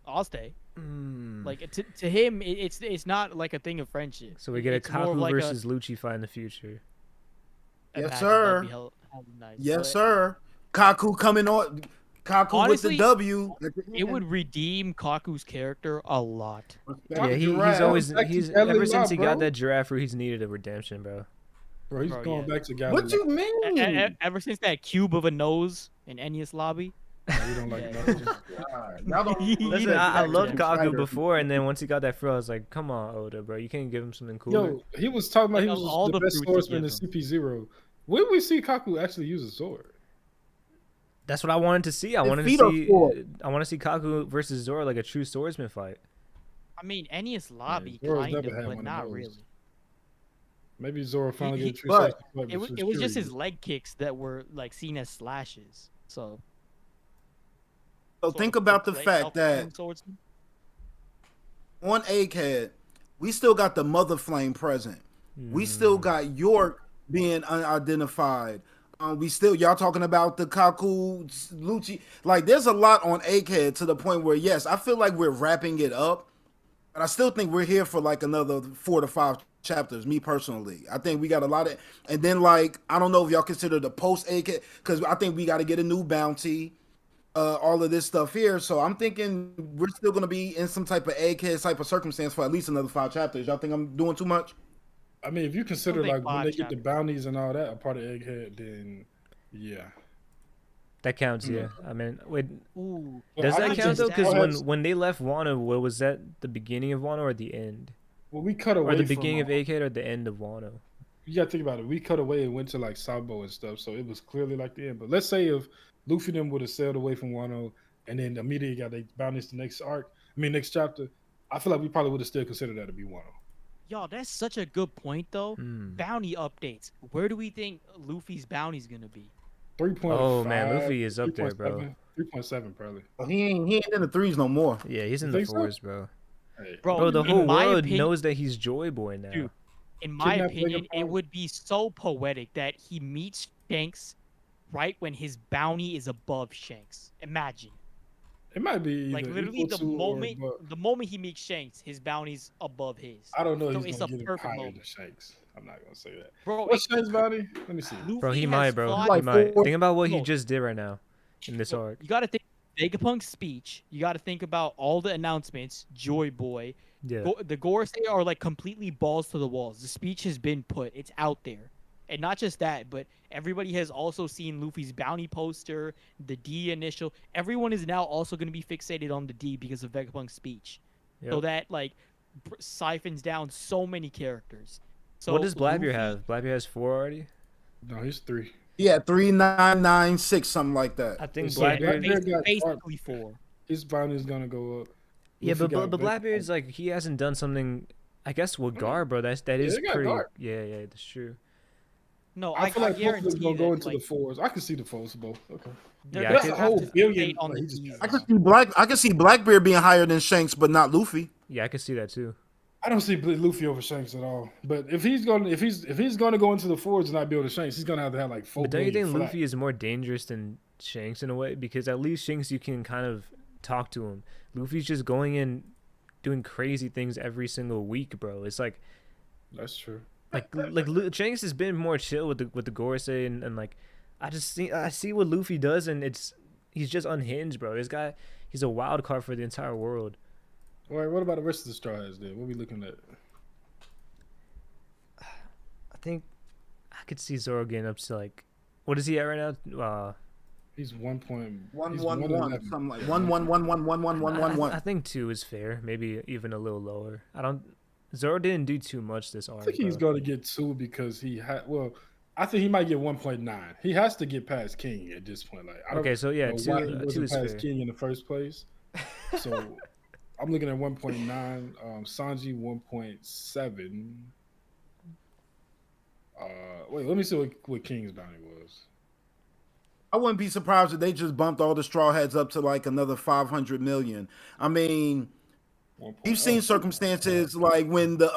I'll stay. Mm. Like to him, it's not like a thing of friendship. So we get a It's more of Kaku like versus Lucci fight in the future. Yes, imagine that'd be sir. hell nice. Yes, But sir. Kaku coming on. Kaku honestly, with the W. it would redeem Kaku's character a lot. Respect Yeah, the he's giraffe. always Back to he's Galley ever since Law, he got bro. that giraffe fruit, he's needed a redemption, bro. Bro, he's Bro, going yeah. back to Galley What you mean? Ever since that cube of a nose in Ennia's lobby. Law. We don't like Yeah, nothing. God, y'all don't He Listen, needs I that loved redemption. Kaku before, and then once he got that fruit, I was like, come on, Oda, bro, you can't give him something cooler. Yo, he was talking about Like, he was all the the best fruits he swordsman in gives him. CP0. When we see Kaku actually use a sword? That's what I wanted to see. I The wanted to feet are see. full. I want to see Kaku versus Zoro like a true swordsman fight. I mean, Ennia's lobby, Zoro's kind never of, had but one of not those. really. Maybe Zoro finally he- get a true but swordsman fight, It, but it was just Fury. his leg kicks that were like seen as slashes. So So think about the fact that swordsman. on Egghead, we still got the Mother Flame present. We still got York being unidentified. We still, y'all talking about the Kaku, Lucci. Like, there's a lot on Egghead to the point where, yes, I feel like we're wrapping it up. But I still think we're here for like another 4 to 5 chapters, me personally. I think we got a lot of, and then like, I don't know if y'all consider the post Egghead, because I think we got to get a new bounty. All of this stuff here. So I'm thinking we're still going to be in some type of Egghead type of circumstance for at least another 5 chapters. Y'all think I'm doing too much? I mean, if you consider think like when 5 they get the chapters. bounties and all that a part of Egghead, then yeah. That counts, yeah. I mean, wait, Ooh, But does I that could count just- though? Because go ahead. when they left Wano, what was that? The beginning of Wano or the end? Well, we cut away Or the from, beginning of Egghead or the end of Wano? You got to think about it. We cut away and went to like Sabo and stuff, so it was clearly like the end. But let's say if Luffy them would have sailed away from Wano and then immediately got their bounties the next arc, next chapter, I feel like we probably would have still considered that to be Wano. y'all, that's such a good point though. Bounty updates. Where do we think Luffy's bounty's gonna be? 3.5. Oh, man, Luffy is up there, bro. 3.7 probably. Well, he ain't in the threes no more. Yeah, he's in You the think so? fours, bro. Hey, Bro, Bro, the in whole my world opinion- knows that he's Joy Boy now. Dude, in my Kidnap opinion, it Vegapunk. would be so poetic that he meets Shanks right when his bounty is above Shanks. Imagine. It might be Like either literally equal the to or moment above. the moment he meets Shanks, his bounty's above his. I don't know if So he's it's gonna a get it perfect higher moment. than Shanks. I'm not gonna say that. Bro, What's Shanks' bounty? Let me see. Bro, he Luffy might, has bro. fought- He Like might. four- Think about what he No. just did right now in this arc. You gotta think Vegapunk's speech. You gotta think about all the announcements. Joy Boy, Yeah. the Gorosei are like completely balls to the walls. The speech has been put. It's out there. And not just that, but everybody has also seen Luffy's bounty poster, the D initial. Everyone is now also going to be fixated on the D because of Vegapunk's speech. So Yep. that like siphons down so many characters. So What does Blackbeard Luffy- have? Blackbeard has 4 already? No, he's 3. Yeah, 3996, something like that. I think It's Yeah, like Blackbeard. Blackbeard got basically 4. His bounty is gonna go up. Yeah, Luffy got but Vegapunk. Blackbeard's like he hasn't done something. I guess with Gar, bro. That is they got pretty. Gar. Yeah, that's true. No, I feel like both of guarantee them gonna go that, into like, the 4s. I can see the 4s both. Okay. they're Yeah, gonna I That's a could- whole have to billion. fixate on like, the he just Ds. got- I can see Blackbeard being higher than Shanks, but not Luffy. Yeah, I could see that too. I don't see Luffy over Shanks at all. But if he's gonna go into the 4s and not be able to Shanks, he's gonna have to have like 4 But don't you billion think flat. Luffy is more dangerous than Shanks in a way? Because at least Shanks, you can kind of talk to him. Luffy's just going in, doing crazy things every single week, bro. It's like That's true. Shanks has been more chill with the Gorosei and like I see what Luffy does and he's just unhinged, bro. This guy, he's a wild card for the entire world. All right, what about the rest of the Straw Hats then? What are we looking at? I think I could see Zoro getting up to like, what is he at right now? He's 1.1. 111, something like 111111111. I think 2 is fair. Maybe even a little lower. Zoro didn't do too much this arc. I think he's bro. going to get 2 because he had. Well, I think he might get 1.9. He has to get past King at this point. Like, I don't Okay, so yeah, know 2, why he 2 wasn't is past fair. King in the first place. So I'm looking at 1.9. Sanji 1.7. Wait, let me see what King's bounty was. I wouldn't be surprised if they just bumped all the Straw Hats up to like another 500 million. I mean, we've seen circumstances like when the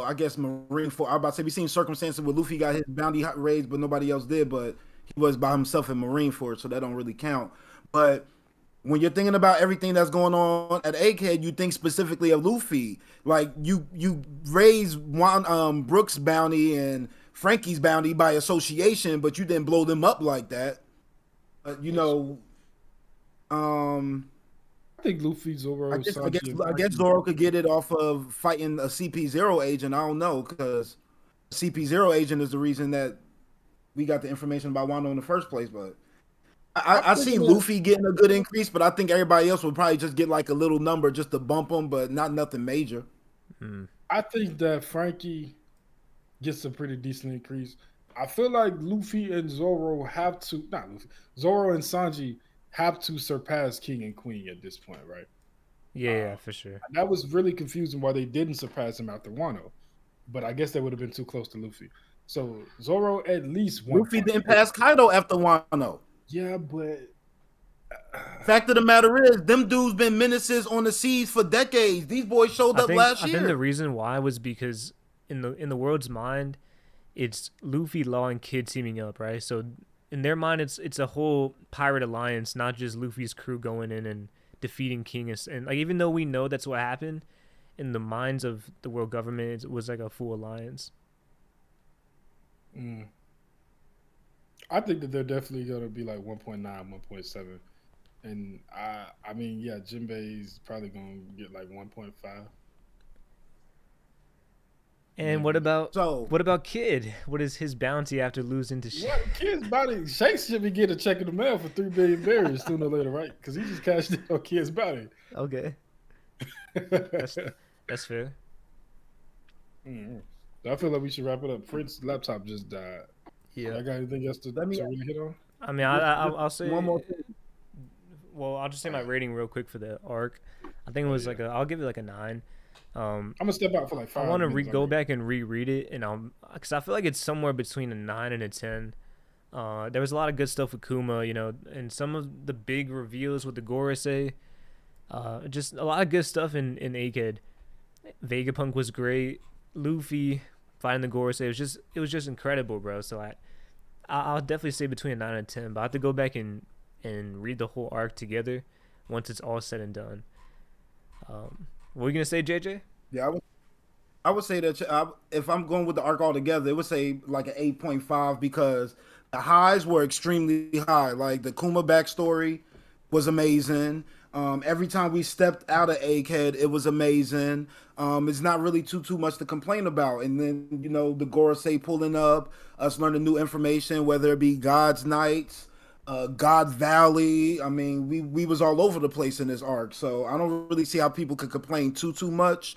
I guess Marineford. I'm about to say we've seen circumstances where Luffy got his bounty raised, but nobody else did. But he was by himself in Marineford, so that don't really count. But when you're thinking about everything that's going on at Egghead, you think specifically of Luffy. Like you raise one Brooks' bounty and Frankie's bounty by association, but you didn't blow them up like that. You know, I think Luffy, Zoro, I guess Sanji, and I guess Frankie. Zoro could get it off of fighting a CP0 agent. I don't know, because CP0 agent is the reason that we got the information about Wano in the first place. But I see Luffy getting a good increase, but I think everybody else would probably just get like a little number just to bump them, but not nothing major. I think that Frankie gets a pretty decent increase. I feel like Luffy and Zoro have to, not Luffy, Zoro and Sanji have to surpass King and Queen at this point, right? Yeah, for sure. That was really confusing why they didn't surpass him after Wano, but I guess they would have been too close to Luffy. So Zoro at least one. Luffy didn't pass Kaido after Wano. Yeah, but Fact of the matter is, them dudes been menaces on the seas for decades. These boys showed up last I year. think the reason why was because in the world's mind, it's Luffy, Law, and Kid teaming up, right? So in their mind, it's a whole pirate alliance, not just Luffy's crew going in and defeating King. And like, even though we know that's what happened, in the minds of the world government, it was like a full alliance. I think that they're definitely going to be like 1.9, 1.7. And I mean, yeah, Jinbei's probably going to get like 1.5. And what about Kid? What is his bounty after losing to Shanks? What Kid's bounty? Shanks should be getting a check in the mail for 3 billion berries sooner or later, right? Because he just cashed in on Kid's bounty. Okay, that's fair. I feel like we should wrap it up. Prince's laptop just died. Yeah. I got anything else to really hit on? I mean, I'll say one more thing. Well, I'll just say my rating real quick for the arc. I think it was I'll give it like a 9. I'm gonna step out for like 5 I want to minutes. go back and reread it, and because I feel like it's somewhere between a 9 and a 10. There was a lot of good stuff with Kuma, you know, and some of the big reveals with the Gorosei. Just a lot of good stuff in Egghead. Vegapunk was great. Luffy fighting the Gorosei it was just incredible, bro. So I'll definitely say between a 9 and 10, but I have to go back and read the whole arc together once it's all said and done. What were you gonna say, JJ? Yeah, I would say that if I'm going with the arc altogether, it would say like an 8.5 because the highs were extremely high. Like the Kuma backstory was amazing. Every time we stepped out of Egghead, it was amazing. It's not really too much to complain about. And then, you know, the Gorosei pulling up, us learning new information, whether it be God's Knights, God Valley. I mean, we was all over the place in this arc. So I don't really see how people could complain too much.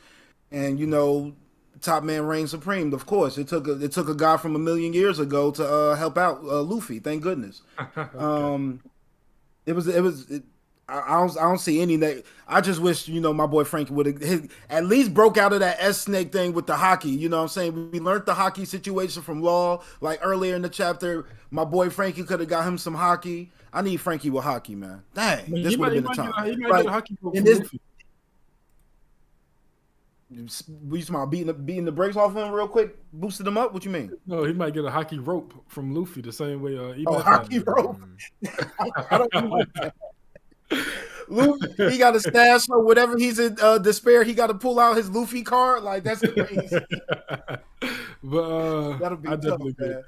And, you know, top man reigns supreme. Of course, it took a guy from a million years ago to help out Luffy. Thank goodness. I don't see any that. I just wish, you know, my boy Frankie would have at least broke out of that S snake thing with the haki. You know what I'm saying? We learned the haki situation from Law, like earlier in the chapter. My boy Frankie could have got him some haki. I need Frankie with haki, man. Dang, this would have been the time. He might get a haki rope from Luffy. We talking about beating the brakes off him real quick, boosted him up. What you mean? No, he might get a haki rope from Luffy the same way. Haki rope. I don't know. Luffy, he got to stash or whatever he's in despair. He got to pull out his Luffy card. Like that's crazy. But that'll be I definitely tough, man.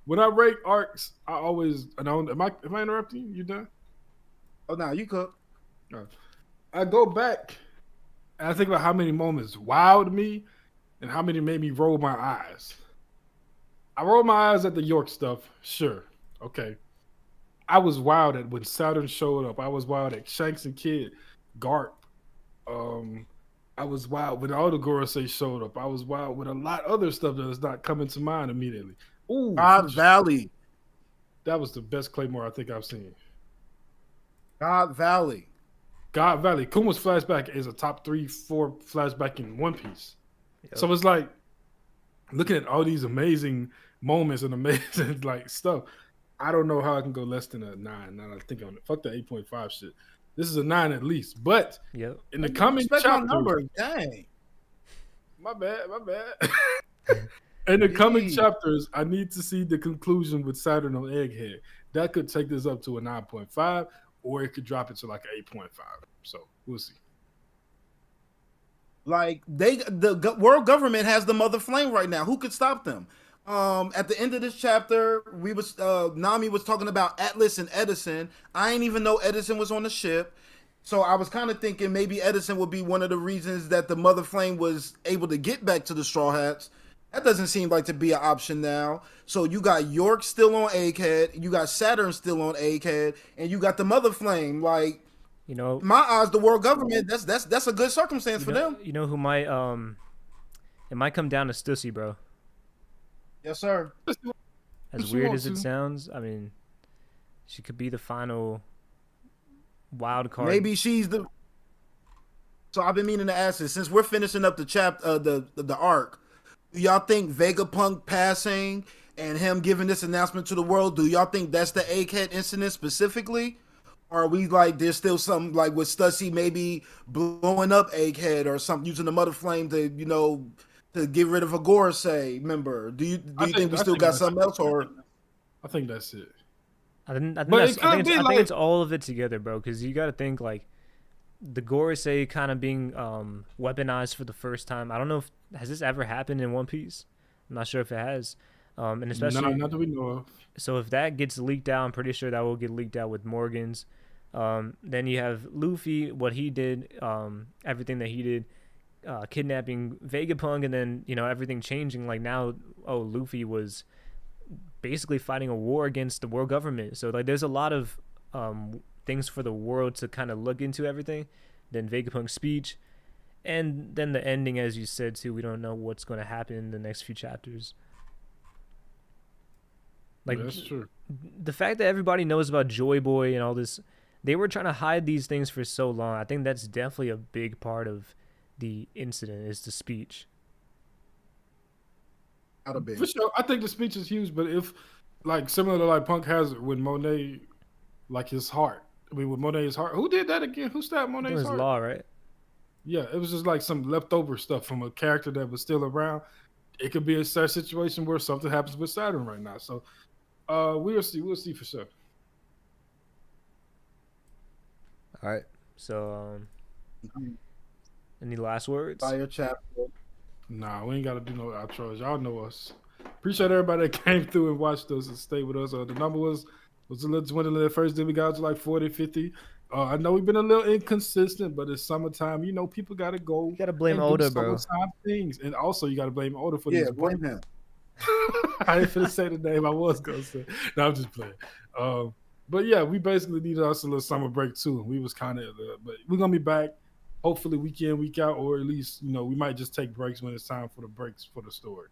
When I rate arcs, I always am I interrupting you? You done? Oh no, you cook. I go back and I think about how many moments wowed me and how many made me roll my eyes. I rolled my eyes at the York stuff, sure, okay. I was wild at when Saturn showed up. I was wild at Shanks and Kid, Garp. I was wild when all the Gorosei showed up. I was wild with a lot of other stuff that is not coming to mind immediately. Ooh, God Valley. That was the best Claymore I think I've seen. God Valley. God Valley. Kuma's flashback is a top 3-4 flashback in One Piece. Yep. So it's like looking at all these amazing moments and amazing like stuff. I don't know how I can go less than a 9. Now I think on it. Fuck the 8.5 shit. This is a 9 at least. But in the coming chapters, dang. My bad. In the coming chapters, I need to see the conclusion with Saturn on Egghead. That could take this up to a 9.5, or it could drop it to like an 8.5. So we'll see. Like the world government has the mother flame right now. Who could stop them? At the end of this chapter, we was Nami was talking about Atlas and Edison. I ain't even know Edison was on the ship. So I was kind of thinking maybe Edison would be one of the reasons that the Mother Flame was able to get back to the Straw Hats. That doesn't seem like to be an option now. So you got York still on Egghead, you got Saturn still on Egghead, and you got the Mother Flame. Like, You know, in my eyes, the world government, that's a good circumstance for them. you know who might it might come down to Stussy, bro. Yes, sir. As She weird wants as it to. sounds, I mean, she could be the final wild card. Maybe she's the. So I've been meaning to ask this since we're finishing up the the arc. Do y'all think Vegapunk passing and him giving this announcement to the world? Do y'all think that's the Egghead incident specifically? Or are we like there's still something like with Stussy maybe blowing up Egghead or something using the Mother Flame to to get rid of a Gorosei member? Do you think we still got something else or? I think that's it. I think But that's, it could be I think like- it's all of it together, bro. Because you got to think like the Gorosei kind of being weaponized for the first time. I don't know if has this ever happened in One Piece. I'm not sure if it has, and especially Not that we know of. so if that gets leaked out, I'm pretty sure that will get leaked out with Morgan's. Then you have Luffy, what he did, everything that he did, kidnapping Vegapunk, and then everything changing. Like now, Luffy was basically fighting a war against the world government. So like, there's a lot of things for the world to kind of look into everything. Then Vegapunk's speech, and then the ending, as you said too. We don't know what's going to happen in the next few chapters. Like Yeah, that's true. the fact that everybody knows about Joy Boy and all this, they were trying to hide these things for so long. I think that's definitely a big part of the incident is the speech. Out of bed. For sure, I think the speech is huge. But if like similar to like Punk has it with Monet, like his heart. I mean, with Monet's heart, who did that again? Who stabbed I think it Monet's was heart? Law, right? Yeah, it was just like some leftover stuff from a character that was still around. It could be a sad situation where something happens with Saturn right now. So we'll see. We'll see for sure. All right. So, any last words? Fire chapter. Nah, we ain't got to do no outros. Y'all know us. Appreciate everybody that came through and watched us and stayed with us. The number was a little dwindling at first. Then we got to like 40, 50. I know we've been a little inconsistent, but it's summertime. You know, people got to go. You gotta blame and do Oda, bro. summertime things. And also, you got to blame Oda for Yeah, these breaks. blame him. I didn't finna say the name I was gonna say. No, I'm just playing. But yeah, we basically needed us a little summer break too. We was kind of, but we're gonna be back. Hopefully, week in, week out, or at least we might just take breaks when it's time for the breaks for the story.